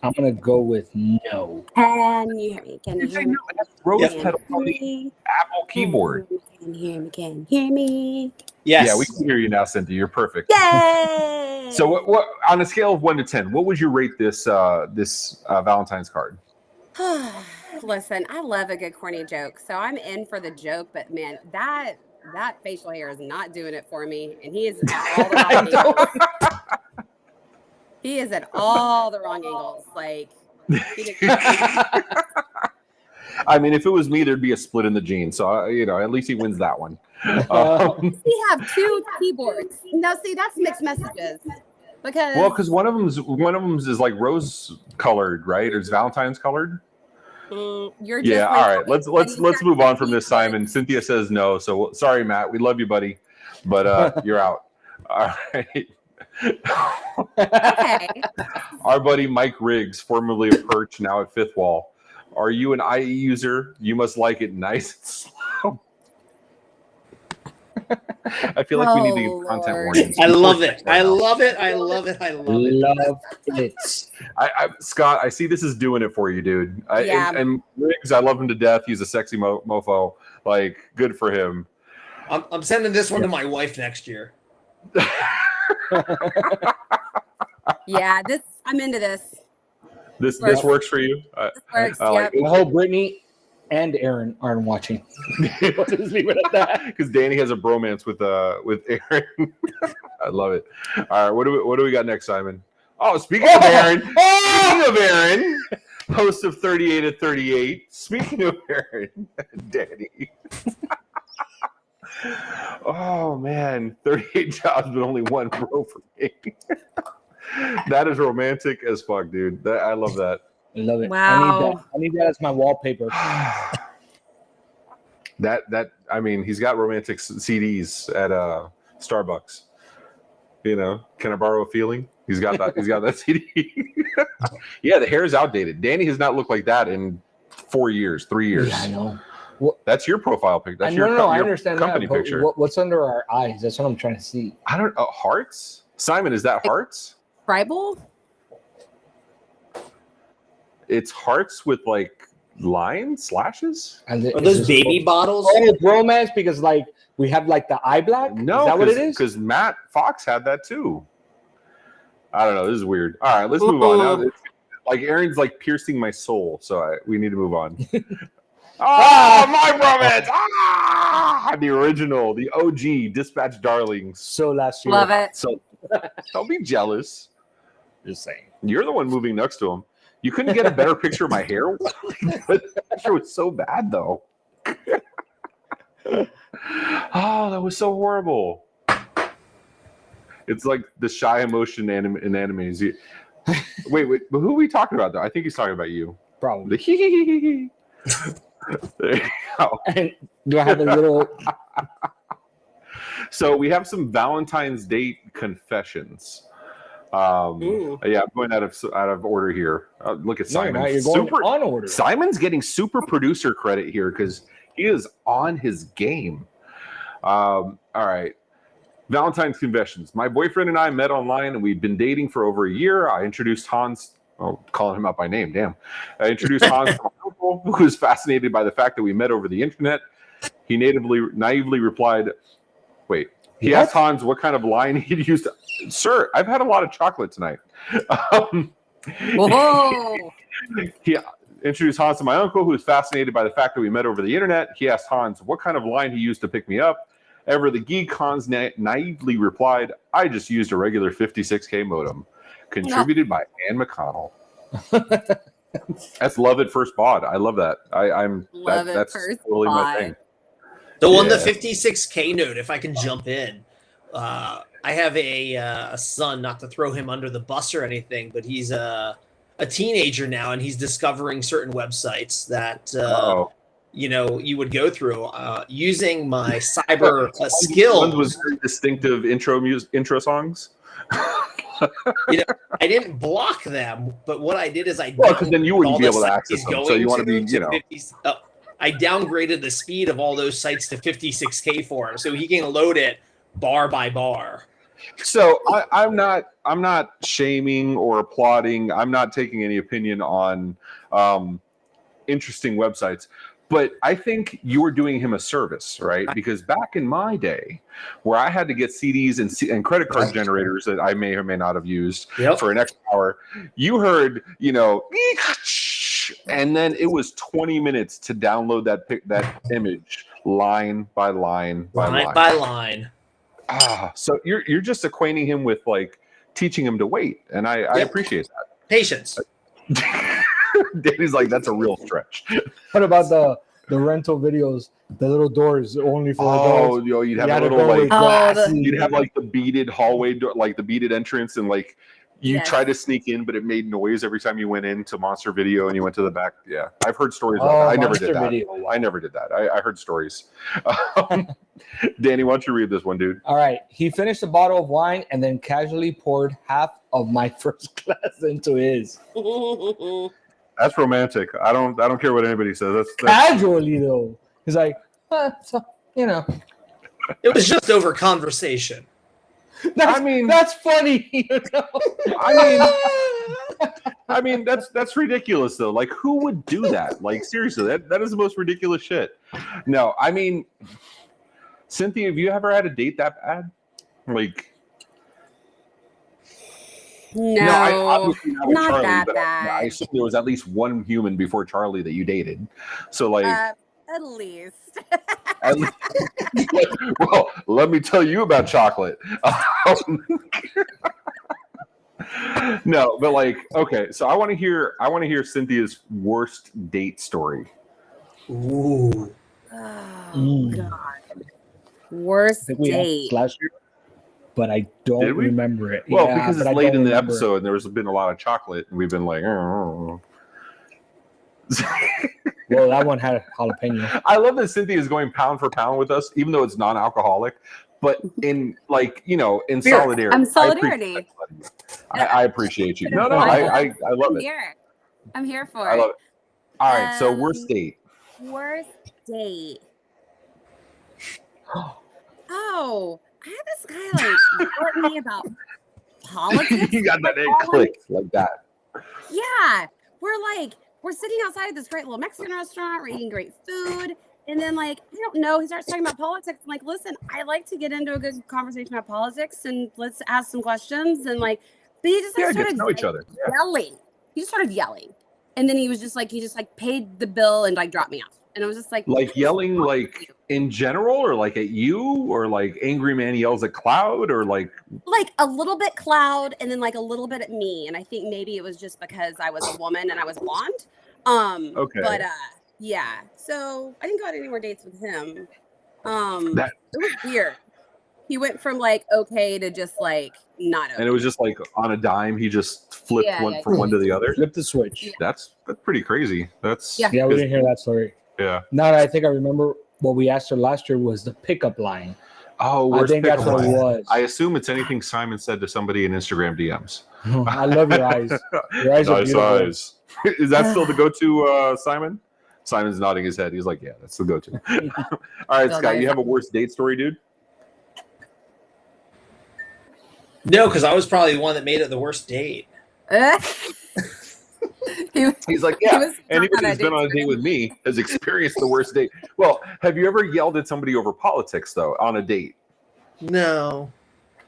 Speaker 3: I'm gonna go with no.
Speaker 6: Can you hear me? Can you hear me?
Speaker 4: Rose pedal on the Apple keyboard.
Speaker 6: Can you hear me? Can you hear me?
Speaker 7: Yes.
Speaker 4: Yeah, we can hear you now, Cynthia. You're perfect.
Speaker 6: Yay!
Speaker 4: So, what on a scale of 1 to 10, what would you rate this Valentine's card?
Speaker 6: Listen, I love a good corny joke, so I'm in for the joke. But man, that facial hair is not doing it for me, and he is at all the wrong angles. He is at all the wrong angles. Like,
Speaker 4: I mean, if it was me, there'd be a split in the gene. So, at least he wins that one.
Speaker 6: we have 2 keyboards. No, see, that's mixed messages. Because
Speaker 4: one of them's is like rose colored, right? Or is Valentine's colored?
Speaker 6: You're just
Speaker 4: all right. Let's move on from this, Simon. Cynthia says no. So sorry, Matt. We love you, buddy, but you're out. All right.
Speaker 6: Okay.
Speaker 4: Our buddy Mike Riggs, formerly of Perch, now at Fifth Wall. Are you an IE user? You must like it nice and slow. I feel like we need to give content warnings.
Speaker 7: I love it. I love it. I love it. I love it.
Speaker 3: Love it.
Speaker 4: Scott, I see this is doing it for you, dude. And Riggs, I love him to death. He's a sexy mofo. Like, good for him.
Speaker 7: I'm sending this one to my wife next year.
Speaker 6: Yeah, I'm into this.
Speaker 4: This works for you.
Speaker 6: This works.
Speaker 4: Like
Speaker 3: I hope Brittany and Aaron aren't watching. Let's just leave it at that.
Speaker 4: Because Danny has a bromance with Aaron. I love it. All right, what do we got next, Simon? Oh, speaking of Aaron, host of 38 at 38. Speaking of Aaron, Danny. Oh man, 38 jobs, but only one bro for me. That is romantic as fuck, dude. I love that.
Speaker 3: I love it.
Speaker 6: Wow.
Speaker 3: I need that as my wallpaper.
Speaker 4: I mean, he's got romantic CDs at Starbucks. Can I borrow a feeling? He's got that. He's got that CD. Yeah, the hair is outdated. Danny has not looked like that in 4 years, 3 years.
Speaker 3: Yeah, I know.
Speaker 4: That's your profile picture. That's your
Speaker 3: I understand
Speaker 4: company
Speaker 3: that,
Speaker 4: picture.
Speaker 3: What's under our eyes? That's what I'm trying to see.
Speaker 4: I don't know. Hearts? Simon, is that hearts?
Speaker 6: Tribal?
Speaker 4: It's hearts with like lines, slashes?
Speaker 7: Are those baby bottles?
Speaker 3: Oh, romance, because like we have like the eye black?
Speaker 4: No,
Speaker 3: is that what it is?
Speaker 4: Because Matt Fox had that too. I don't know. This is weird. All right, let's move on now. Like Aaron's like piercing my soul, so we need to move on. My romance! The original, the OG Dispatch Darlings.
Speaker 3: So last year.
Speaker 6: Love it.
Speaker 4: So don't be jealous.
Speaker 3: Just saying.
Speaker 4: You're the one moving next to him. You couldn't get a better picture of my hair? That picture was so bad, though. Oh, that was so horrible. It's like the shy emotion in animes. Wait, but who are we talking about, though? I think he's talking about you.
Speaker 3: Probably.
Speaker 4: The there you go.
Speaker 3: And do I have a little...
Speaker 4: So we have some Valentine's Day confessions. Yeah, I'm going out of order here. Look at Simon.
Speaker 3: You're going on order.
Speaker 4: Simon's getting super producer credit here because he is on his game. All right. Valentine's confessions. My boyfriend and I met online, and we've been dating for over a year. I introduced Hans. Oh, calling him out by name. Damn. I introduced Hans to my uncle, who was fascinated by the fact that we met over the internet. He naively replied, "Wait." He asked Hans what kind of line he'd used. Sir, I've had a lot of chocolate tonight.
Speaker 6: Whoa.
Speaker 4: He introduced Hans to my uncle, who was fascinated by the fact that we met over the internet. He asked Hans what kind of line he used to pick me up. However, the Geekons naively replied, "I just used a regular 56K modem." Contributed by Ann McConnell. That's love at first baud. I love that. That's totally my thing.
Speaker 7: So on the 56K note, if I can jump in, I have a son, not to throw him under the bus or anything, but he's a teenager now, and he's discovering certain websites that you would go through using my cyber skills.
Speaker 4: One was very distinctive intro songs.
Speaker 7: I didn't block them, but what I did is
Speaker 4: because then you wouldn't be able to access them. So you want to be,
Speaker 7: I downgraded the speed of all those sites to 56K for him, so he can load it bar by bar.
Speaker 4: So I'm not shaming or applauding. I'm not taking any opinion on interesting websites. But I think you were doing him a service, right? Because back in my day, where I had to get CDs and credit card generators that I may or may not have used for an extra hour, you heard, and then it was 20 minutes to download that image line by line by
Speaker 7: line.
Speaker 4: So you're just acquainting him with teaching him to wait, and I appreciate that.
Speaker 7: Patience.
Speaker 4: Danny's like, that's a real stretch.
Speaker 3: What about the rental videos? The little doors only for adults.
Speaker 4: You'd have a little you'd have the beaded hallway door, the beaded entrance, and you try to sneak in, but it made noise every time you went into Monster Video and you went to the back. Yeah, I've heard stories about that. I never did that. I never did that. I heard stories. Danny, why don't you read this one, dude?
Speaker 3: All right. He finished a bottle of wine and then casually poured half of my first glass into his.
Speaker 4: That's romantic. I don't care what anybody says. That's
Speaker 3: casually though. He's like,
Speaker 7: It was just over conversation.
Speaker 3: That's funny.
Speaker 4: I mean, that's ridiculous though. Who would do that? Seriously, that is the most ridiculous shit. No, I mean, Cynthia, have you ever had a date that bad?
Speaker 6: No,
Speaker 4: I obviously
Speaker 6: not
Speaker 4: Charlie,
Speaker 6: that
Speaker 4: but
Speaker 6: bad.
Speaker 4: I assume there was at least one human before Charlie that you dated. So
Speaker 6: at least.
Speaker 4: Well, let me tell you about chocolate. No, but okay. So I want to hear Cynthia's worst date story.
Speaker 7: Ooh.
Speaker 6: Oh God. Worst date.
Speaker 3: Last year, but I don't remember it.
Speaker 4: Well, because it's late in the episode and there's been a lot of chocolate, and we've been like,
Speaker 3: Well, that one had jalapeno.
Speaker 4: I love that Cynthia is going pound for pound with us, even though it's non-alcoholic, but in solidarity.
Speaker 6: I'm solidarity.
Speaker 4: I appreciate you. No, I love it.
Speaker 6: I'm here for it.
Speaker 4: I love it. All right, so worst date.
Speaker 6: Worst date. Oh, I had this guy report me about politics.
Speaker 4: You got that egg clicked like that.
Speaker 6: Yeah, we're sitting outside of this great little Mexican restaurant. We're eating great food. And then, I don't know, he starts talking about politics. I'm like, listen, I like to get into a good conversation about politics and let's ask some questions. And, but he just started
Speaker 4: know each other.
Speaker 6: Yelling. He just started yelling. And then he was just he paid the bill and, dropped me off. And I was just
Speaker 4: yelling, in general, or at you, or angry man yells at cloud, or
Speaker 6: a little bit cloud and then a little bit at me. And I think maybe it was just because I was a woman and I was blonde.
Speaker 4: Okay.
Speaker 6: But yeah. So I didn't go on any more dates with him. It was weird. He went from okay to just not okay.
Speaker 4: And it was just on a dime, he just flipped from one to the other.
Speaker 3: Flip the switch.
Speaker 6: Yeah.
Speaker 4: That's pretty crazy.
Speaker 3: Yeah, we didn't hear that story.
Speaker 4: Yeah.
Speaker 3: Now that I think I remember, what we asked her last year was the pickup line.
Speaker 4: Oh,
Speaker 3: I think that's what it was.
Speaker 4: I assume it's anything Simon said to somebody in Instagram DMs.
Speaker 3: I love your eyes. Your eyes are beautiful.
Speaker 4: Eyes. Is that still the go-to, Simon? Simon's nodding his head. He's like, yeah, that's the go-to. All right, Scott, you have a worst date story, dude?
Speaker 7: No, because I was probably the one that made it the worst date.
Speaker 4: He's like, yeah, anybody who's been on a date with me has experienced the worst date. Well, have you ever yelled at somebody over politics, though, on a date?
Speaker 7: No.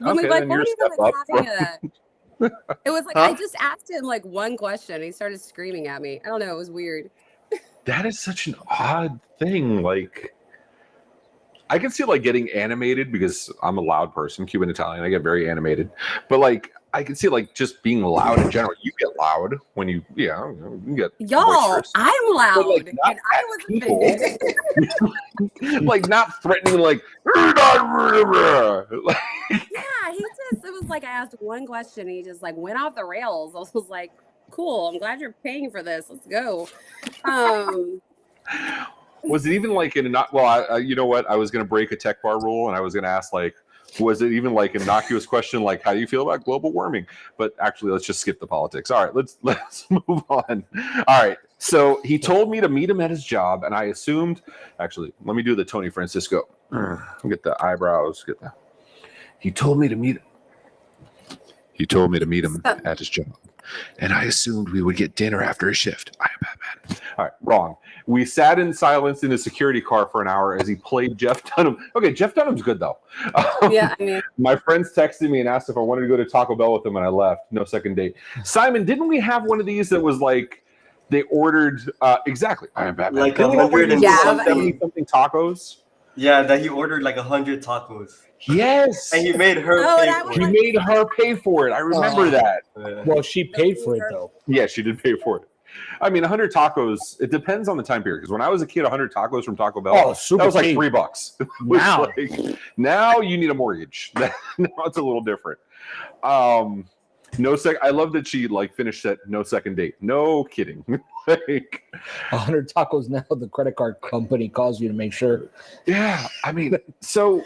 Speaker 4: Okay, then you're a step up.
Speaker 6: It was I just asked him one question and he started screaming at me. I don't know, it was weird.
Speaker 4: That is such an odd thing. I can see like getting animated because I'm a loud person, Cuban Italian. I get very animated, but like I can see like just being loud in general. You get loud when you get
Speaker 6: Y'all,
Speaker 4: boisterous.
Speaker 6: I'm loud,
Speaker 4: But, like, not
Speaker 6: and I was
Speaker 4: people.
Speaker 6: offended.
Speaker 4: Like not threatening, like like,
Speaker 6: Yeah, it was like I asked one question, and he just like went off the rails. I was like, cool, I'm glad you're paying for this. Let's go.
Speaker 4: was it even like in a not? Well, you know what? I was going to break a tech bar rule, and I was going to ask like, was it even like an innocuous question like, how do you feel about global warming? But actually, let's just skip the politics. All right, let's move on. All right. So he told me to meet him at his job, and I assumed. Actually, let me do the Tony Francisco. Get the eyebrows. Get the. He told me to meet him at his job, and I assumed we would get dinner after his shift. I am Batman. All right, wrong. We sat in silence in a security car for an hour as he played Jeff Dunham. Okay, Jeff Dunham's good though.
Speaker 6: Yeah, I mean,
Speaker 4: my friends texted me and asked if I wanted to go to Taco Bell with them, and I left. No second date. Simon, didn't we have one of these that was like they ordered exactly? I am Batman.
Speaker 5: Like
Speaker 4: Didn't we have one of these 70-something tacos?
Speaker 5: Yeah, that he ordered like 100 tacos.
Speaker 4: Yes,
Speaker 5: and he made her pay for it.
Speaker 4: He made her pay for it. I remember that.
Speaker 3: Well, she paid for it though.
Speaker 4: Yeah, she did pay for it. I mean, 100 tacos. It depends on the time period. Because when I was a kid, 100 tacos from Taco Bell, that was like $3.
Speaker 3: Now,
Speaker 4: now you need a mortgage. Now it's a little different. No sec. I love that she like finished that no second date. No kidding. Like
Speaker 3: 100 tacos now. The credit card company calls you to make sure.
Speaker 4: Yeah, I mean, so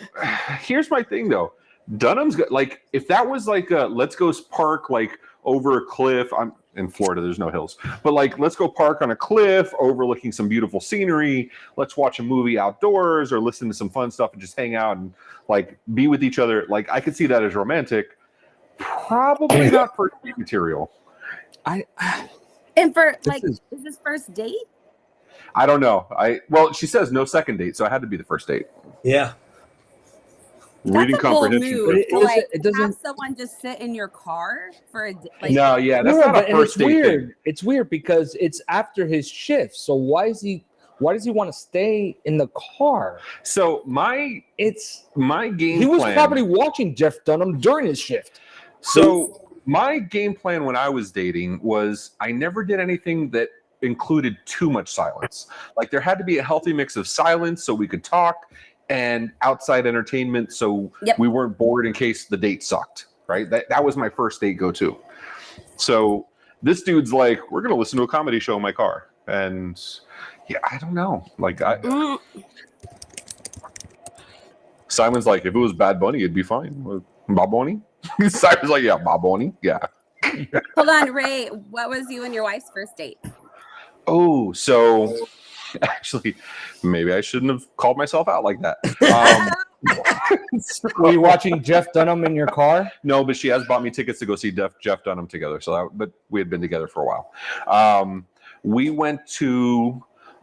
Speaker 4: here's my thing though. Dunham's got like if that was like a let's go park like over a cliff. I'm in Florida. There's no hills, but like let's go park on a cliff overlooking some beautiful scenery. Let's watch a movie outdoors or listen to some fun stuff and just hang out and like be with each other. Like I could see that as romantic. Probably not for date material.
Speaker 6: And for like, is this first date?
Speaker 4: I don't know. Well, she says no second date, so it had to be the first date.
Speaker 7: Yeah.
Speaker 4: Reading comprehension.
Speaker 6: But it doesn't have someone just sit in your car for a like,
Speaker 4: no, yeah, that's not a first date
Speaker 3: weird.
Speaker 4: thing.
Speaker 3: It's weird because it's after his shift. So why does he want to stay in the car?
Speaker 4: So my game
Speaker 3: he was
Speaker 4: plan,
Speaker 3: probably watching Jeff Dunham during his shift.
Speaker 4: So my game plan when I was dating was I never did anything that included too much silence. Like there had to be a healthy mix of silence so we could talk and outside entertainment so we weren't bored in case the date sucked, right? That was my first date go-to. So this dude's like, we're going to listen to a comedy show in my car. And yeah, I don't know. Like Simon's like, if it was Bad Bunny, it'd be fine. Bob Bunny? Simon's like, yeah, Bob Bunny. Yeah.
Speaker 6: Hold on, Ray. What was you and your wife's first date?
Speaker 4: Oh, so actually, maybe I shouldn't have called myself out like that.
Speaker 3: Were you watching Jeff Dunham in your car?
Speaker 4: No, but she has bought me tickets to go see Jeff Dunham together. But we had been together for a while.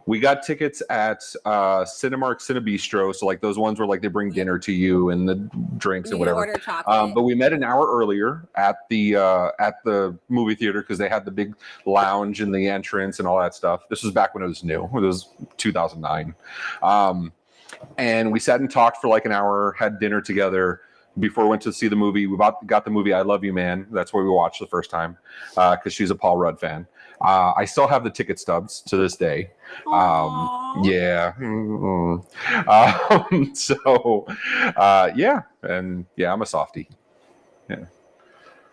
Speaker 4: We got tickets at Cinemark Cinebistro, so like those ones where like they bring dinner to you and the drinks and whatever.
Speaker 6: Order chocolate.
Speaker 4: But we met an hour earlier at the movie theater because they had the big lounge in the entrance and all that stuff. This was back when it was new. It was 2009, and we sat and talked for like an hour, had dinner together. Before we went to see the movie, we got the movie I Love You, Man. That's where we watched the first time because she's a Paul Rudd fan. I still have the ticket stubs to this day. Yeah. Yeah. And yeah, I'm a softie. Yeah.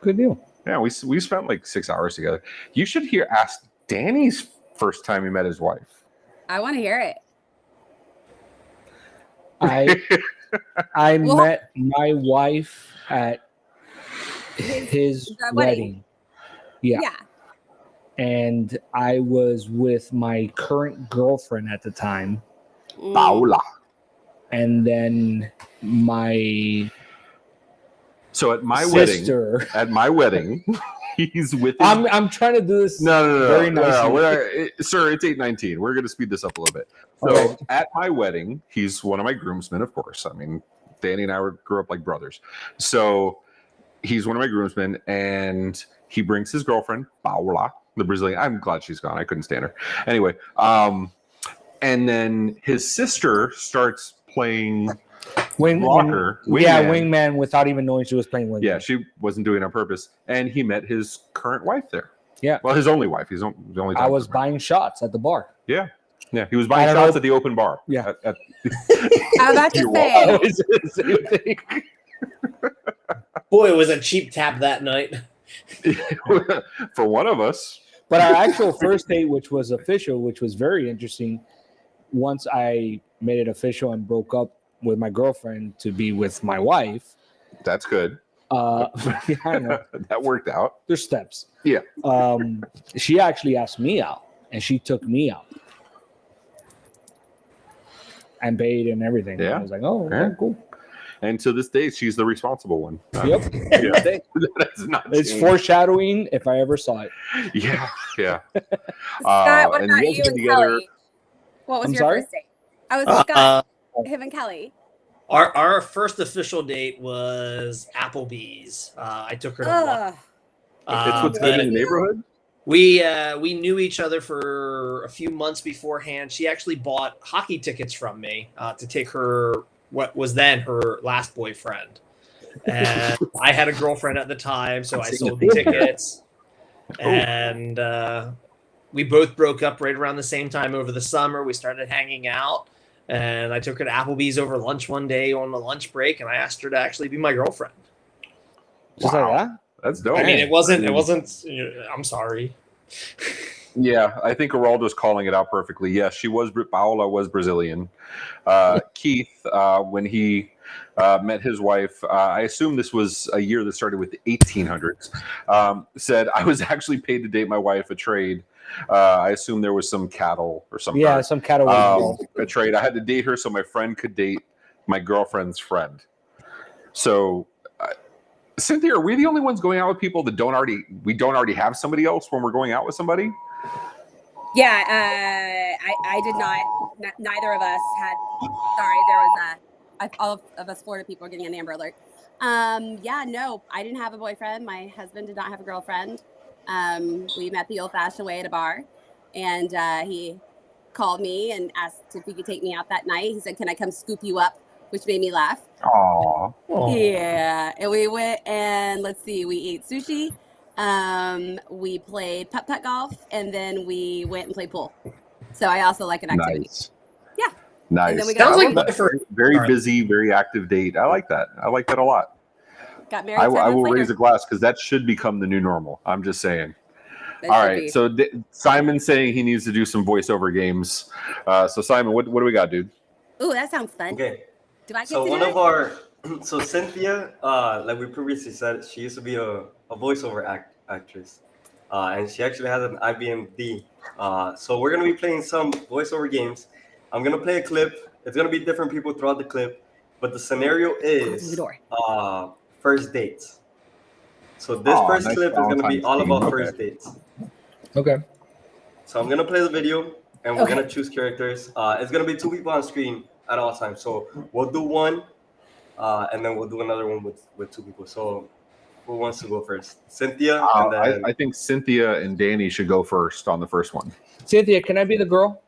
Speaker 3: Good deal.
Speaker 4: Yeah, we spent like 6 hours together. You should ask Danny's first time he met his wife.
Speaker 6: I want to hear it.
Speaker 3: I met my wife at his wedding. Yeah. And I was with my current girlfriend at the time,
Speaker 4: Paula.
Speaker 3: And then
Speaker 4: so at my
Speaker 3: sister,
Speaker 4: wedding, he's with his...
Speaker 3: I'm trying to do this
Speaker 4: very
Speaker 3: nicely.
Speaker 4: No. Sir, it's 8:19. We're going to speed this up a little bit. So at my wedding, he's one of my groomsmen, of course. I mean, Danny and I grew up like brothers. So he's one of my groomsmen, and he brings his girlfriend, Paula, the Brazilian. I'm glad she's gone. I couldn't stand her. Anyway, and then his sister starts playing
Speaker 3: Wing,
Speaker 4: rocker.
Speaker 3: wingman without even knowing she was playing wingman.
Speaker 4: Yeah, she wasn't doing it on purpose. And he met his current wife there.
Speaker 3: Yeah.
Speaker 4: Well, his only wife. He's the only time.
Speaker 3: I was buying shots at the bar.
Speaker 4: Yeah. Yeah. He was buying shots at the open bar.
Speaker 3: Yeah.
Speaker 6: I'm about to say.
Speaker 7: Boy, it was a cheap tap that night.
Speaker 4: For one of us.
Speaker 3: But our actual first date, which was official, which was very interesting, once I made it official and broke up with my girlfriend to be with my wife.
Speaker 4: That's good.
Speaker 3: Yeah, I know.
Speaker 4: That worked out.
Speaker 3: There's steps.
Speaker 4: Yeah.
Speaker 3: She actually asked me out, and she took me out. And paid and everything.
Speaker 4: Yeah.
Speaker 3: I was like, oh, okay, cool.
Speaker 4: And to this day, she's the responsible one.
Speaker 3: Yep.
Speaker 4: Yeah. That's not
Speaker 3: It's
Speaker 4: changed.
Speaker 3: foreshadowing if I ever saw it.
Speaker 4: Yeah. Yeah.
Speaker 6: Scott, what
Speaker 4: and
Speaker 6: about
Speaker 4: you guys
Speaker 6: you
Speaker 4: get
Speaker 6: and
Speaker 4: together-
Speaker 6: Kelly? What was
Speaker 3: I'm
Speaker 6: your
Speaker 3: sorry?
Speaker 6: first date? I was Scott, him and Kelly.
Speaker 7: Our first official date was Applebee's. I took her to lunch.
Speaker 4: It's what's good in the neighborhood.
Speaker 7: We knew each other for a few months beforehand. She actually bought hockey tickets from me to take her what was then her last boyfriend, and I had a girlfriend at the time, so I sold the tickets. And we both broke up right around the same time over the summer. We started hanging out, and I took her to Applebee's over lunch one day on the lunch break, and I asked her to actually be my girlfriend.
Speaker 3: Just like that?
Speaker 4: That's dope.
Speaker 7: I mean, it wasn't. I'm sorry.
Speaker 4: Yeah, I think Geraldo's calling it out perfectly. Yes, Paola was Brazilian. Keith, when he met his wife, I assume this was a year that started with the 1800s, said, I was actually paid to date my wife, a trade. I assume there was some cattle or something.
Speaker 3: Yeah, some cattle.
Speaker 4: A trade. I had to date her so my friend could date my girlfriend's friend. So, Cynthia, are we the only ones going out with people that don't already have somebody else when we're going out with somebody?
Speaker 6: Yeah, I did not. Neither of us had. Sorry, there was all of us Florida people are getting an Amber Alert. Yeah, no, I didn't have a boyfriend. My husband did not have a girlfriend. We met the old-fashioned way at a bar, and he called me and asked if he could take me out that night. He said, "Can I come scoop you up?" Which made me laugh.
Speaker 4: Aww.
Speaker 6: Yeah, and we went and we ate sushi. We played putt-putt golf, and then we went and played pool. So I also like an activity.
Speaker 4: Nice.
Speaker 6: Yeah.
Speaker 4: Nice.
Speaker 6: And then we got
Speaker 7: Sounds like
Speaker 6: married.
Speaker 7: my first.
Speaker 4: Very busy, very active date. I like that. I like that a lot.
Speaker 6: Got married.
Speaker 4: I
Speaker 6: 10
Speaker 4: will
Speaker 6: months
Speaker 4: raise
Speaker 6: later.
Speaker 4: a glass because that should become the new normal. I'm just saying.
Speaker 6: That
Speaker 4: All
Speaker 6: should
Speaker 4: right.
Speaker 6: be.
Speaker 4: So Simon's saying he needs to do some voiceover games. So Simon, what do we got, dude?
Speaker 6: Ooh, that sounds fun.
Speaker 5: Okay.
Speaker 6: Do I get
Speaker 5: So
Speaker 6: to
Speaker 5: one
Speaker 6: do
Speaker 5: of
Speaker 6: it?
Speaker 5: our, so Cynthia, like we previously said, she used to be a voiceover actress, and she actually has an IBMD. So we're gonna be playing some voiceover games. I'm gonna play a clip. It's gonna be different people throughout the clip, but the scenario is
Speaker 6: the door.
Speaker 5: first dates. So this first
Speaker 4: nice
Speaker 5: clip is gonna be
Speaker 4: Valentine's
Speaker 5: all
Speaker 4: theme.
Speaker 5: about
Speaker 4: Okay.
Speaker 5: first dates.
Speaker 3: Okay.
Speaker 5: So I'm gonna play the video, and we're
Speaker 6: Okay.
Speaker 5: gonna choose characters. It's gonna be two people on screen at all times. So we'll do one, and then we'll do another one with two people. So who wants to go first? Cynthia, and then
Speaker 4: I think Cynthia and Danny should go first on the first one.
Speaker 3: Cynthia, can I be the girl?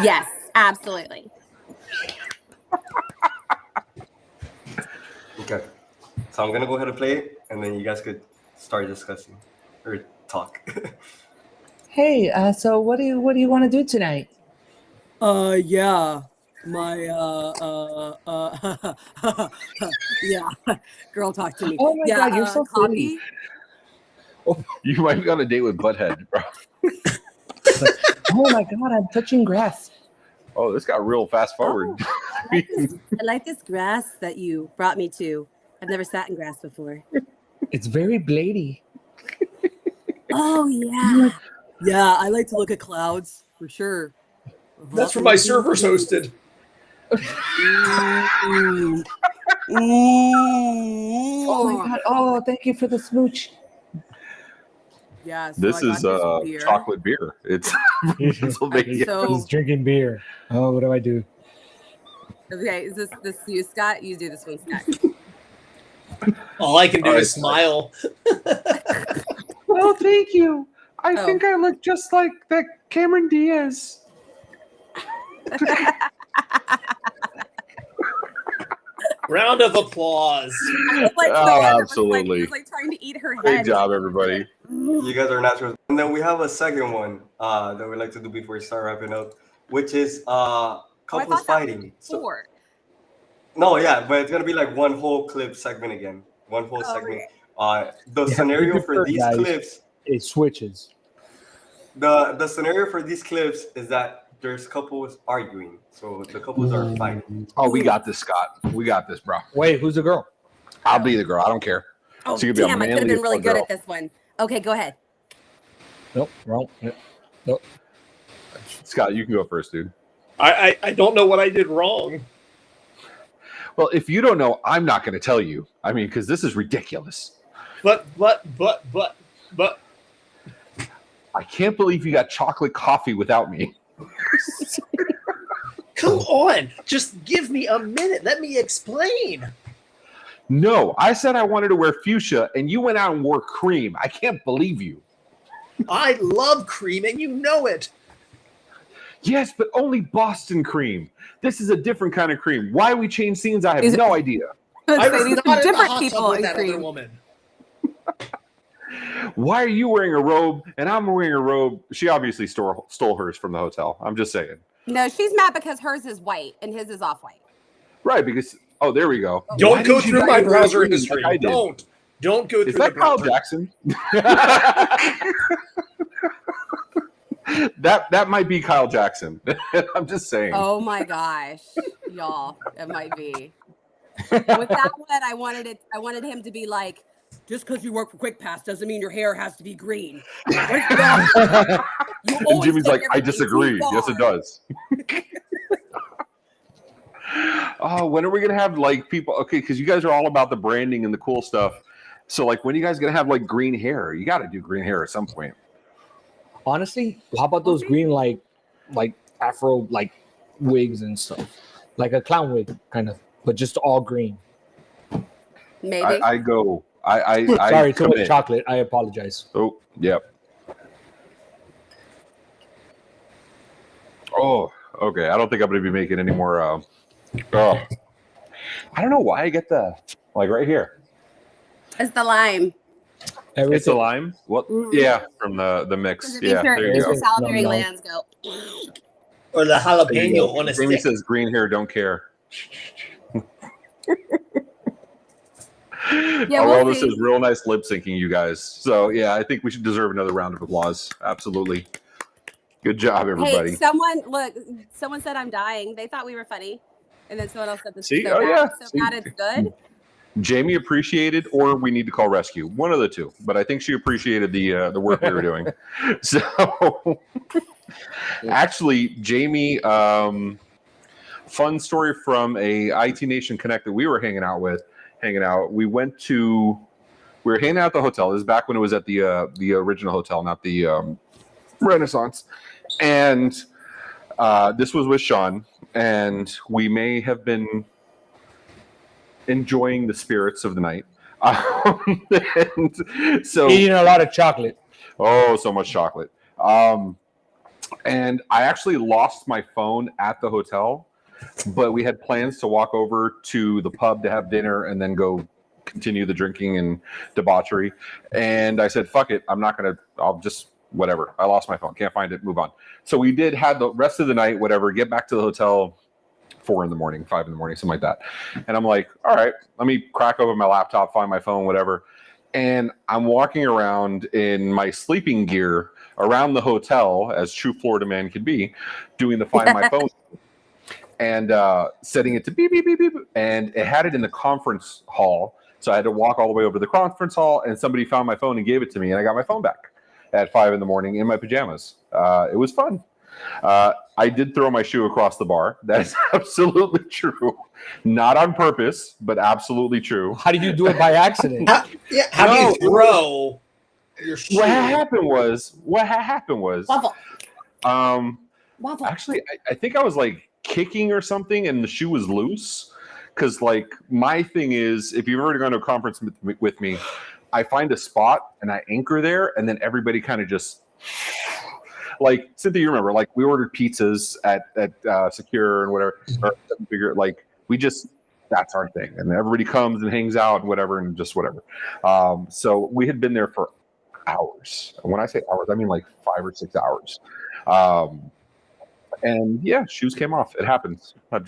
Speaker 6: Yes, absolutely.
Speaker 5: okay. So I'm gonna go ahead and play it, and then you guys could start discussing or talk.
Speaker 12: Hey, so what do you want to do tonight?
Speaker 13: Yeah. My yeah. Girl, talk to me.
Speaker 12: Oh my
Speaker 13: yeah,
Speaker 12: God, you're so
Speaker 13: coffee.
Speaker 4: You might be on a date with Butthead, bro.
Speaker 12: Oh my God, I'm touching grass.
Speaker 4: Oh, this got real fast forward.
Speaker 13: I like this grass that you brought me to. I've never sat in grass before.
Speaker 12: It's very bladey.
Speaker 13: Oh yeah. Yeah, I like to look at clouds for sure.
Speaker 7: That's where my server's hosted.
Speaker 13: Ooh.
Speaker 12: Oh my God. Oh, thank you for the smooch.
Speaker 13: Yeah. So
Speaker 4: This
Speaker 13: I got
Speaker 4: is
Speaker 13: this beer.
Speaker 4: chocolate beer. It's Pennsylvania.
Speaker 13: So
Speaker 3: He's drinking beer. Oh, what do I do?
Speaker 6: Okay, is this you, Scott? You do this one, Scott.
Speaker 7: All I can do is smile.
Speaker 12: Oh, thank you.
Speaker 6: I think
Speaker 12: I look just like that Cameron Diaz.
Speaker 7: Round of applause.
Speaker 4: Absolutely.
Speaker 6: He was like trying to eat her
Speaker 4: Great
Speaker 6: head.
Speaker 4: job, everybody.
Speaker 5: You guys are naturals. And then we have a second one that we like to do before we start wrapping up, which is couples fighting.
Speaker 6: Four.
Speaker 5: No, yeah, but it's gonna be like one whole clip segment again. One whole segment. The scenario for these clips,
Speaker 3: it switches.
Speaker 5: The scenario for these clips is that there's couples arguing, so the couples are fighting.
Speaker 4: Oh, we got this, Scott. We got this, bro.
Speaker 3: Wait, who's the girl?
Speaker 4: I'll be the girl. I don't care.
Speaker 6: Oh,
Speaker 4: So you could be
Speaker 6: damn!
Speaker 4: a
Speaker 6: I could have been really good
Speaker 4: girl.
Speaker 6: at this one. Okay, go ahead.
Speaker 3: Nope, wrong. Nope.
Speaker 4: Scott, you can go first, dude.
Speaker 7: I don't know what I did wrong.
Speaker 4: Well, if you don't know, I'm not going to tell you. I mean, because this is ridiculous.
Speaker 7: But.
Speaker 4: I can't believe you got chocolate coffee without me.
Speaker 7: Come on, just give me a minute. Let me explain.
Speaker 4: No, I said I wanted to wear fuchsia, and you went out and wore cream. I can't believe you.
Speaker 7: I love cream, and you know it.
Speaker 4: Yes, but only Boston cream. This is a different kind of cream. Why we change scenes, I have no idea.
Speaker 7: I was
Speaker 6: these
Speaker 7: not
Speaker 6: are
Speaker 7: in the
Speaker 6: different
Speaker 7: hot
Speaker 6: people
Speaker 7: tub with
Speaker 6: in
Speaker 7: that other
Speaker 6: cream.
Speaker 7: woman.
Speaker 4: Why are you wearing a robe and I'm wearing a robe? She obviously stole hers from the hotel. I'm just saying.
Speaker 6: No, she's mad because hers is white and his is off white.
Speaker 4: Right, because there we go.
Speaker 7: Don't go through my browser history. Don't go through.
Speaker 4: Is that Kyle Jackson? that might be Kyle Jackson. I'm just saying.
Speaker 6: Oh my gosh, y'all, it might be. With that one, I wanted him to be like, just because you work for Quickpass doesn't mean your hair has to be green.
Speaker 4: And Jimmy's like, I disagree. Yes, it does. Oh, when are we gonna have like people? Okay, because you guys are all about the branding and the cool stuff. So, like, when are you guys gonna have like green hair? You got to do green hair at some point.
Speaker 3: Honestly, how about those green like afro like wigs and stuff, like a clown wig kind of, but just all green.
Speaker 6: Maybe.
Speaker 4: I
Speaker 3: Sorry, too
Speaker 4: commit.
Speaker 3: much chocolate. I apologize.
Speaker 4: Oh, yep. Oh, okay. I don't think I'm going to be making any more. I don't know why I get the like right here.
Speaker 6: It's the lime.
Speaker 4: It's the lime. What? Yeah, from the mix. Yeah, there you go.
Speaker 6: Salivary glands go.
Speaker 7: Or the jalapeno on a
Speaker 4: Jamie
Speaker 7: stick.
Speaker 4: says green hair, don't care.
Speaker 6: Yeah,
Speaker 4: well,
Speaker 6: we'll
Speaker 4: this
Speaker 6: see.
Speaker 4: is real nice lip syncing, you guys. So yeah, I think we should deserve another round of applause. Absolutely. Good job, everybody.
Speaker 6: Hey, someone said I'm dying. They thought we were funny, and then someone else said this
Speaker 4: See?
Speaker 6: is so
Speaker 4: Oh,
Speaker 6: bad.
Speaker 4: yeah.
Speaker 6: So
Speaker 4: See?
Speaker 6: bad it's good.
Speaker 4: Jamie appreciated, or we need to call rescue. One of the two. But I think she appreciated the work we were doing. So actually, Jamie, fun story from a IT Nation Connect that we were hanging out. We were hanging out at the hotel. This is back when it was at the original hotel, not the Renaissance. And this was with Sean, and we may have been enjoying the spirits of the night. And so
Speaker 3: Eating a lot of chocolate.
Speaker 4: Oh, so much chocolate. And I actually lost my phone at the hotel, but we had plans to walk over to the pub to have dinner and then go continue the drinking and debauchery. And I said, fuck it. I'll just, whatever. I lost my phone. Can't find it. Move on. So we did have the rest of the night, whatever, get back to the hotel 4 a.m, 5 a.m, something like that. And I'm like, all right, let me crack open my laptop, find my phone, whatever. And I'm walking around in my sleeping gear around the hotel, as true Florida man could be, doing the Find My Phone and setting it to beep, beep, beep, beep. And it had it in the conference hall. So I had to walk all the way over to the conference hall, and somebody found my phone and gave it to me. And I got my phone back at 5 a.m. in my pajamas. It was fun. I did throw my shoe across the bar. That is absolutely true. Not on purpose, but absolutely true.
Speaker 3: How did you do it by accident?
Speaker 7: How do you throw your shoe?
Speaker 4: What happened was
Speaker 6: Waffle.
Speaker 4: actually I think I was like kicking or something, and the shoe was loose. Because like my thing is, if you've ever gone to a conference with me, I find a spot and I anchor there, and then everybody kind of just like Cynthia, you remember, like we ordered pizzas at Secure and whatever, or figure, like we just that's our thing. And everybody comes and hangs out and whatever, and just whatever. So we had been there for hours. And when I say hours, I mean like 5 or 6 hours. And yeah, shoes came off. It happens. I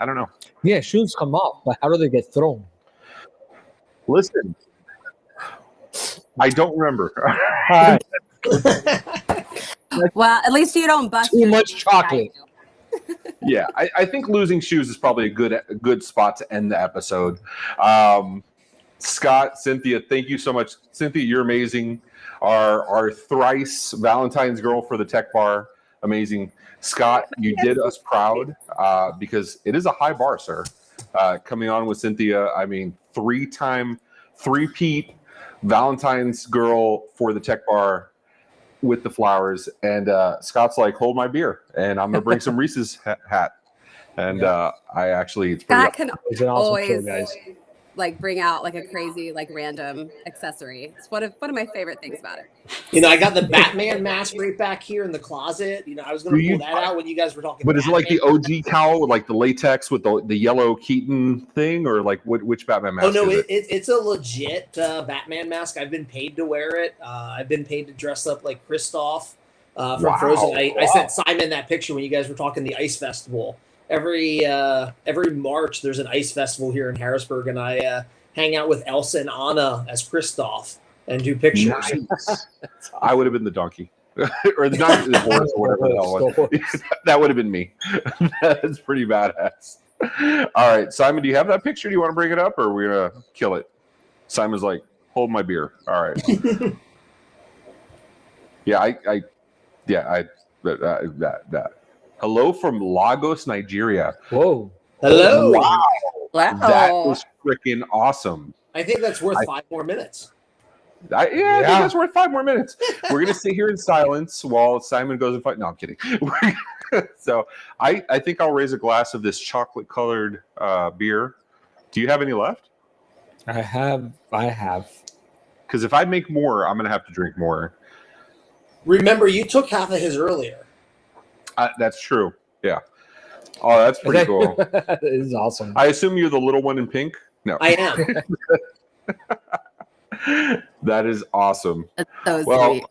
Speaker 4: don't know.
Speaker 3: Yeah, shoes come off, but how do they get thrown?
Speaker 4: Listen, I don't remember.
Speaker 6: Well, at least you don't bust
Speaker 3: too much chocolate.
Speaker 4: Yeah, I think losing shoes is probably a good spot to end the episode. Scott, Cynthia, thank you so much. Cynthia, you're amazing. Our thrice Valentine's girl for the Tech Bar, amazing. Scott, you did us proud because it is a high bar, sir. Coming on with Cynthia, I mean, 3-time, 3-peat Valentine's girl for the Tech Bar with the flowers. And Scott's like, hold my beer, and I'm gonna bring some Reese's hat. And I actually, it's
Speaker 6: Scott can
Speaker 3: awesome
Speaker 6: always
Speaker 3: show, guys.
Speaker 6: like bring out like a crazy like random accessory. It's one of my favorite things about it.
Speaker 7: You know, I got the Batman mask right back here in the closet. You know, I was going to pull that out when you guys were talking.
Speaker 4: But is it like the OG cowl with like the latex with the yellow Keaton thing, or like which Batman mask?
Speaker 7: Oh no,
Speaker 4: is
Speaker 7: it's a legit Batman mask. I've been paid to wear it. I've been paid to dress up like Kristoff from Frozen. I sent Simon that picture when you guys were talking the Ice Festival. Every March there's an ice festival here in Harrisburg, and I hang out with Elsa and Anna as Kristoff and do pictures.
Speaker 4: Nice. I would have been the donkey. Or the donkey, the horse, or whatever the hell it was. That would have been me. That's pretty badass. All right, Simon, do you have that picture? Do you want to bring it up, or are we gonna kill it? Simon's like, hold my beer. All right. That. Hello from Lagos, Nigeria.
Speaker 3: Whoa.
Speaker 7: Hello.
Speaker 4: Wow.
Speaker 6: Wow.
Speaker 4: That was freaking awesome.
Speaker 7: I think that's worth 5 more minutes.
Speaker 4: I think that's worth 5 more minutes. We're going to sit here in silence while Simon goes and fight. No, I'm kidding. So I think I'll raise a glass of this chocolate-colored beer. Do you have any left?
Speaker 3: I have.
Speaker 4: Because if I make more, I'm going to have to drink more.
Speaker 7: Remember, you took half of his earlier.
Speaker 4: That's true. Yeah. Oh, that's pretty cool.
Speaker 3: That is awesome.
Speaker 4: I assume you're the little one in pink? No.
Speaker 7: I
Speaker 4: am. That is awesome.
Speaker 6: That's so
Speaker 4: well,
Speaker 6: sweet.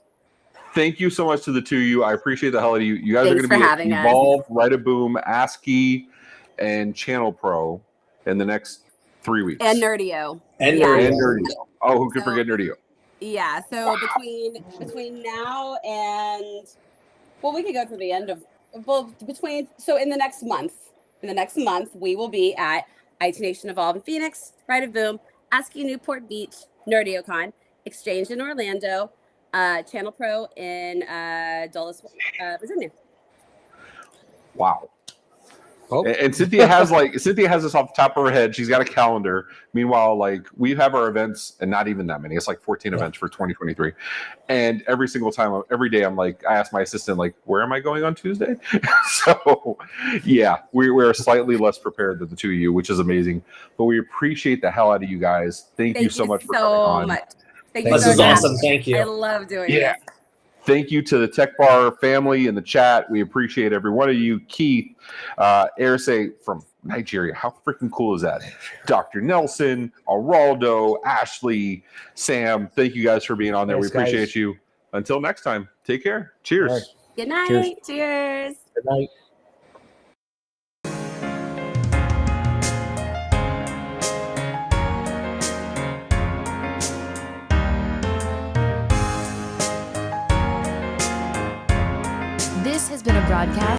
Speaker 4: Thank you so much to the two of you. I appreciate the hell out of you. You guys
Speaker 6: Thanks
Speaker 4: are going to be
Speaker 6: us.
Speaker 4: Evolve, Write a Boom, ASCII, and Channel Pro in the next 3 weeks.
Speaker 6: And Nerdio.
Speaker 7: And
Speaker 6: Yeah.
Speaker 4: Nerdio. Oh, who could forget Nerdio?
Speaker 6: Yeah. So between now and we could go to the end of in the next month we will be at IT Nation Evolve in Phoenix, Write a Boom, ASCII Newport Beach, NerdioCon, Exchange in Orlando, Channel Pro in Dulles, Virginia.
Speaker 4: Wow. Oh. And Cynthia has this off the top of her head. She's got a calendar. Meanwhile, like we have our events, and not even that many. It's like 14 events for 2023. And every single time, every day, I'm like, I ask my assistant, like, where am I going on Tuesday? So, yeah, we're slightly less prepared than the two of you, which is amazing. But we appreciate the hell out of you guys. Thank you so much for coming on.
Speaker 6: Thank you
Speaker 7: this is awesome. Thank you.
Speaker 6: I love doing this.
Speaker 4: Thank you to the Tech Bar family in the chat. We appreciate every one of you. Keith, Airse from Nigeria. How freaking cool is that? Dr. Nelson, Araldo, Ashley, Sam. Thank you guys for being on there.
Speaker 3: Thanks,
Speaker 4: we appreciate
Speaker 3: guys.
Speaker 4: you. Until next time, take care. Cheers.
Speaker 3: Right.
Speaker 6: Good night. Cheers.
Speaker 3: Good night.
Speaker 14: This has been a broadcast